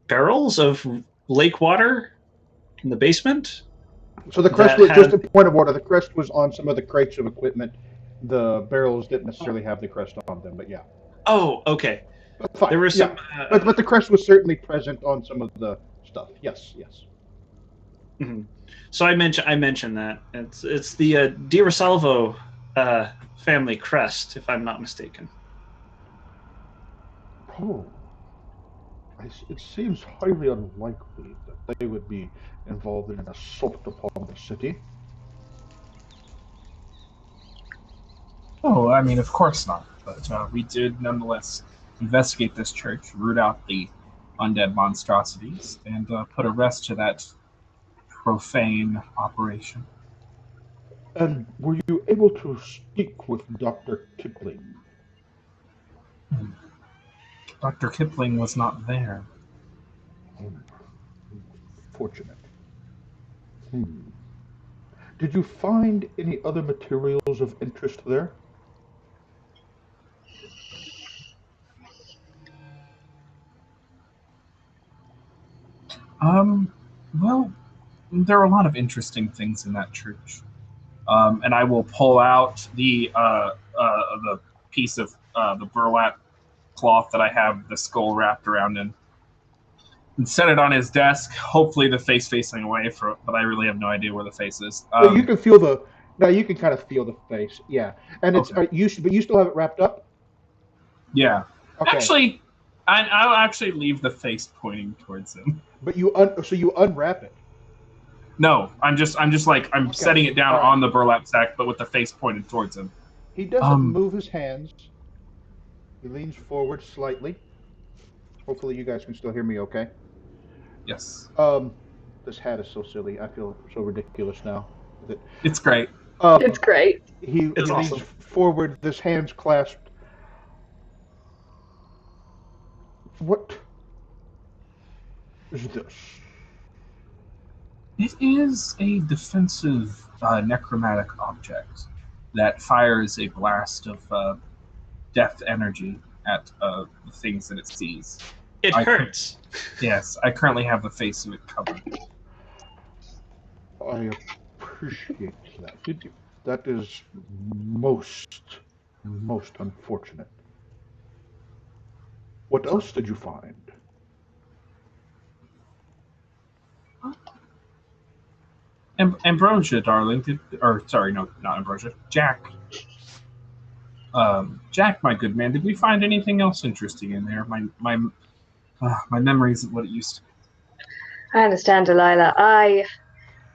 S4: barrels of lake water in the basement
S1: So the crest
S4: that
S1: was just
S4: had.
S1: a point of order. The crest was on some of the crates of equipment. The barrels didn't necessarily have the crest on them, but yeah,
S4: Oh, okay.
S1: that's fine.
S4: There were
S1: Yeah,
S4: some.
S1: but the crest was certainly present on some of the stuff. Yes, yes.
S4: Mhm. So I mentioned that it's the Di Rosalvo family crest, if I'm not mistaken.
S1: Oh, it seems highly unlikely that they would be involved in an assault upon the city.
S5: Oh, I mean, of course not. But we did nonetheless investigate this church, root out the undead monstrosities, and put a rest to that profane operation.
S1: And were you able to speak with Dr. Kipling?
S5: Dr. Kipling was not there.
S1: Hmm, fortunate. Hmm. Did you find any other materials of interest there?
S5: Um, well, there are a lot of interesting things in that church. And I will pull out the piece of the burlap cloth that I have the skull wrapped around in and set it on his desk. Hopefully, the face facing away, but I really have no idea where the face is.
S1: Well, you can feel the. Now you can kind of feel the face, yeah. And it's
S5: Okay.
S1: but you still have it wrapped up.
S5: Yeah.
S1: Okay,
S5: Actually, I'll actually leave the face pointing towards him.
S1: but so you unwrap it.
S5: No, I'm
S1: Okay,
S5: setting it down
S1: all right.
S5: on the burlap sack, but with the face pointed towards him.
S1: He doesn't
S5: Um,
S1: move his hands. He leans forward slightly, Hopefully you guys can still hear me okay.
S5: Yes,
S1: Um, this hat is so silly. I feel so ridiculous now with it.
S5: it's great.
S2: It's
S1: Um,
S2: great.
S4: It's
S1: he leans
S4: awesome.
S1: forward, his hands clasped. What is this?
S5: It is a defensive necromantic object that fires a blast of death energy at the things that it sees.
S4: It
S5: I
S4: hurts.
S5: Yes, I currently have the face of it covered.
S1: I appreciate that. That is most unfortunate. What else did you find?
S5: Ambrosia, darling, or sorry, no, not Ambrosia. Jack. Jack, my good man, did we find anything else interesting in there? My memory isn't what it used to be.
S2: I understand, Delilah. I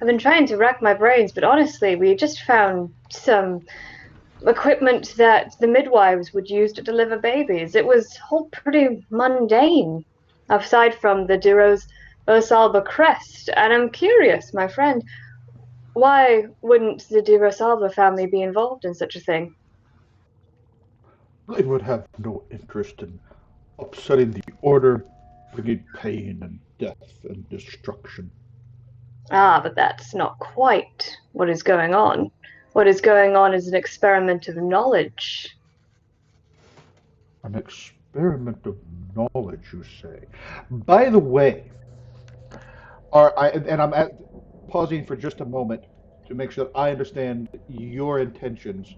S2: have been trying to rack my brains, but honestly, we just found some equipment that the midwives would use to deliver babies. It was all pretty mundane, aside from the Duros Ursalba crest. And I'm curious, my friend, why wouldn't the De Rosalva family be involved in such a thing?
S1: They would have no interest in upsetting the order, bringing pain and death and destruction.
S2: Ah, but that's not quite what is going on. What is going on is an experiment of knowledge.
S1: An experiment of knowledge, you say. By the way, pausing for just a moment to make sure that I understand your intentions.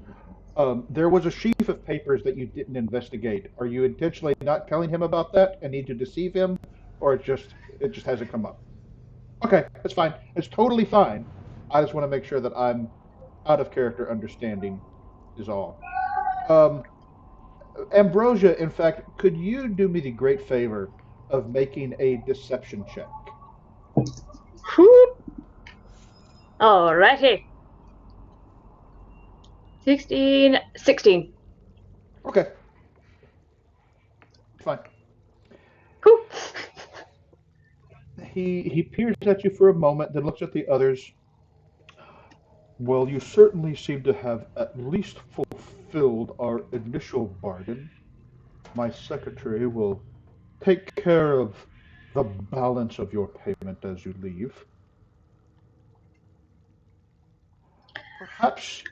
S1: There was a sheaf of papers that you didn't investigate. Are you intentionally not telling him about that and need to deceive him, or it just hasn't come up? Okay, that's fine. It's totally fine. I just want to make sure that I'm out of character understanding is all. Um, Ambrosia, in fact, could you do me the great favor of making a deception check?
S2: Whoop. Alrighty. 16, 16.
S1: Okay, fine.
S2: Whoop.
S1: He peers at you for a moment, then looks at the others. Well, you certainly seem to have at least fulfilled our initial bargain. My secretary will take care of the balance of your payment as you leave. Perhaps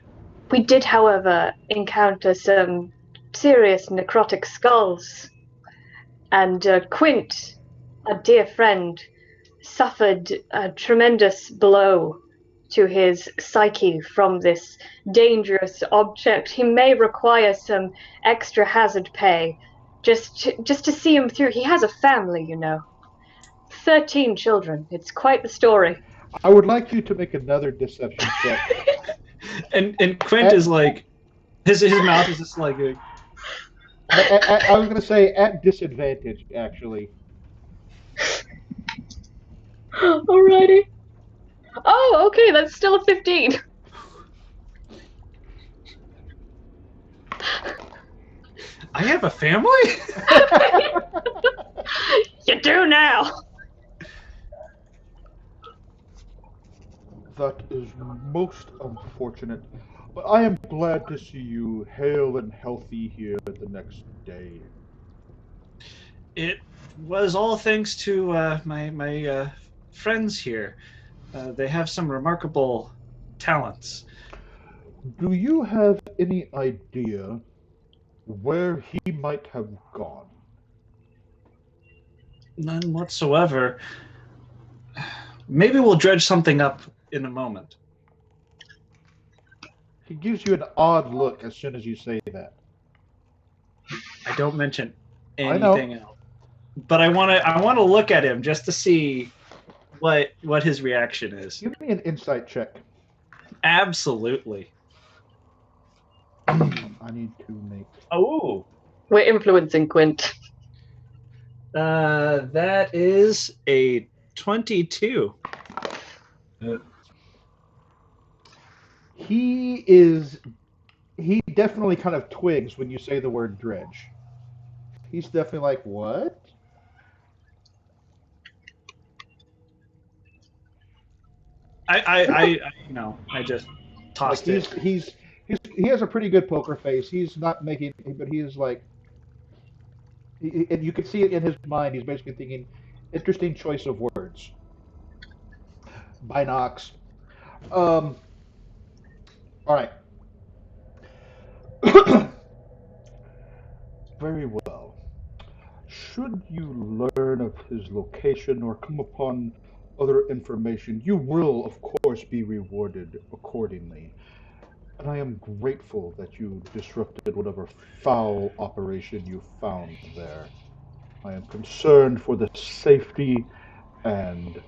S2: We did, however, encounter some serious necrotic skulls, and Quint, a dear friend, suffered a tremendous blow to his psyche from this dangerous object. He may require some extra hazard pay just to see him through. He has a family, you know. 13 children. It's quite the story.
S1: I would like you to make another deception check.
S4: And Quint
S1: At,
S4: is like, his mouth is just like,
S1: I was going to say at disadvantage, actually.
S2: Alrighty. Oh, okay, that's still a 15.
S4: I have a family?
S2: You do now.
S1: That is most unfortunate, but I am glad to see you hale and healthy here the next day.
S4: It was all thanks to my friends here. They have some remarkable talents.
S1: Do you have any idea where he might have gone?
S4: None whatsoever. Maybe we'll dredge something up in a moment.
S1: He gives you an odd look as soon as you say that.
S4: I don't mention
S1: I know.
S4: anything else. But I wanna look at him just to see what his reaction is.
S1: Give me an insight check.
S4: Absolutely.
S1: I need to make.
S4: Oh.
S2: We're influencing Quint.
S4: That is a 22.
S1: He definitely kind of twigs when you say the word dredge. He's definitely like, what?
S4: I just
S1: Like
S4: tossed it.
S1: he has a pretty good poker face. He's not making, but he is like, and you can see it in his mind. He's basically thinking, interesting choice of words. Binocs. Um. All right. Very well. Should you learn of his location or come upon other information, you will, of course, be rewarded accordingly. And I am grateful that you disrupted whatever foul operation you found there. I am concerned for the safety and,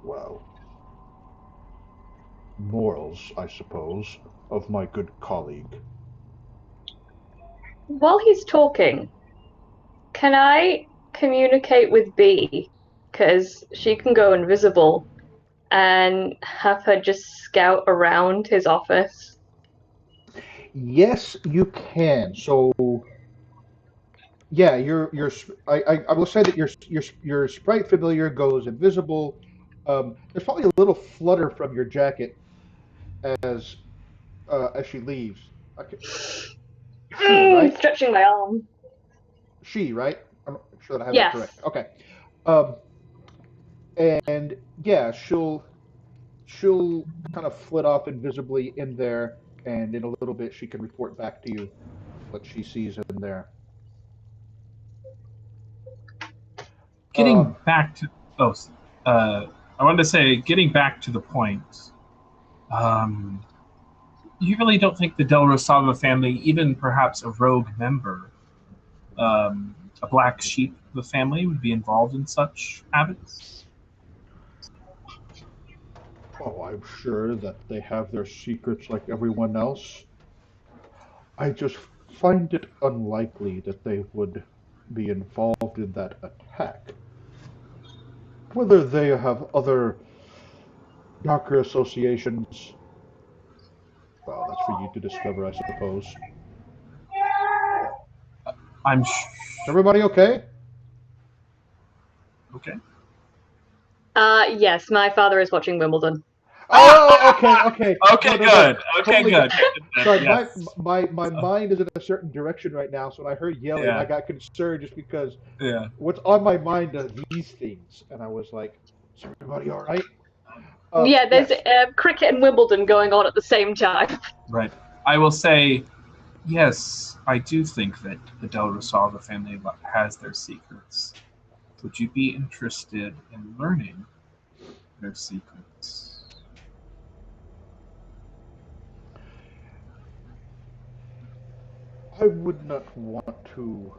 S1: well, morals, I suppose, of my good colleague.
S2: While he's talking, can I communicate with B? Because she can go invisible and have her just scout around his office.
S1: Yes, you can. So, yeah, I will say that your sprite familiar goes invisible. There's probably a little flutter from your jacket as as she leaves. Okay. She, right?
S2: Stretching my arm.
S1: She, right? I'm sure that I have that
S2: Yes.
S1: correct. Okay. Um, and yeah, she'll kind of flit off invisibly in there, and in a little bit she can report back to you what she sees in there.
S5: Getting
S1: Um,
S5: back to uh, I wanted to say, getting back to the point. Um, you really don't think the Del Rosava family, even perhaps a rogue member, a black sheep of the family, would be involved in such habits?
S1: oh, I'm sure that they have their secrets like everyone else. I just find it unlikely that they would be involved in that attack. Whether they have other darker associations, well, that's for you to discover, I suppose.
S5: I'm
S1: Is everybody okay?
S5: okay.
S2: Yes, my father is watching Wimbledon.
S1: Oh, okay, okay.
S5: Okay,
S1: No, no, no.
S5: good. Okay,
S1: Totally got.
S5: good. Good.
S1: Sorry,
S5: Yes.
S1: my
S5: So,
S1: mind is in a certain direction right now. So when I heard yelling, I
S5: yeah.
S1: got concerned just because
S5: Yeah.
S1: what's on my mind are these things, and I was like, "Is everybody all right?"
S2: Yeah, there's
S1: Yes.
S2: cricket and Wimbledon going on at the same time.
S5: Right. I will say, yes, I do think that the Del Rosalva family has their secrets. Would you be interested in learning their secrets?
S1: I would not want to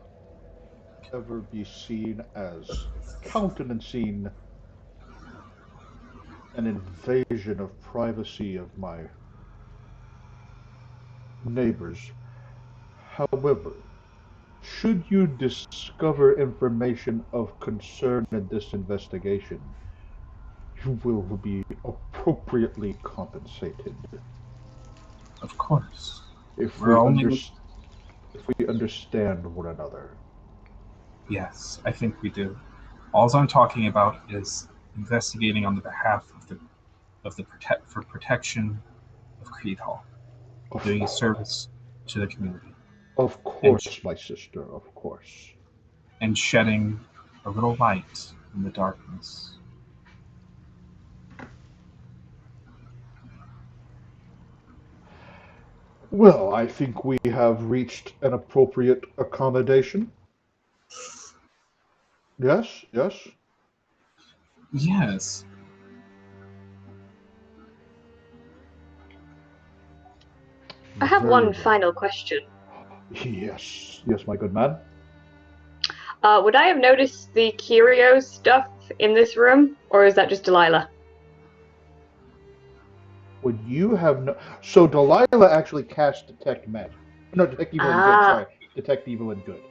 S1: ever be seen as countenancing an invasion of privacy of my neighbors. However, should you discover information of concern in this investigation, you will be appropriately compensated
S5: Of course.
S1: if
S5: We're
S1: we
S5: only.
S1: understand one another.
S5: Yes, I think we do. All I'm talking about is investigating on the behalf of the for protection of Creed Hall,
S1: Of
S5: doing a service to the community,
S1: of
S5: and
S1: course, my sister, of course.
S5: and shedding a little light in the darkness.
S1: Well, I think we have reached an appropriate accommodation. Yes, yes.
S5: Yes.
S2: I have
S1: Very
S2: one
S1: well.
S2: final question.
S1: Yes, yes, my good man.
S2: Would I have noticed the curio stuff in this room, or is that just Delilah?
S1: Would you have no? So Delilah actually cast detect magic. No, detect evil and good.
S2: Ah.
S1: Sorry, detect evil and good.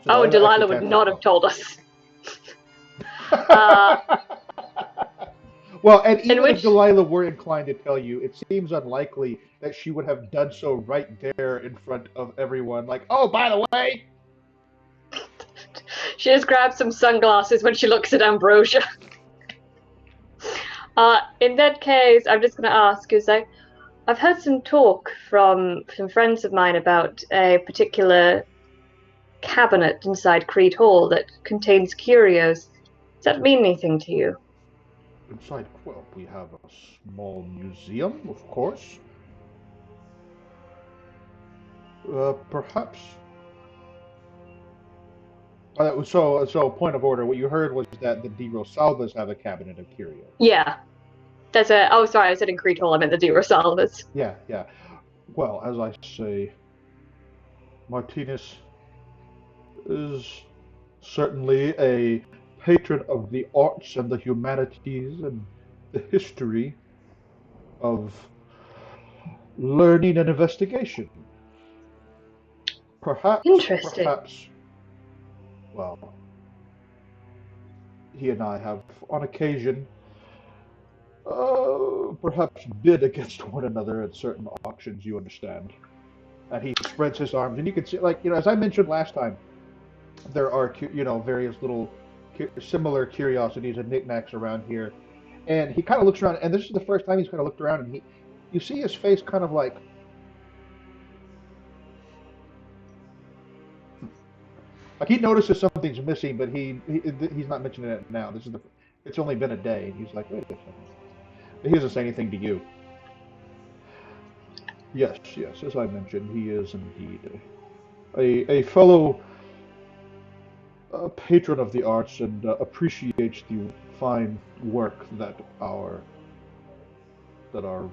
S1: So
S2: Oh,
S1: Delilah actually
S2: Delilah would
S1: cast that
S2: not have
S1: spell.
S2: told us. Uh,
S1: Well, and
S2: in
S1: even if
S2: which
S1: Delilah were inclined to tell you, it seems unlikely that she would have done so right there in front of everyone. Like, oh, by the way.
S2: she just grabs some sunglasses when she looks at Ambrosia. In that case, I'm just going to ask, because I've heard some talk from some friends of mine about a particular cabinet inside Creed Hall that contains curios. Does that mean anything to you?
S1: Inside, well, we have a small museum, of course. Perhaps. So, point of order. What you heard was that the De Rosalvas have a cabinet of curios.
S2: Yeah. That's a. Oh, sorry, I said in Creed Hall, I meant the De Rosalvas.
S1: Yeah, yeah. Well, as I say, Martinez is certainly a patron of the arts and the humanities and the history of learning and investigation.
S2: Interesting.
S1: Perhaps, well, he and I have, on occasion, perhaps bid against one another at certain auctions, you understand. And he spreads his arms, and you can see, like, as I mentioned last time, there are, various little similar curiosities and knickknacks around here. And he kind of looks around, and this is the first time he's kind of looked around, and you see his face kind of like he notices something's missing, but he's not mentioning it now. It's only been a day, and he's like, wait a second. He doesn't say anything to you. Yes, yes, as I mentioned, he is indeed a fellow patron of the arts and appreciates the fine work that our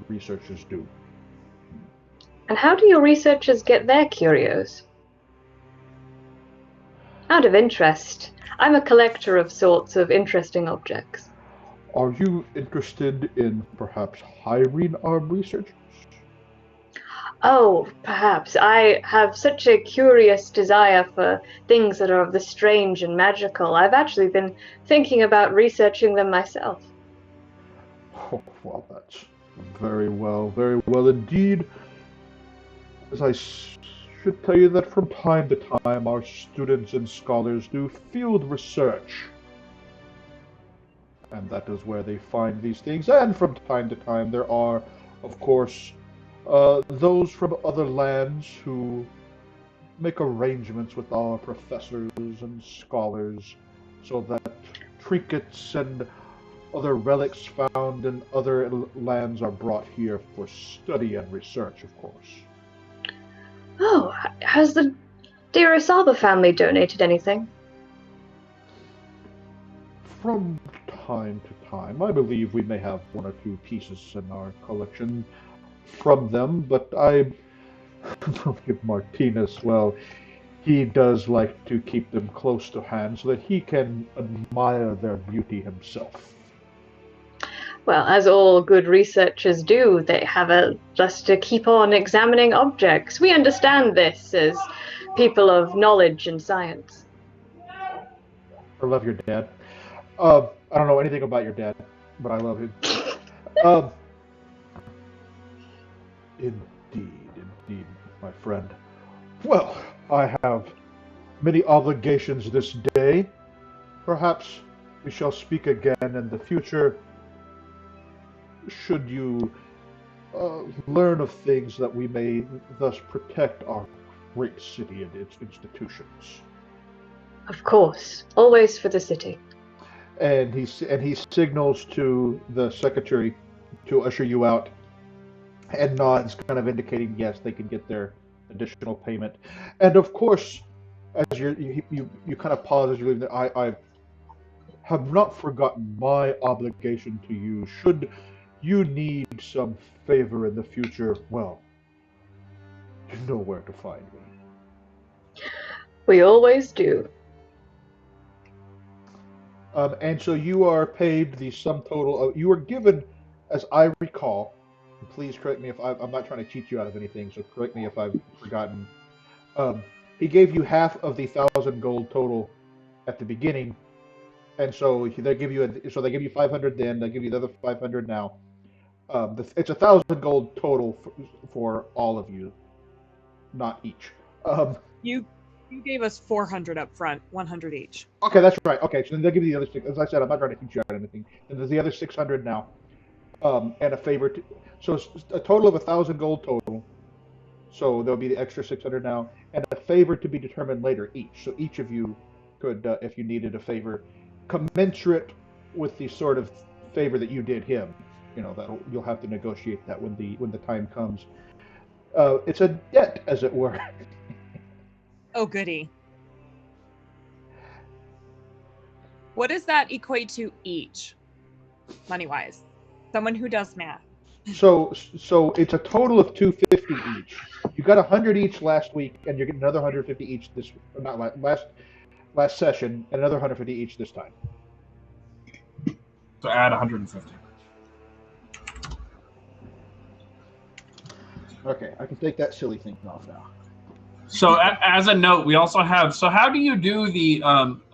S1: researchers do.
S2: And how do your researchers get their curios? Out of interest. I'm a collector of sorts of interesting objects.
S1: Are you interested in perhaps hiring our researchers?
S2: Oh, perhaps. I have such a curious desire for things that are of the strange and magical. I've actually been thinking about researching them myself.
S1: Oh, well, that's very well indeed. As I should tell you that from time to time our students and scholars do field research. And that is where they find these things. And from time to time there are, of course, those from other lands who make arrangements with our professors and scholars so that trinkets and other relics found in other lands are brought here for study and research, of course.
S2: Oh, has the De Rosalba family donated anything?
S1: From time to time, I believe we may have one or two pieces in our collection from them, but I believe Martinez, well, he does like to keep them close to hand so that he can admire their beauty himself.
S2: Well, as all good researchers do, they have just to keep on examining objects. We understand this as people of knowledge and science.
S1: I love your dad. I don't know anything about your dad, but I love him. Indeed, my friend. Well, I have many obligations this day. Perhaps we shall speak again in the future, should you learn of things that we may thus protect our great city and its institutions.
S2: Of course, always for the city.
S1: And he signals to the secretary to usher you out, and nods, kind of indicating yes, they can get their additional payment. And of course, as you kind of pause as you leave, I have not forgotten my obligation to you. Should you need some favor in the future, well, you know where to find me.
S2: We always do.
S1: And so you are paid the sum total of, you are given, as I recall, and please correct me if I'm not trying to cheat you out of anything, so correct me if I've forgotten. He gave you half of the 1,000 gold total at the beginning, and so they give you 500 then, they give you the other 500 now. It's 1,000 gold total for all of you, not each.
S3: You gave us 400 up front, 100 each.
S1: Okay, that's right. Okay, so then they'll give you the other six. As I said, I'm not trying to teach you out anything. And there's the other 600 now. and a favor. So it's a total of 1,000 gold total. So there'll be the extra 600 now, and a favor to be determined later each. So each of you could, if you needed a favor, commensurate with the sort of favor that you did him. That you'll have to negotiate that when the time comes. It's a debt, as it were.
S3: Oh, goody. What does that equate to each, money-wise? Someone who does math.
S1: So it's a total of 250 each. You got 100 each last week, and you're getting another 150 each this not last session, and another 150 each this time.
S5: So add 150.
S1: Okay, I can take that silly thing off now.
S5: So as a note, we also have. So how do you do the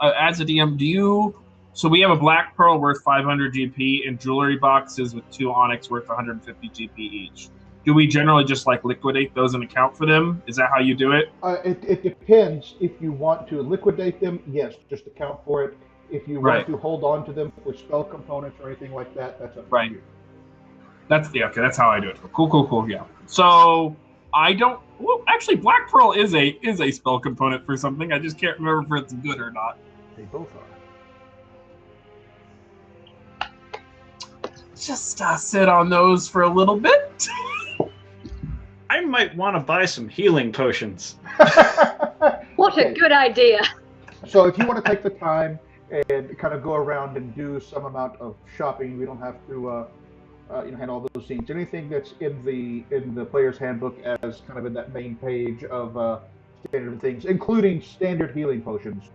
S5: as a DM? Do you? So we have a black pearl worth 500 GP and jewelry boxes with 2 onyx worth 150 GP each. Do we generally just like liquidate those and account for them? Is that how you do it?
S1: It depends. If you want to liquidate them, yes, just account for it. If you want to hold on to them for spell components or anything like that, that's up to you.
S5: Okay. That's how I do it. Cool. Yeah. So I don't. Well, actually, black pearl is a spell component for something. I just can't remember if it's good or not.
S1: They both are.
S5: Just sit on those for a little bit.
S4: I might want to buy some healing potions.
S2: What a good idea.
S1: So if you want to take the time and kind of go around and do some amount of shopping, we don't have to handle all those things. Anything that's in the player's handbook as kind of in that main page of standard things, including standard healing potions,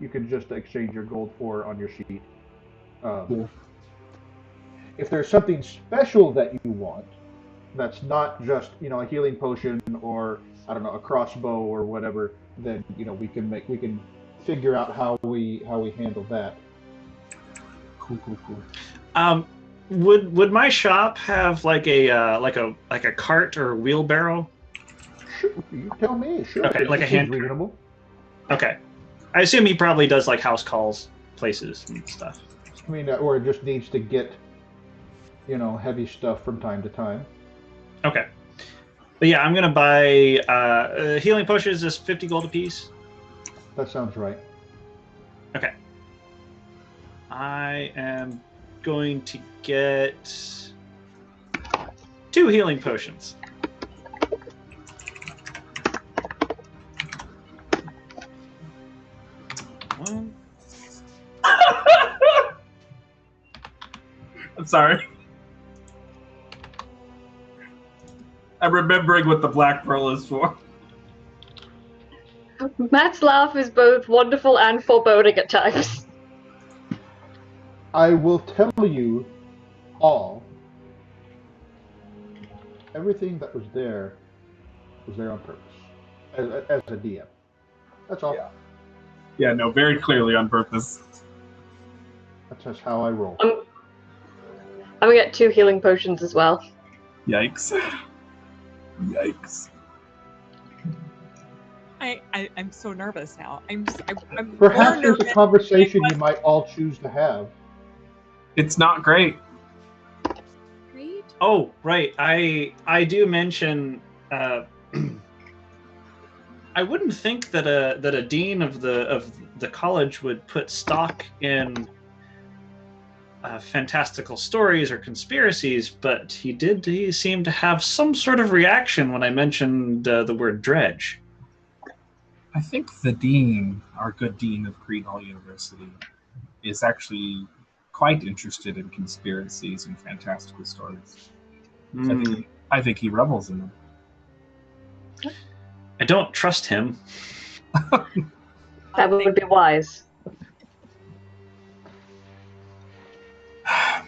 S1: you can just exchange your gold for on your sheet.
S5: Cool.
S1: If there's something special that you want, that's not just a healing potion or I don't know, a crossbow or whatever, then we can figure out how we handle that.
S5: Cool.
S4: Would my shop have like a cart or wheelbarrow?
S1: Sure, you tell me. Sure.
S4: Okay, like a hand.
S1: Reasonable.
S4: Okay, I assume he probably does like house calls, places and stuff.
S1: I mean, or it just needs to get heavy stuff from time to time.
S4: Okay. But yeah, I'm going to buy healing potions is 50 gold apiece.
S1: That sounds right.
S4: Okay. I am going to get 2 healing potions. One.
S5: I'm sorry. I'm remembering what the black pearl is for.
S2: Matt's laugh is both wonderful and foreboding at times.
S1: I will tell you all. Everything that was there on purpose, as a DM. That's all.
S5: Yeah, no, very clearly on purpose.
S1: That's just how I roll.
S2: I'm gonna get 2 healing potions as well.
S5: Yikes.
S3: I'm so nervous now. I'm
S1: Perhaps there's a conversation you might all choose to have.
S5: It's not great.
S3: Great.
S4: Oh, right. I do mention. I wouldn't think that a dean of the college would put stock in fantastical stories or conspiracies, but he seemed to have some sort of reaction when I mentioned the word dredge.
S5: I think the dean, our good dean of Creed Hall University, is actually quite interested in conspiracies and fantastical stories. I think he revels in them.
S4: I don't trust him.
S2: That would be wise.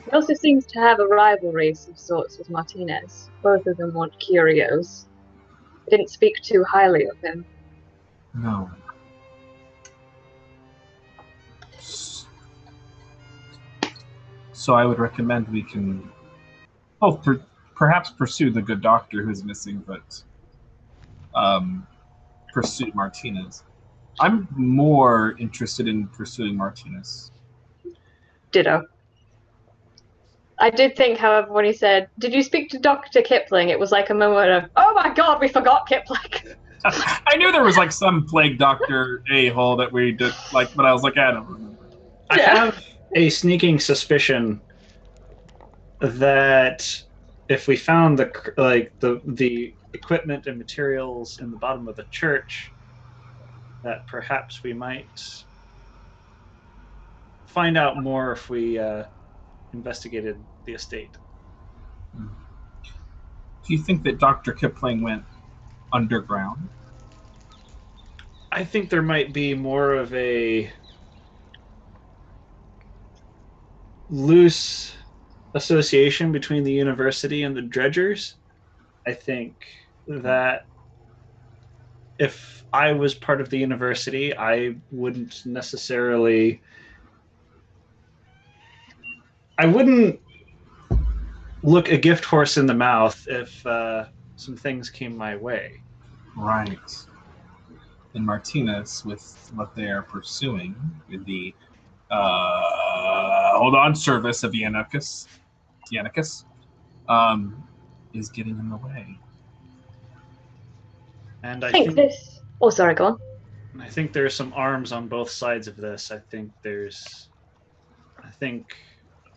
S2: He also seems to have a rivalry of sorts with Martinez. Both of them want curios. Didn't speak too highly of him.
S5: No. So I would recommend we can both perhaps pursue the good doctor who's missing, but pursue Martinez. I'm more interested in pursuing Martinez.
S2: Ditto. I did think, however, when he said, "Did you speak to Dr. Kipling?" It was like a moment of, "Oh my God, we forgot Kipling."
S5: I knew there was like some plague doctor a-hole that we did, like, but I was like, I don't remember.
S4: I
S2: Yeah.
S4: have a sneaking suspicion that if we found the equipment and materials in the bottom of the church, that perhaps we might find out more if we investigated the estate.
S5: Do you think that Dr. Kipling went underground?
S4: I think there might be more of a loose association between the university and the dredgers. I think that if I was part of the university, I wouldn't necessarily. I wouldn't look a gift horse in the mouth if some things came my way.
S5: Right. And Martinez, with what they are pursuing, with the hold on service of Yannicus, is getting in the way.
S4: And
S2: I think this. Oh, sorry, go on.
S4: I think there's some arms on both sides of this. I think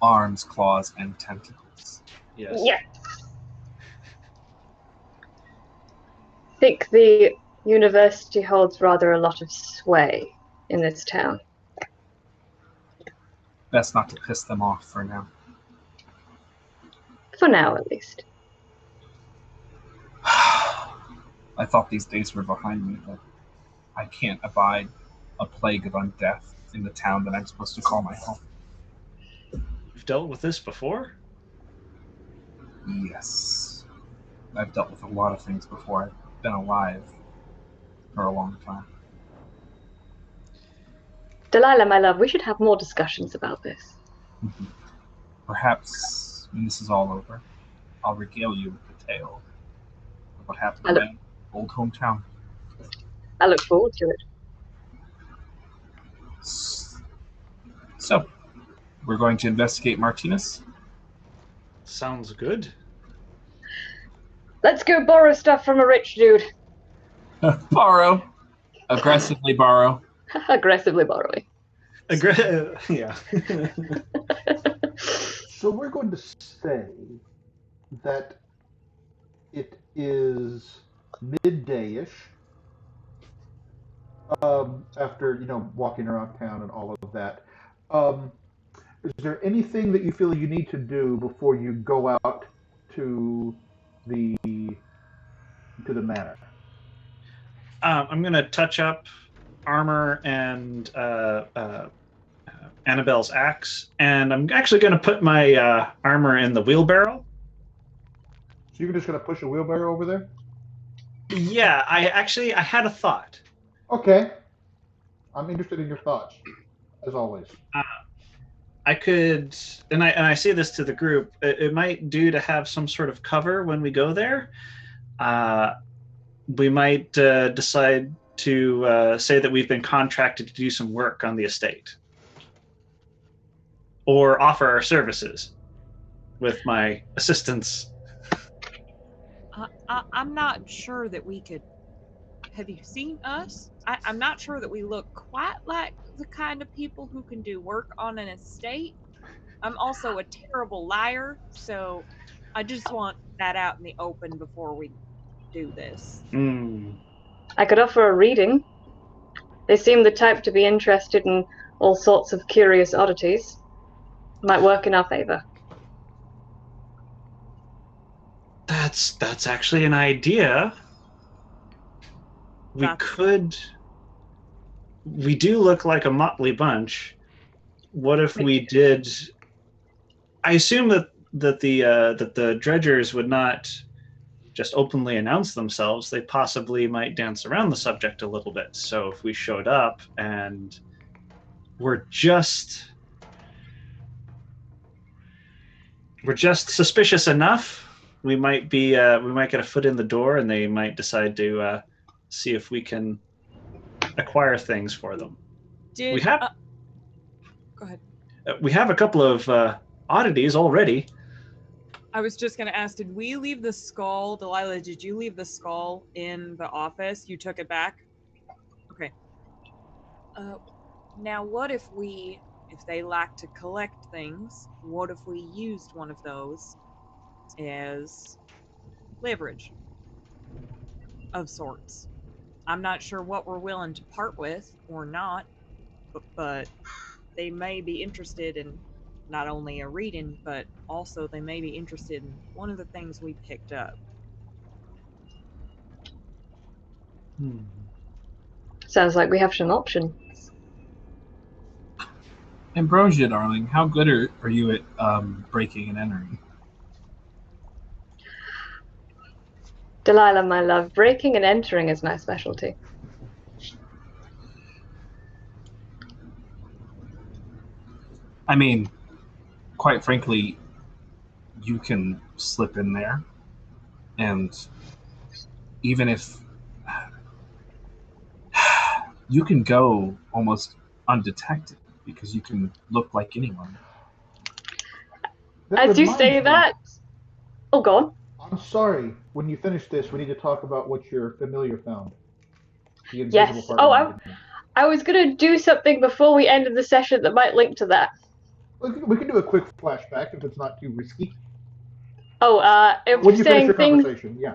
S5: Arms, claws, and tentacles.
S4: yes.
S2: Yeah. I think the university holds rather a lot of sway in this town.
S5: Best not to piss them off for now.
S2: For now, at least.
S5: I thought these days were behind me, but I can't abide a plague of undeath in the town that I'm supposed to call my home.
S4: You've dealt with this before?
S5: Yes. I've dealt with a lot of things before. I've been alive for a long time.
S2: Delilah, my love, we should have more discussions about this.
S5: Perhaps when this is all over, I'll regale you with the tale of what happened in my old hometown.
S2: I look forward to it.
S5: So, we're going to investigate Martinez.
S4: Sounds good.
S2: Let's go borrow stuff from a rich dude.
S5: Borrow. Aggressively borrow.
S2: Aggressively borrowing.
S4: Yeah.
S1: So we're going to say that it is midday-ish. After walking around town and all of that. Um, is there anything that you feel you need to do before you go out to the manor?
S4: I'm gonna touch up armor and Annabelle's axe, and I'm actually gonna put my armor in the wheelbarrow.
S1: So you're just going to push a wheelbarrow over there?
S4: Yeah, I had a thought.
S1: Okay. I'm interested in your thoughts, as always.
S4: I could, and I say this to the group. It might do to have some sort of cover when we go there. We might decide to say that we've been contracted to do some work on the estate, or offer our services with my assistance.
S3: I'm not sure that we could. Have you seen us? I'm not sure that we look quite like the kind of people who can do work on an estate. I'm also a terrible liar, so I just want that out in the open before we do this.
S2: I could offer a reading. They seem the type to be interested in all sorts of curious oddities. Might work in our favor.
S4: That's actually an idea. We do look like a motley bunch. What if we did? I assume that the dredgers would not just openly announce themselves. They possibly might dance around the subject a little bit. So if we showed up and we're just suspicious enough, we might get a foot in the door, and they might decide to see if we can acquire things for them.
S3: Go ahead.
S4: We have a couple of oddities already.
S3: I was just going to ask, did we leave the skull? Delilah, did you leave the skull in the office? You took it back? Okay. Now, what if they lack to collect things, what if we used one of those as leverage of sorts? I'm not sure what we're willing to part with or not, but they may be interested in not only a reading, but also they may be interested in one of the things we picked up.
S2: Sounds like we have some options.
S5: Ambrosia, darling, how good are you at breaking and entering?
S2: Delilah, my love, breaking and entering is my specialty.
S5: I mean, quite frankly, you can slip in there, and even if you can go almost undetected because you can look like anyone.
S1: That
S2: As you
S1: reminds
S2: say
S1: me.
S2: that, oh, go on.
S1: I'm sorry. When you finish this, we need to talk about what your familiar found. The invisible
S2: Yes.
S1: part
S2: Oh,
S1: reminded me.
S2: I was gonna do something before we ended the session that might link to that.
S1: We can do a quick flashback if it's not too risky.
S2: Oh, if
S1: When you finish your
S2: saying
S1: conversation, yeah.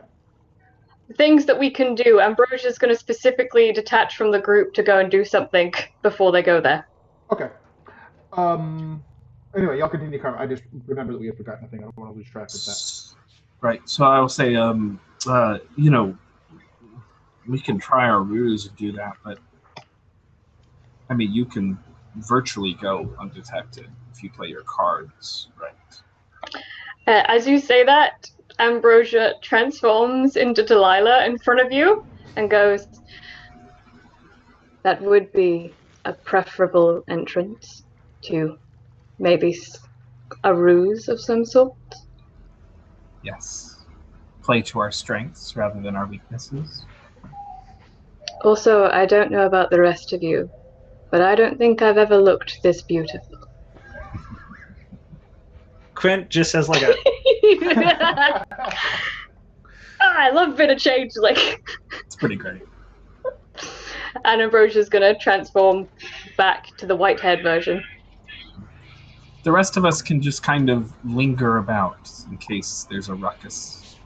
S2: things that we can do, Ambrosia's gonna specifically detach from the group to go and do something before they go there.
S1: Okay. Anyway, y'all continue. I just remember that we have forgotten a thing. I don't want to lose track of that.
S5: Right. So I will say, you know, we can try our ruse and do that, but I mean, you can virtually go undetected if you play your cards right.
S2: As you say that, Ambrosia transforms into Delilah in front of you and goes, "That would be a preferable entrance to maybe a ruse of some sort."
S5: Yes. Play to our strengths rather than our weaknesses.
S2: Also, I don't know about the rest of you, but I don't think I've ever looked this beautiful.
S4: Quint just has like a
S2: I love a bit of change, like.
S5: It's pretty great.
S2: And Ambrosia's gonna transform back to the white-haired version.
S5: The rest of us can just kind of linger about in case there's a ruckus.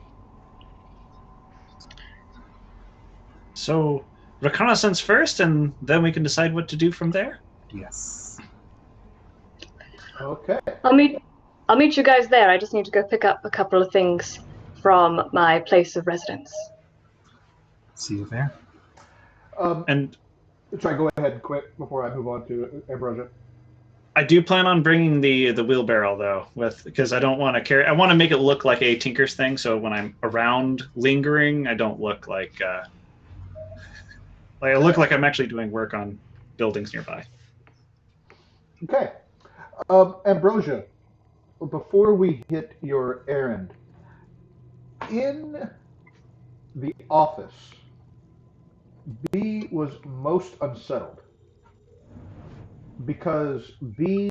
S4: So, reconnaissance first, and then we can decide what to do from there?
S5: Yes.
S1: Okay.
S2: I'll meet you guys there. I just need to go pick up a couple of things from my place of residence.
S5: See you there.
S4: And
S1: Sorry, go ahead and quit before I move on to Ambrosia.
S4: I do plan on bringing the wheelbarrow though, because I don't want to carry. I want to make it look like a Tinker's thing, so when I'm around lingering, I don't look like I look like I'm actually doing work on buildings nearby.
S1: Okay. Ambrosia, before we hit your errand, in the office, B was most unsettled because B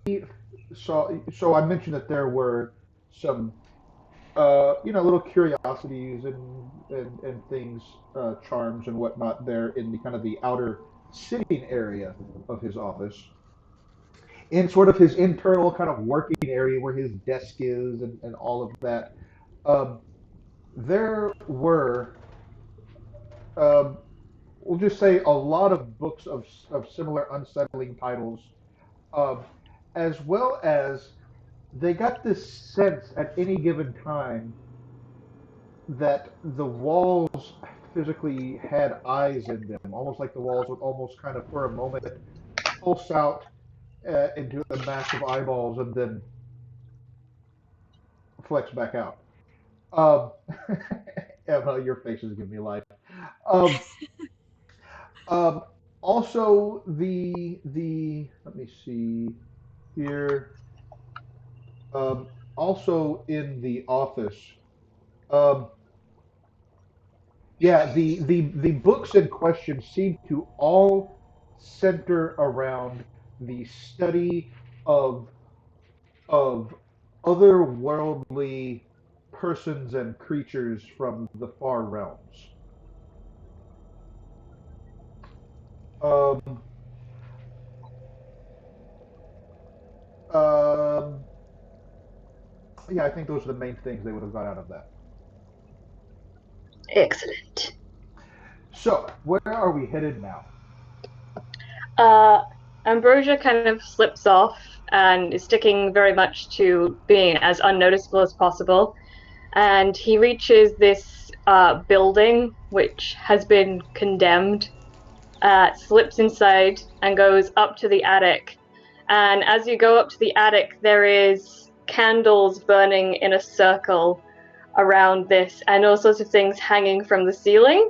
S1: saw. So I mentioned that there were some, little curiosities and things, charms and whatnot there in the kind of the outer sitting area of his office, in sort of his internal kind of working area where his desk is and all of that. Um, there were, um, we'll just say, a lot of books of similar unsettling titles, um, as well as they got this sense at any given time that the walls physically had eyes in them, almost like the walls would almost kind of for a moment pulse out into a massive eyeballs and then flex back out. Um, Emma, your face is giving me life. Um, um, Also, the let me see here. Also in the office, um, yeah, the books in question seem to all center around the study of of otherworldly persons and creatures from the far realms. Um, um, yeah, I think those are the main things they would have got out of that.
S2: Excellent.
S1: So, where are we headed now?
S2: Uh, Ambrosia kind of slips off and is sticking very much to being as unnoticeable as possible. And he reaches this building which has been condemned, slips inside and goes up to the attic. And as you go up to the attic, there is candles burning in a circle around this, and all sorts of things hanging from the ceiling,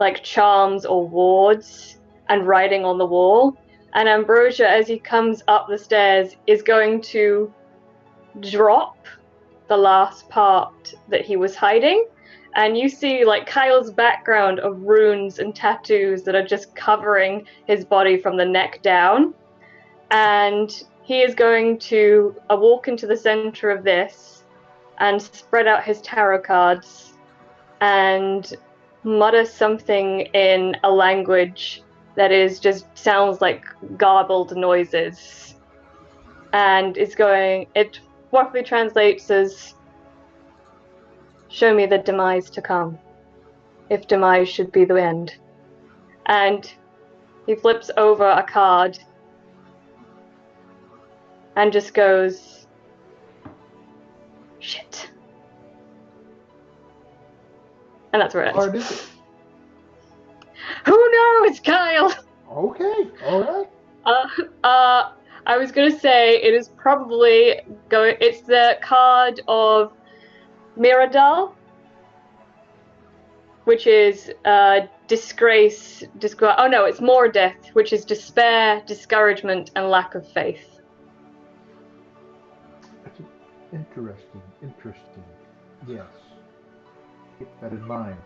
S2: like charms or wards, and writing on the wall. And Ambrosia, as he comes up the stairs, is going to drop the last part that he was hiding. And you see like Kyle's background of runes and tattoos that are just covering his body from the neck down. And he is going to walk into the center of this and spread out his tarot cards and mutter something in a language that is just sounds like garbled noises. And it roughly translates as, show me the demise to come, if demise should be the end. And he flips over a card and just goes, shit. And that's where it
S1: How
S2: ends.
S1: hard is it?
S2: Who knows, Kyle?
S1: Okay, all right.
S2: I was gonna say it is probably going. It's the card of Miradal, which is disgrace. Oh no, it's more death, which is despair, discouragement, and lack of faith.
S1: That's interesting. Interesting. Yes. Keep that in mind.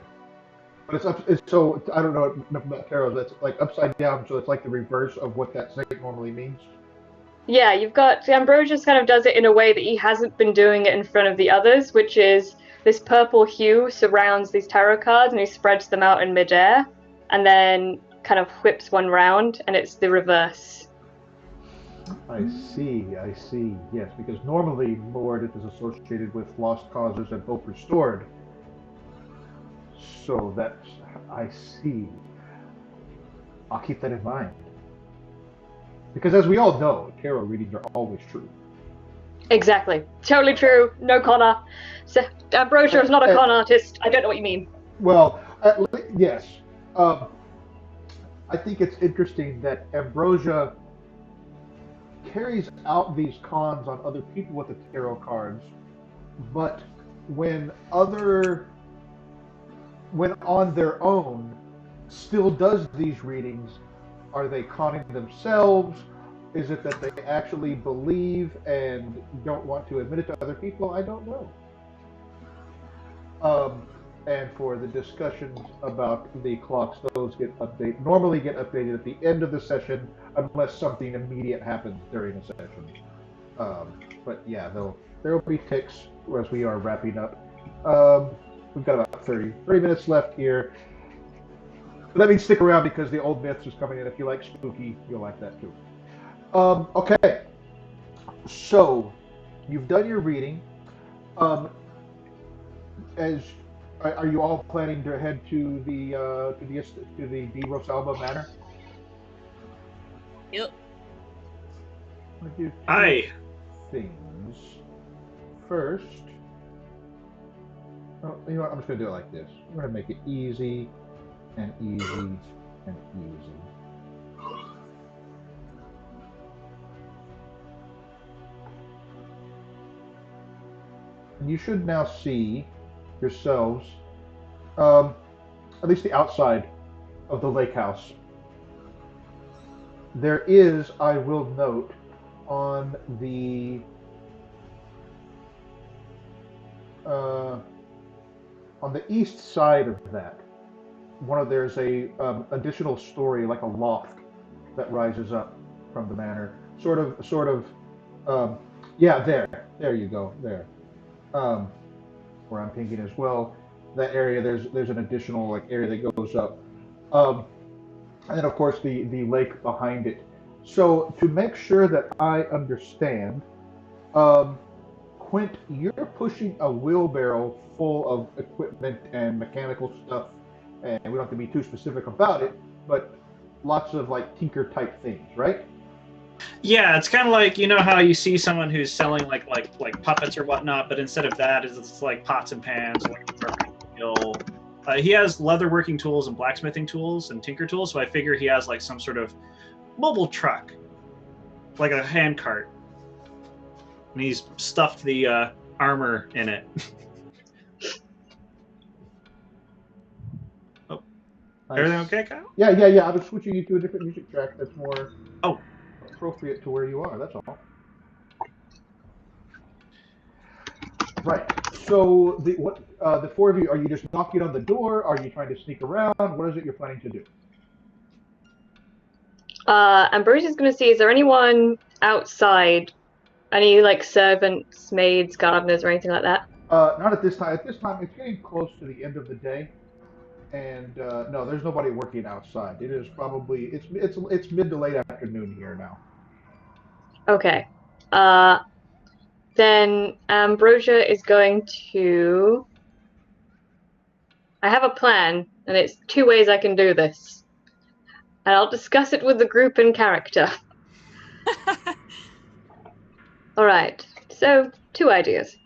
S1: But so I don't know enough about tarot. That's like upside down, so it's like the reverse of what that snake normally means.
S2: Yeah, you've got Ambrosius kind of does it in a way that he hasn't been doing it in front of the others, which is this purple hue surrounds these tarot cards and he spreads them out in midair and then kind of whips one round and it's the reverse.
S1: I see. I see. Yes, because normally Lord is associated with lost causes and hope restored. So that's I see. I'll keep that in mind. Because as we all know, tarot readings are always true.
S2: Exactly. Totally true. No con art. So, Ambrosia is not a con artist. I don't know what you mean.
S1: Well, yes. I think it's interesting that Ambrosia carries out these cons on other people with the tarot cards, but when on their own still does these readings, are they conning themselves? Is it that they actually believe and don't want to admit it to other people? I don't know. And for the discussions about the clocks, those normally get updated at the end of the session, unless something immediate happens during the session. But yeah, there will be ticks as we are wrapping up. We've got about 30 minutes left here. But that means stick around because the old myths is coming in. If you like spooky, you'll like that too. Okay, so you've done your reading. Are you all planning to head to the De Rosalba Manor?
S3: Yep.
S1: I'm gonna do two
S4: Aye.
S1: things. First, you know what? I'm just gonna do it like this. I'm gonna make it easy and easy and easy. And you should now see yourselves, at least the outside of the lake house. There is, I will note, on the east side of that, there's a additional story, like a loft, that rises up from the manor. Sort of, Yeah, there you go, there. Um, where I'm thinking as well, that area there's an additional like area that goes up, and then of course the lake behind it. So to make sure that I understand, um, Quint, you're pushing a wheelbarrow full of equipment and mechanical stuff, and we don't have to be too specific about it, but lots of like tinker type things, right?
S4: Yeah, it's kind of like, you know how you see someone who's selling like puppets or whatnot, but instead of that, it's like pots and pans, like wheel. He has leather working tools and blacksmithing tools and tinker tools, so I figure he has like some sort of mobile truck, like a hand cart, and he's stuffed the armor in it. Oh,
S1: Nice.
S4: everything okay, Kyle?
S1: Yeah. I was switching you to a different music track that's more
S4: Oh,
S1: appropriate to where you are. That's all. Right. So the four of you, are you just knocking on the door? Are you trying to sneak around? What is it you're planning to do?
S2: Ambrosia's gonna see, is there anyone outside? Any like servants, maids, gardeners, or anything like that?
S1: Not at this time. At this time, it's getting close to the end of the day, and no, there's nobody working outside. It is probably it's mid to late afternoon here now.
S2: Okay. Then Ambrosia is going to. I have a plan, and it's two ways I can do this. And I'll discuss it with the group in character. Alright, so two ideas.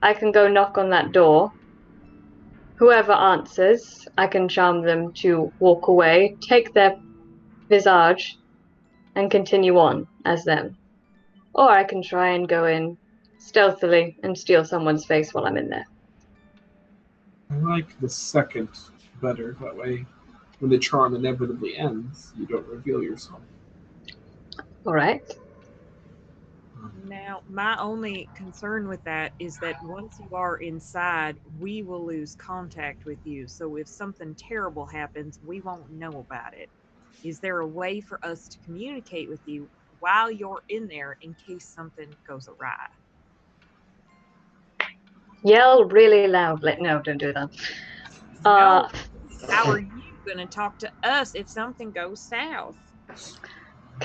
S2: I can go knock on that door. Whoever answers, I can charm them to walk away, take their visage, and continue on as them. Or I can try and go in stealthily and steal someone's face while I'm in there.
S5: I like the second better. That way, when the charm inevitably ends, you don't reveal yourself.
S2: Alright.
S3: Now, my only concern with that is that once you are inside, we will lose contact with you. So if something terrible happens, we won't know about it. Is there a way for us to communicate with you while you're in there in case something goes awry?
S2: Yell really loudly. No, don't do that.
S3: No. How are you going to talk to us if something goes south?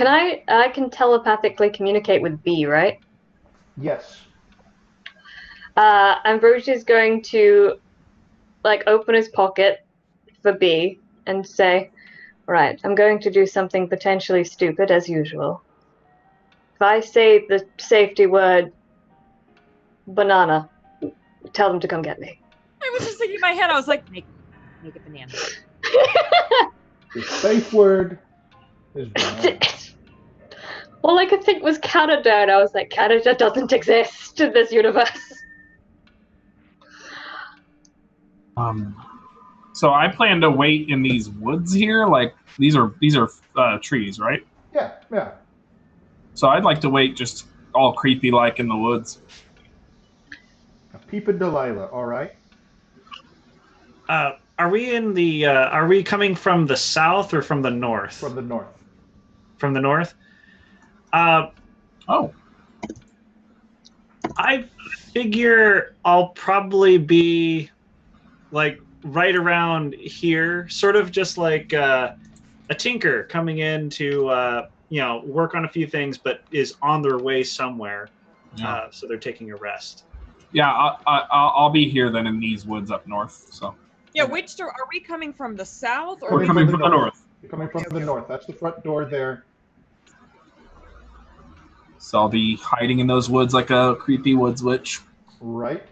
S2: I can telepathically communicate with B, right?
S1: Yes.
S2: Ambrosia's going to like open his pocket for B and say, right, I'm going to do something potentially stupid as usual. If I say the safety word banana, tell them to come get me.
S3: I was just thinking in my head, I was like, make a banana.
S1: The safe word is banana.
S2: All I could think was Canada, and I was like, Canada doesn't exist in this universe.
S5: So I plan to wait in these woods here. Like these are trees, right?
S1: Yeah.
S5: So I'd like to wait just all creepy like in the woods.
S1: A peeping Delilah. All right.
S4: are we in the? Are we coming from the south or from the north?
S1: From the north.
S4: From the north.
S5: Oh,
S4: I figure I'll probably be like right around here, sort of just like a tinker coming in to work on a few things, but is on their way somewhere.
S5: yeah.
S4: So they're taking a rest.
S5: Yeah, I'll be here then in these woods up north. So
S3: Yeah, which door are we coming from? The south or
S5: we're coming from the north.
S1: You're coming from the north. That's the front door there.
S5: So I'll be hiding in those woods like a creepy woods witch.
S1: Right.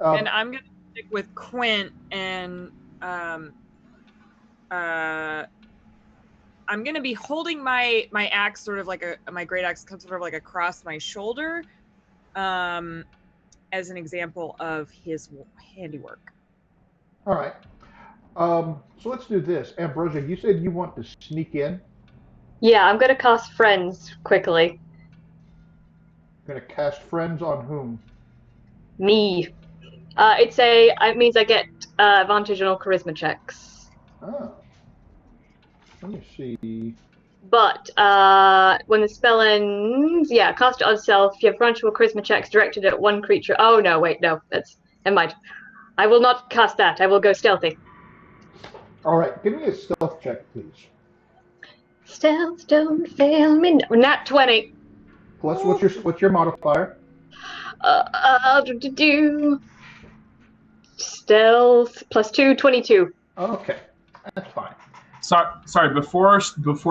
S3: and I'm gonna stick with Quint and I'm gonna be holding my axe sort of like my great axe sort of like across my shoulder, as an example of his handiwork.
S1: All right. So let's do this. Ambrosia, you said you want to sneak in.
S2: Yeah, I'm gonna cast friends quickly.
S1: Going to cast friends on whom?
S2: Me. It means I get advantage on all charisma checks.
S1: Oh. Let me see.
S2: But when the spell ends, yeah, cast it on self. You have brunch or charisma checks directed at one creature. Oh no, wait, no, that's never mind. I will not cast that. I will go stealthy.
S1: All right, give me a stealth check, please.
S2: Stealth don't fail me. Nat 20.
S1: Plus, what's your modifier?
S2: Do stealth plus 2, 22.
S1: Okay, that's fine.
S5: Sorry. Before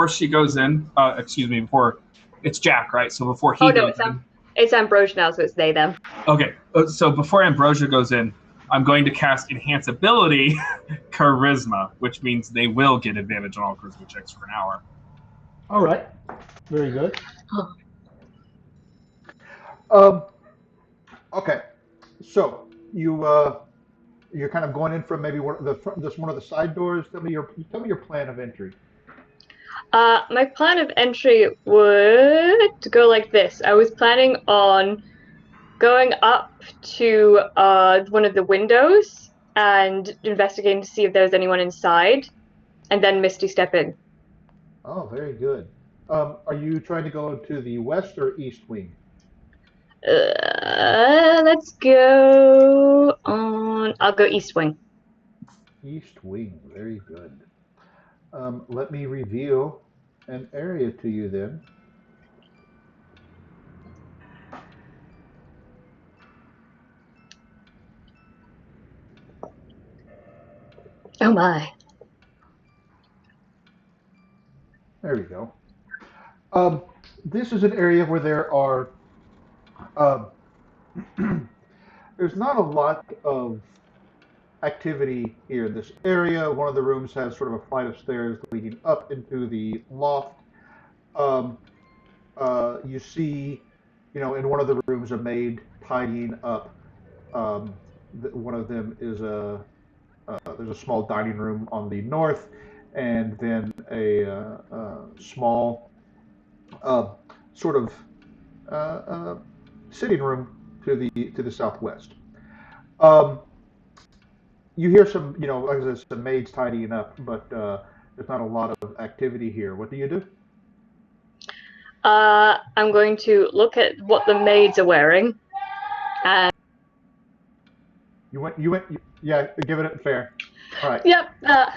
S5: she goes in, excuse me. Before it's Jack, right? So before he
S2: Oh no,
S5: goes in.
S2: it's Ambrosia now, so it's they them.
S5: Okay, so before Ambrosia goes in, I'm going to cast Enhance Ability Charisma, which means they will get advantage on all charisma checks for an hour.
S1: All right, very good.
S2: Oh.
S1: Okay, so you're kind of going in from maybe one of the side doors. Tell me your plan of entry.
S2: My plan of entry would go like this. I was planning on going up to one of the windows and investigating to see if there's anyone inside, and then Misty step in.
S1: Oh, very good. Are you trying to go to the west or east wing?
S2: Let's go on. I'll go east wing.
S1: East wing, very good. Let me reveal an area to you then.
S2: Oh my.
S1: There we go. This is an area where um, there's not a lot of activity here in this area. One of the rooms has sort of a flight of stairs leading up into the loft. Um, you see, in one of the rooms, a maid tidying up. Um, One of them is there's a small dining room on the north, and then a small uh, sort of uh, sitting room to the southwest. Um, you hear some, like I said, some maids tidying up, but there's not a lot of activity here. What do you do?
S2: I'm going to look at what the maids are wearing. And
S1: yeah, give it fair. All right.
S2: yep, gonna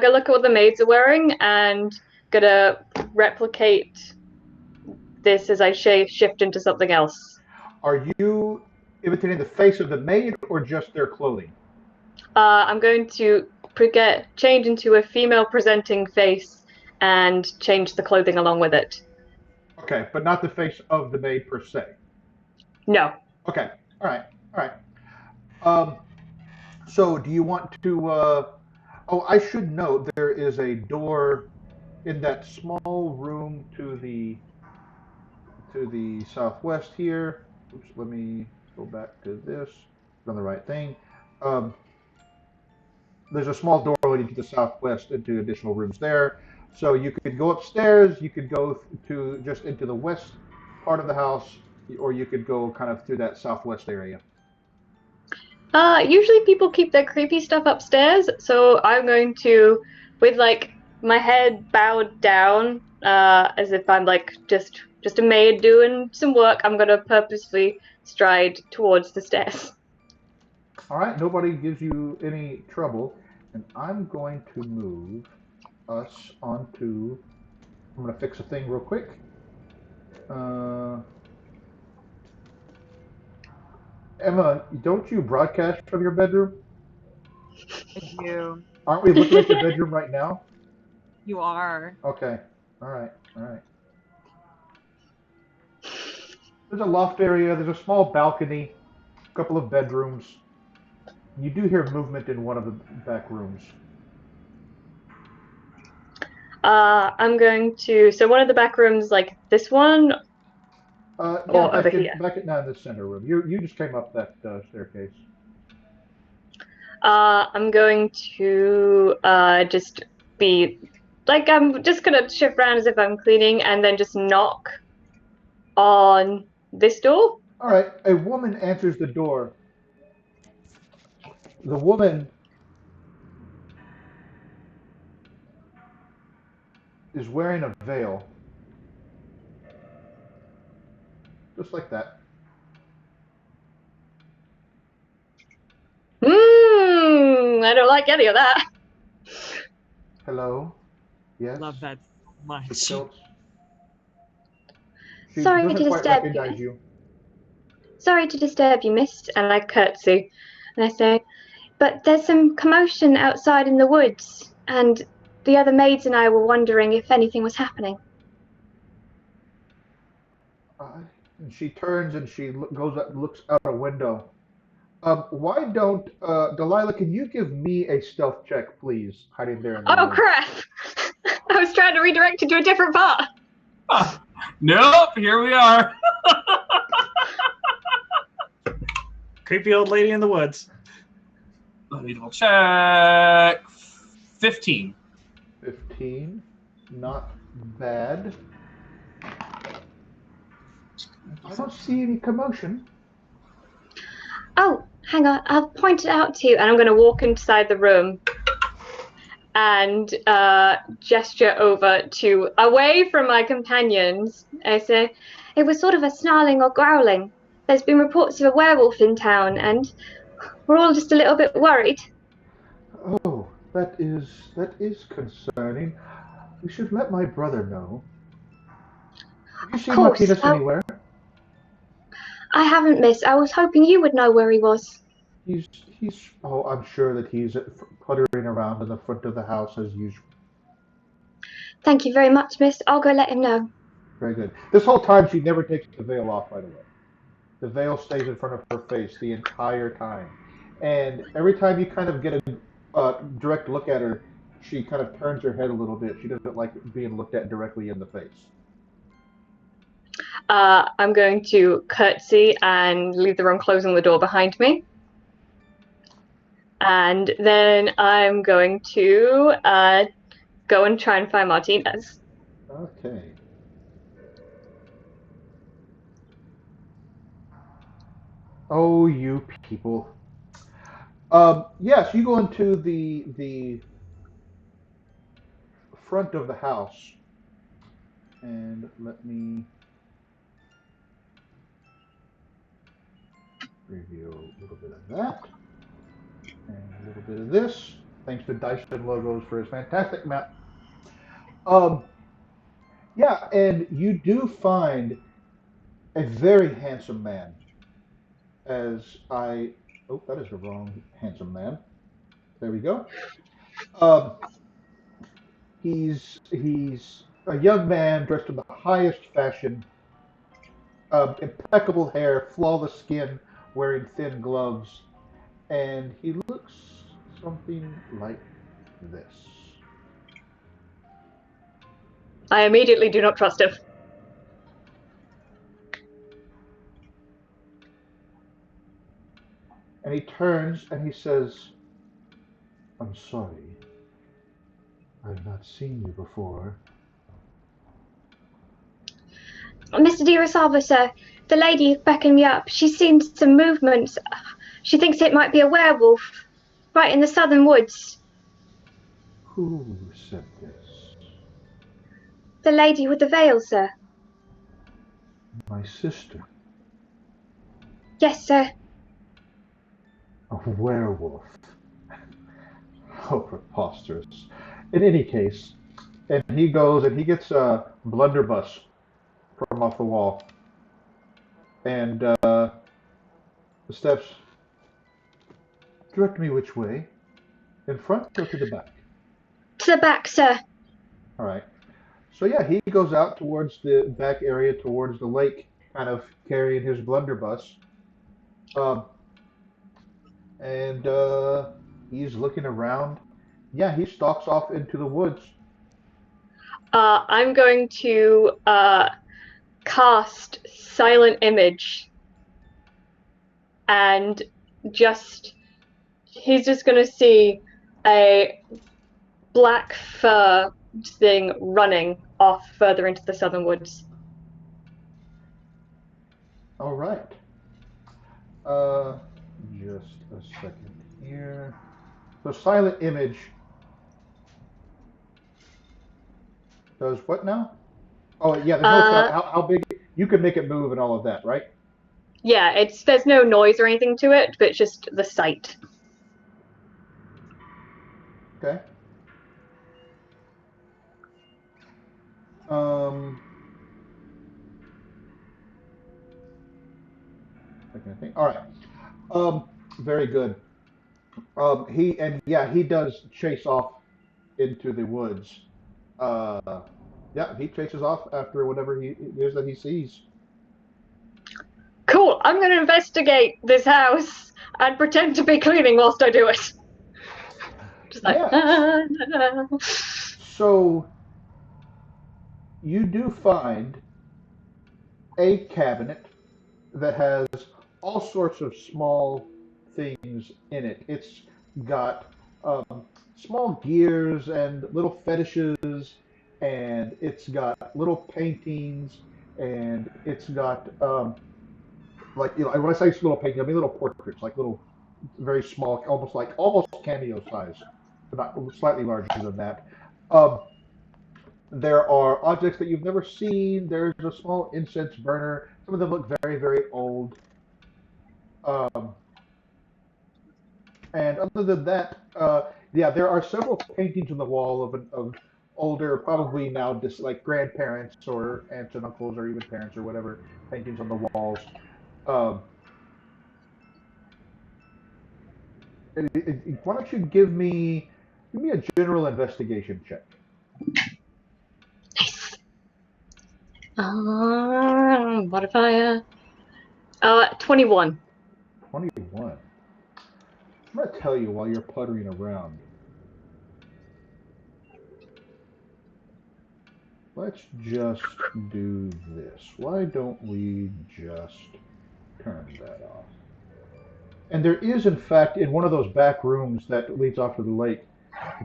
S2: look at what the maids are wearing and gonna replicate this as I shift into something else.
S1: Are you imitating the face of the maid or just their clothing?
S2: I'm going to change into a female presenting face and change the clothing along with it.
S1: Okay, but not the face of the maid per se.
S2: No.
S1: Okay. All right. All right. Um, so do you want to? Oh, I should note there is a door in that small room to the southwest here. Oops, let me go back to this. Done the right thing. Um, there's a small door leading to the southwest into additional rooms there. So you could go upstairs. You could go to just into the west part of the house, or you could go kind of through that southwest area.
S2: Usually people keep their creepy stuff upstairs, so I'm going to, with like my head bowed down, as if I'm like just a maid doing some work. I'm gonna purposefully stride towards the stairs.
S1: All right, nobody gives you any trouble, and I'm going to move us onto. I'm going to fix a thing real quick. Emma, don't you broadcast from your bedroom?
S3: I do.
S1: Aren't we looking at your bedroom right now?
S3: You are.
S1: Okay. All right. All right. There's a loft area. There's a small balcony, a couple of bedrooms. You do hear movement in one of the back rooms.
S2: I'm going to. So one of the back rooms, like this one,
S1: Yeah,
S2: or over here.
S1: back at now in the center room. You just came up that staircase.
S2: I'm going to just be like I'm just gonna shift around as if I'm cleaning, and then just knock on this door.
S1: All right. A woman answers the door. The woman is wearing a veil. Just like that.
S2: I don't like any of that.
S1: Hello? Yes?
S3: Love that so much.
S1: Schultz? She
S2: Sorry to
S1: doesn't quite
S2: disturb you.
S1: recognize you.
S2: Sorry to disturb you, miss. And I curtsy. And I say, but there's some commotion outside in the woods, and the other maids and I were wondering if anything was happening.
S1: And she turns and she goes up, looks out a window. Why don't Delilah? Can you give me a stealth check, please? Hiding there in the
S2: Oh,
S1: woods.
S2: crap! I was trying to redirect you to a different part.
S5: Nope, here we are.
S4: Creepy old lady in the woods.
S5: Let me double check. 15.
S1: 15. Not bad. I don't see any commotion.
S2: Oh, hang on. I'll point it out to you. And I'm going to walk inside the room and gesture over to away from my companions. I say, it was sort of a snarling or growling. There's been reports of a werewolf in town, and we're all just a little bit worried.
S1: Oh, that is concerning. You should let my brother know. Have you
S2: Of
S1: seen
S2: course.
S1: Martinez anywhere?
S2: I haven't, miss. I was hoping you would know where he was.
S1: He's. Oh, I'm sure that he's puttering around in the front of the house as usual.
S2: Thank you very much, miss. I'll go let him know.
S1: Very good. This whole time, she never takes the veil off, by the way. The veil stays in front of her face the entire time. And every time you kind of get a direct look at her, she kind of turns her head a little bit. She doesn't like being looked at directly in the face.
S2: I'm going to curtsy and leave the room, closing the door behind me. And then I'm going to go and try and find Martinez.
S1: Okay. Oh, you people. Yes, you go into the front of the house, and let me review a little bit of that and a little bit of this. Thanks to Dyson Logos for his fantastic map. Yeah, and you do find a very handsome man. As I, oh, that is the wrong handsome man. There we go. Um, he's a young man dressed in the highest fashion, impeccable hair, flawless skin, wearing thin gloves, and he looks something like this.
S2: I immediately do not trust him.
S1: And he turns and he says, "I'm sorry. I've not seen you before."
S2: Mr. Di Rosalvo, sir, the lady beckoned me up. She's seen some movements. She thinks it might be a werewolf right in the southern woods.
S1: Who said this?
S2: The lady with the veil, sir.
S1: My sister.
S2: Yes, sir.
S1: A werewolf. How preposterous. In any case, and he goes and he gets a blunderbuss from off the wall. And the steps, direct me which way? In front or to the back?
S2: To the back, sir.
S1: All right. So yeah, he goes out towards the back area, towards the lake, kind of carrying his blunderbuss. Um, and he's looking around. Yeah, he stalks off into the woods.
S2: I'm going to cast Silent Image, and he's just going to see a black fur thing running off further into the southern woods.
S1: All right. Just a second here. So silent image Does what now? Oh yeah, there's no sound.
S2: Uh,
S1: How big? You can make it move and all of that, right?
S2: yeah, there's no noise or anything to it, but it's just the sight.
S1: Okay. Um, I can think. All right. Very good. He does chase off into the woods. Uh, yeah, he chases off after whatever he it is that he sees.
S2: Cool. I'm going to investigate this house and pretend to be cleaning whilst I do it. Just like.
S1: Yeah. So you do find a cabinet that has all sorts of small things in it. It's got small gears and little fetishes, and it's got little paintings, and it's got when I say little paintings, I mean little portraits, like little very small, almost cameo size, but not slightly larger than that. Um, there are objects that you've never seen. There's a small incense burner. Some of them look very, very old. Um, and other than that, yeah, there are several paintings on the wall of older, probably now just like grandparents or aunts and uncles or even parents or whatever, paintings on the walls. Um, why don't you give me a general investigation check?
S2: Modifier. 21.
S1: 21. I'm going to tell you while you're puttering around. Let's just do this. Why don't we just turn that off? And there is, in fact, in one of those back rooms that leads off to the lake,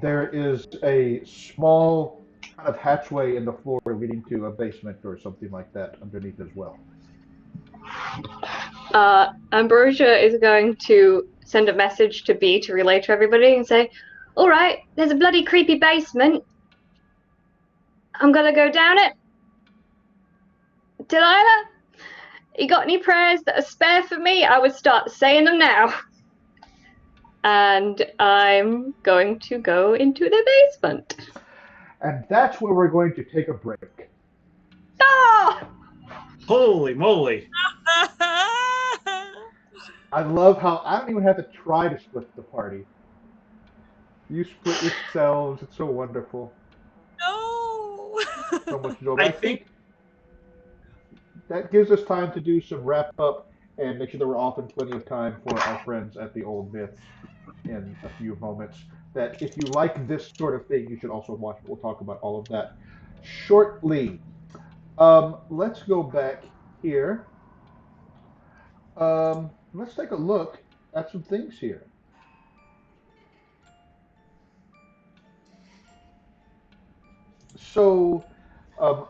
S1: there is a small kind of hatchway in the floor leading to a basement or something like that underneath as well.
S2: Ambrosia is going to send a message to B to relay to everybody and say, all right, there's a bloody creepy basement. I'm going to go down it. Delilah, you got any prayers that are spare for me? I would start saying them now. And I'm going to go into the basement.
S1: And that's where we're going to take a break.
S2: Ah!
S4: Holy moly!
S1: I love how I don't even have to try to split the party. You split yourselves. It's so wonderful.
S3: No.
S1: So much joy. But
S4: I
S1: I
S4: think
S1: think that gives us time to do some wrap up and make sure that we're off in plenty of time for our friends at the Old Myths in a few moments. That if you like this sort of thing, you should also watch it. We'll talk about all of that shortly. Let's go back here. Let's take a look at some things here. So, um,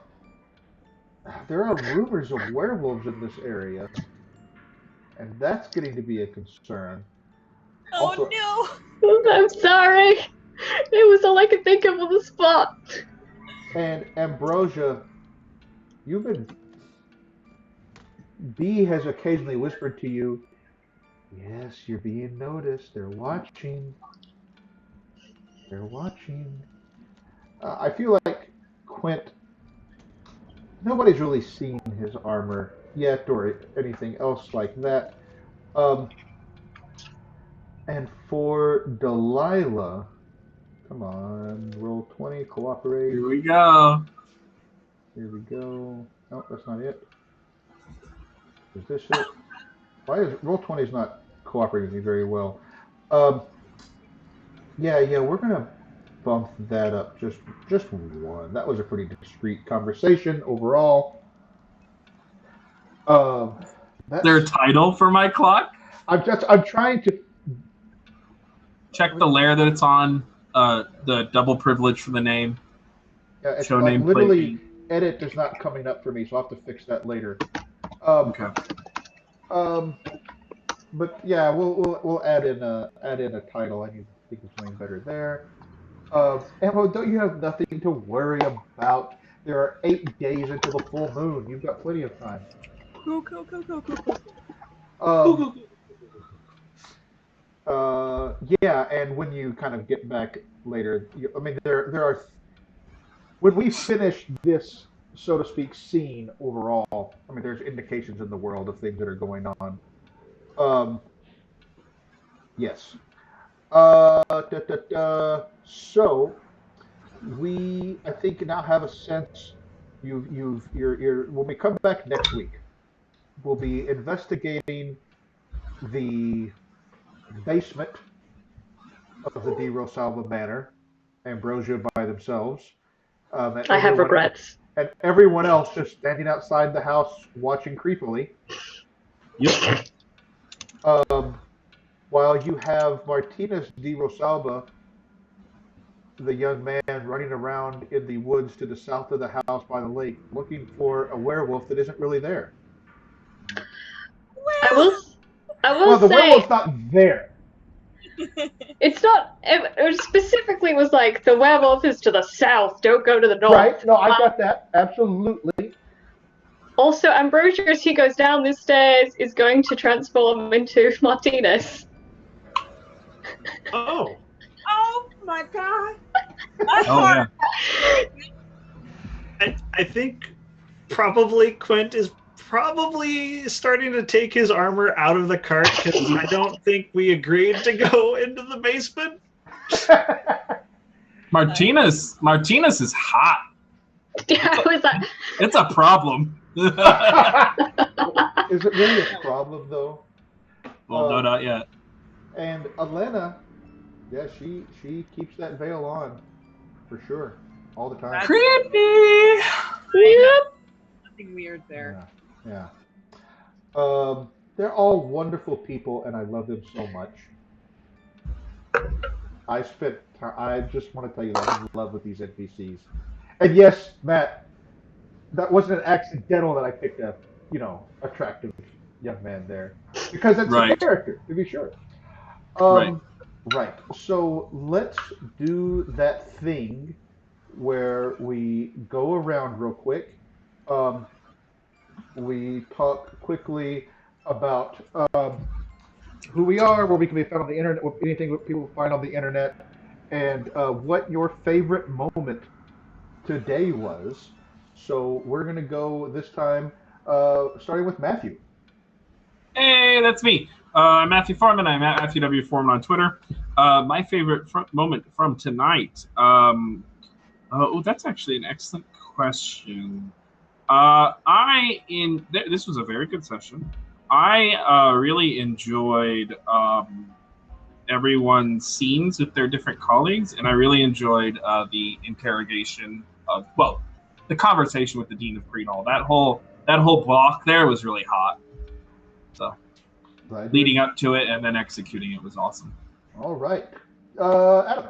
S1: there are rumors of werewolves in this area, and that's getting to be a concern.
S3: Oh
S1: Also,
S3: no.
S2: I'm sorry. It was all I could think of on the spot.
S1: and Ambrosia, you've been B has occasionally whispered to you, "Yes, you're being noticed. They're watching. They're watching." I feel like Quint. Nobody's really seen his armor yet, or anything else like that. Um, and for Delilah, come on, roll 20, cooperate.
S5: Here we go.
S1: Here we go. No, that's not it. Is this it? Why is roll 20 is not cooperating with me very well? Um, yeah, we're gonna bump that up just one. That was a pretty discreet conversation overall. Um,
S5: Their
S1: that's
S5: title for my clock.
S1: I'm trying to
S5: Check the layer that it's on. The double privilege for the name.
S1: yeah, it's
S5: Show
S1: like
S5: nameplate
S1: literally
S5: name.
S1: edit is not coming up for me, so I'll have to fix that later. Um,
S5: Okay.
S1: um, but yeah, we'll add in a title. I need to think of something better there. Ammo, don't you have nothing to worry about? There are 8 days until the full moon. You've got plenty of time.
S3: Cool.
S1: Um, yeah, and when you kind of get back later, I mean, there are when we finish this, so to speak, scene overall. I mean, there's indications in the world of things that are going on. Um, yes. So I think, now have a sense. You're. When we come back next week, we'll be investigating the basement of the Di Rosalva Manor, Ambrosia by themselves, and
S2: I have regrets.
S1: everyone else just standing outside the house watching creepily.
S5: Yep.
S1: Um, while you have Martinez Di Rosalba, the young man, running around in the woods to the south of the house by the lake, looking for a werewolf that isn't really there.
S2: I will. I will
S1: Well, the
S2: say
S1: werewolf's not there.
S2: it's not. It specifically was like the werewolf is to the south. Don't go to the north.
S1: Right? No, I got that. Absolutely.
S2: Also, Ambrosia, as he goes down the stairs, is going to transform into Martinez.
S4: Oh,
S3: Oh my god.
S5: Oh yeah.
S4: I think probably Quint is probably starting to take his armor out of the cart because I don't think we agreed to go into the basement.
S5: Martinez is hot.
S2: I was like,
S5: It's a problem.
S1: Is it really a problem, though?
S5: Well, no, not yet.
S1: And Elena, yeah, she keeps that veil on, for sure, all the time.
S5: Creepy.
S2: yep.
S3: Nothing weird there.
S1: Yeah. They're all wonderful people, and I love them so much. I just want to tell you that I'm in love with these NPCs. And yes, Matt, that wasn't an accidental that I picked a, attractive young man there. Because it's a
S5: Right.
S1: character, to be sure.
S5: Right.
S1: Right. So let's do that thing where we go around real quick. We talk quickly about who we are, where we can be found on the internet, anything that people find on the internet, and what your favorite moment today was. So we're going to go this time, starting with Matthew.
S5: Hey, that's me. I'm Matthew Foreman. I'm at Matthew W. Foreman on Twitter. My favorite moment from tonight. That's actually an excellent question. This was a very good session. I really enjoyed everyone's scenes with their different colleagues, and I really enjoyed the interrogation of the conversation with the Dean of Creedall. That whole block there was really hot. So leading up to it and then executing it was awesome.
S1: All right, Adam.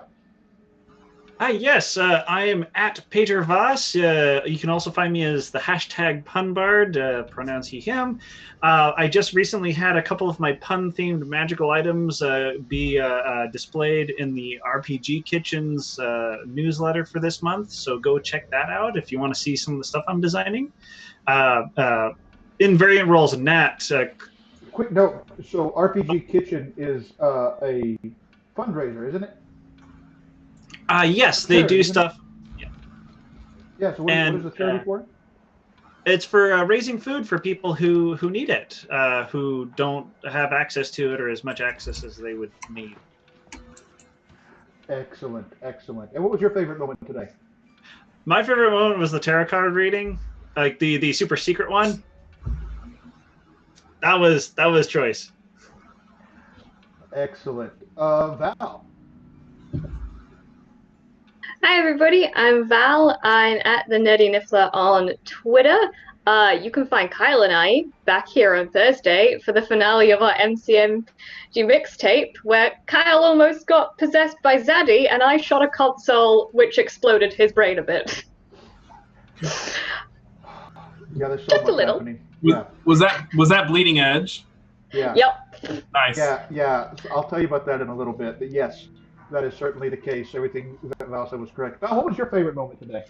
S4: Hi, yes, I am at Peter Voss. You can also find me as the hashtag punbard, pronouns he, him. I just recently had a couple of my pun-themed magical items be displayed in the RPG Kitchen's newsletter for this month, so go check that out if you want to see some of the stuff I'm designing. Invariant roles, Nat.
S1: Quick note. So RPG Kitchen is a fundraiser, isn't it?
S4: Yes, they do stuff.
S1: Yeah, so what is the charity for?
S4: It's for raising food for people who need it, who don't have access to it or as much access as they would need.
S1: Excellent. And what was your favorite moment today?
S4: My favorite moment was the tarot card reading, like the super secret one. That was choice.
S1: Excellent. Val.
S2: Hi everybody, I'm Val. I'm at the Nerdy Niffler on Twitter. You can find Kyle and I back here on Thursday for the finale of our MCMG mixtape, where Kyle almost got possessed by Zaddy and I shot a console which exploded his brain a bit.
S1: Yeah, there's so
S2: Just a
S1: much
S2: little.
S1: happening. Yeah.
S5: Was that Bleeding Edge?
S1: Yeah.
S2: Yep.
S5: Nice.
S1: Yeah. I'll tell you about that in a little bit. But yes, that is certainly the case. Everything that Val said was correct. Val, what was your favorite moment today?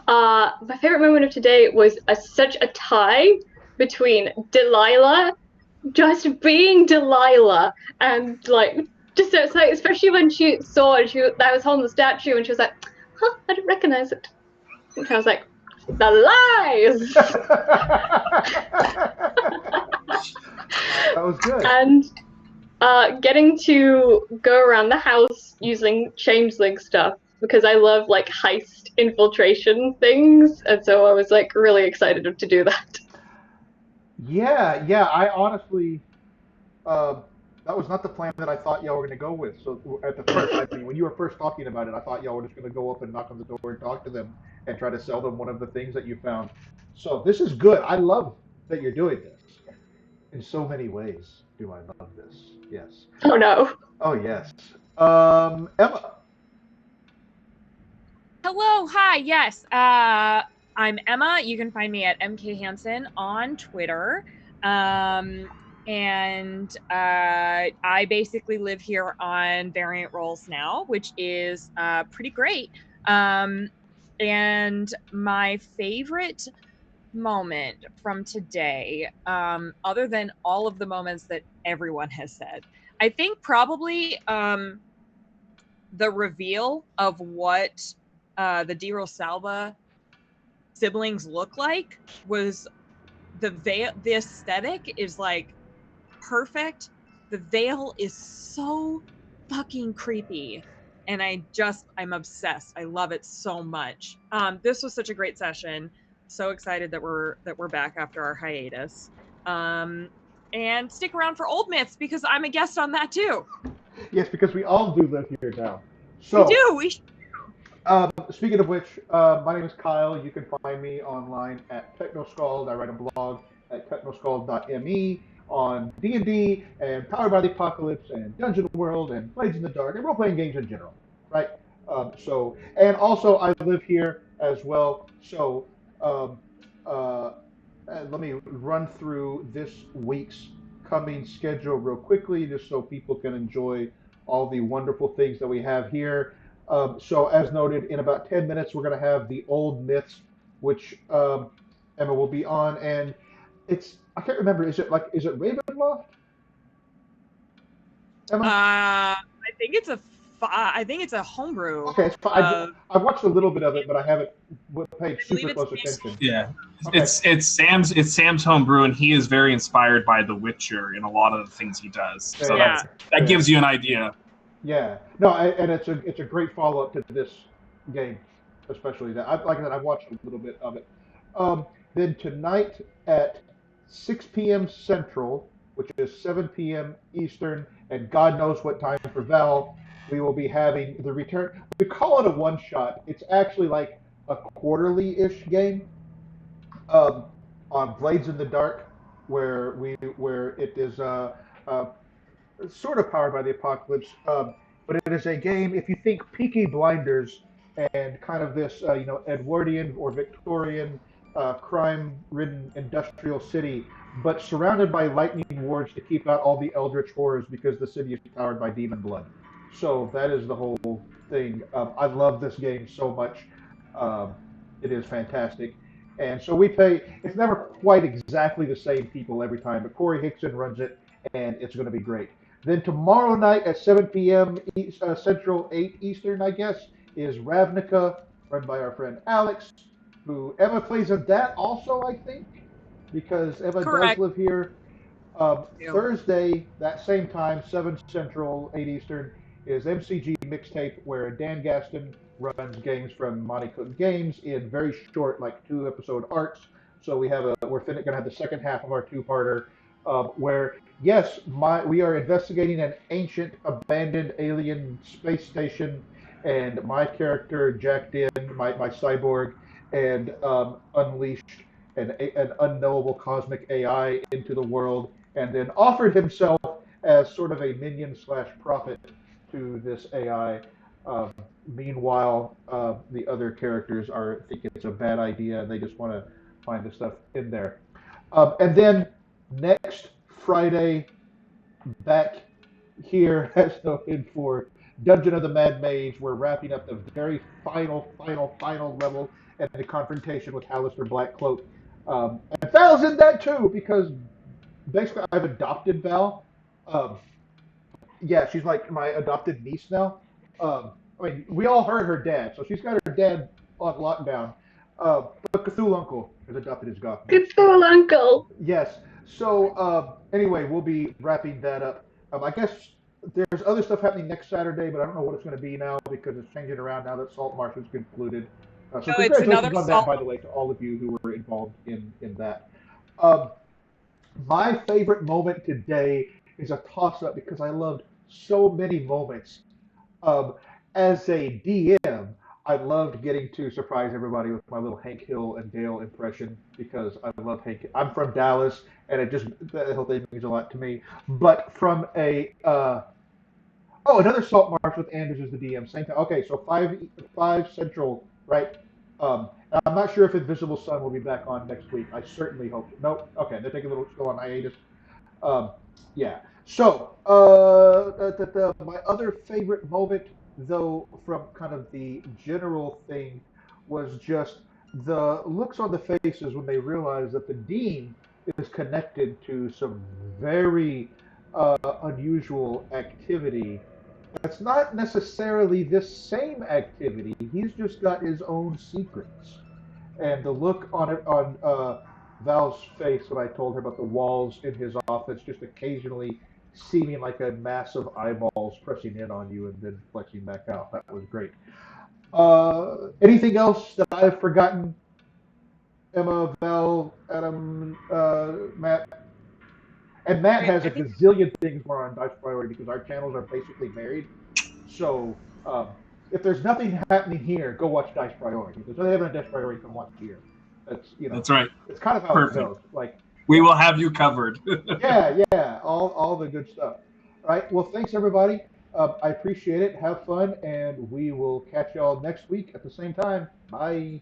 S2: My favorite moment of today was such a tie between Delilah just being Delilah and like just so excited, especially when she saw it, that was holding the statue and she was like, "Huh, I didn't recognize it." And I was like, "The lies!"
S1: That was good.
S2: And getting to go around the house using changeling stuff because I love like heist infiltration things, and so I was like really excited to do that.
S1: Yeah, yeah. I honestly, uh, that was not the plan that I thought y'all were going to go with. So at the first, I mean, when you were first talking about it, I thought y'all were just going to go up and knock on the door and talk to them and try to sell them one of the things that you found. So this is good. I love that you're doing this. In so many ways, do I love this? Yes.
S2: Oh no.
S1: Oh yes. Emma.
S3: Hello, hi, yes. I'm Emma. You can find me at MK Hansen on Twitter. And I basically live here on Variant Roles now, which is pretty great. And my favorite moment from today, other than all of the moments that everyone has said, I think probably the reveal of what the Di Rosalba siblings look like was the veil. The aesthetic is like perfect. The veil is so fucking creepy. And I'm obsessed. I love it so much. This was such a great session. So excited that we're back after our hiatus. And stick around for Old Myths because I'm a guest on that too.
S1: Yes, because we all do live here now.
S3: We
S1: So,
S3: do. We
S1: speaking of which, my name is Kyle. You can find me online at TechnoScald. I write a blog at technoscald.me on D&D and Powered by the Apocalypse and Dungeon World and Blades in the Dark and role-playing games in general, right? And also I live here as well. So, um, uh, let me run through this week's coming schedule real quickly, just so people can enjoy all the wonderful things that we have here. So, as noted, in about 10 minutes, we're going to have the old myths, which Emma will be on. And I can't remember, is it Ravenloft? Emma?
S3: I think it's a homebrew.
S1: Okay, it's fine. I've watched a little bit of it, but I haven't paid
S3: I believe
S1: super
S3: it's
S1: close attention.
S5: Yeah,
S1: Okay.
S5: it's Sam's homebrew, and he is very inspired by The Witcher in a lot of the things he does. So
S3: Yeah.
S5: that gives you an idea.
S1: Yeah, no, and it's a great follow up to this game, especially that. Like I said, I've watched a little bit of it. Um, then tonight at 6 p.m. Central, which is 7 p.m. Eastern, and God knows what time for Val, we will be having the return. We call it a one shot. It's actually like a quarterly-ish game um, on Blades in the Dark, where it is uh, sort of powered by the apocalypse. But it is a game. If you think Peaky Blinders and kind of this, Edwardian or Victorian crime-ridden industrial city, but surrounded by lightning wards to keep out all the eldritch horrors because the city is powered by demon blood. So that is the whole thing. I love this game so much. Um, it is fantastic. And so we play. It's never quite exactly the same people every time, but Corey Hickson runs it, and it's going to be great. Then tomorrow night at 7 p.m. Central, 8 Eastern, I guess, is Ravnica, run by our friend Alex, who Emma plays at that also, I think, because Emma does
S3: Correct.
S1: live here.
S3: Yeah.
S1: Thursday, that same time, 7 Central, 8 Eastern, is MCG Mixtape, where Dan Gaston runs games from Monty Cook Games in very short, like 2 episode arcs. So we're going to have the second half of our two-parter, where yes, we are investigating an ancient abandoned alien space station, and my character jacked in my cyborg and unleashed an unknowable cosmic AI into the world, and then offered himself as sort of a minion slash prophet to this AI. Um, Meanwhile, the other characters think it's a bad idea, and they just want to find the stuff in there. And then next Friday, back here as noted for Dungeon of the Mad Mage. We're wrapping up the very final level and the confrontation with Alistair Blackcloak. And Val's in that too because basically I've adopted Val. Um, yeah, she's like my adopted niece now. I mean, we all heard her dad, so she's got her dad on lockdown. But Cthulhu Uncle has adopted his goth niece.
S2: Good fool, Uncle.
S1: Yes. So anyway, we'll be wrapping that up. I guess there's other stuff happening next Saturday, but I don't know what it's going to be now because it's changing around now that Salt March has concluded. So
S3: No, it's another
S1: congratulations on that,
S3: salt.
S1: by the way, to all of you who were involved in that. Um, my favorite moment today is a toss-up because I loved so many moments. Um, as a DM, I loved getting to surprise everybody with my little Hank Hill and Dale impression because I love Hank. I'm from Dallas, and it just the whole thing means a lot to me. But from a another Salt March with Anders as the DM, same time. Okay, so five Central, right? I'm not sure if Invisible Sun will be back on next week. I certainly hope. Nope. Okay, they're taking a little still on hiatus. Um, yeah. So, my other favorite moment, though, from kind of the general thing, was just the looks on the faces when they realize that the dean is connected to some very unusual activity. That's not necessarily this same activity. He's just got his own secrets, and the look on it on Val's face when I told her about the walls in his office just occasionally seeming like a mass of eyeballs pressing in on you and then flexing back out. That was great. Anything else that I've forgotten? Emma, Val, Adam, Matt, and Matt has
S3: I
S1: a
S3: think
S1: gazillion things more on Dice Priority because our channels are basically married. So if there's nothing happening here, go watch Dice Priority. If there's nothing happening on Dice Priority, come watch here. That's
S5: That's right.
S1: it's kind of how it
S5: Perfect.
S1: goes. Like
S5: We will have you covered.
S1: yeah, all the good stuff. All right. Well, thanks everybody. I appreciate it. Have fun, and we will catch y'all next week at the same time. Bye.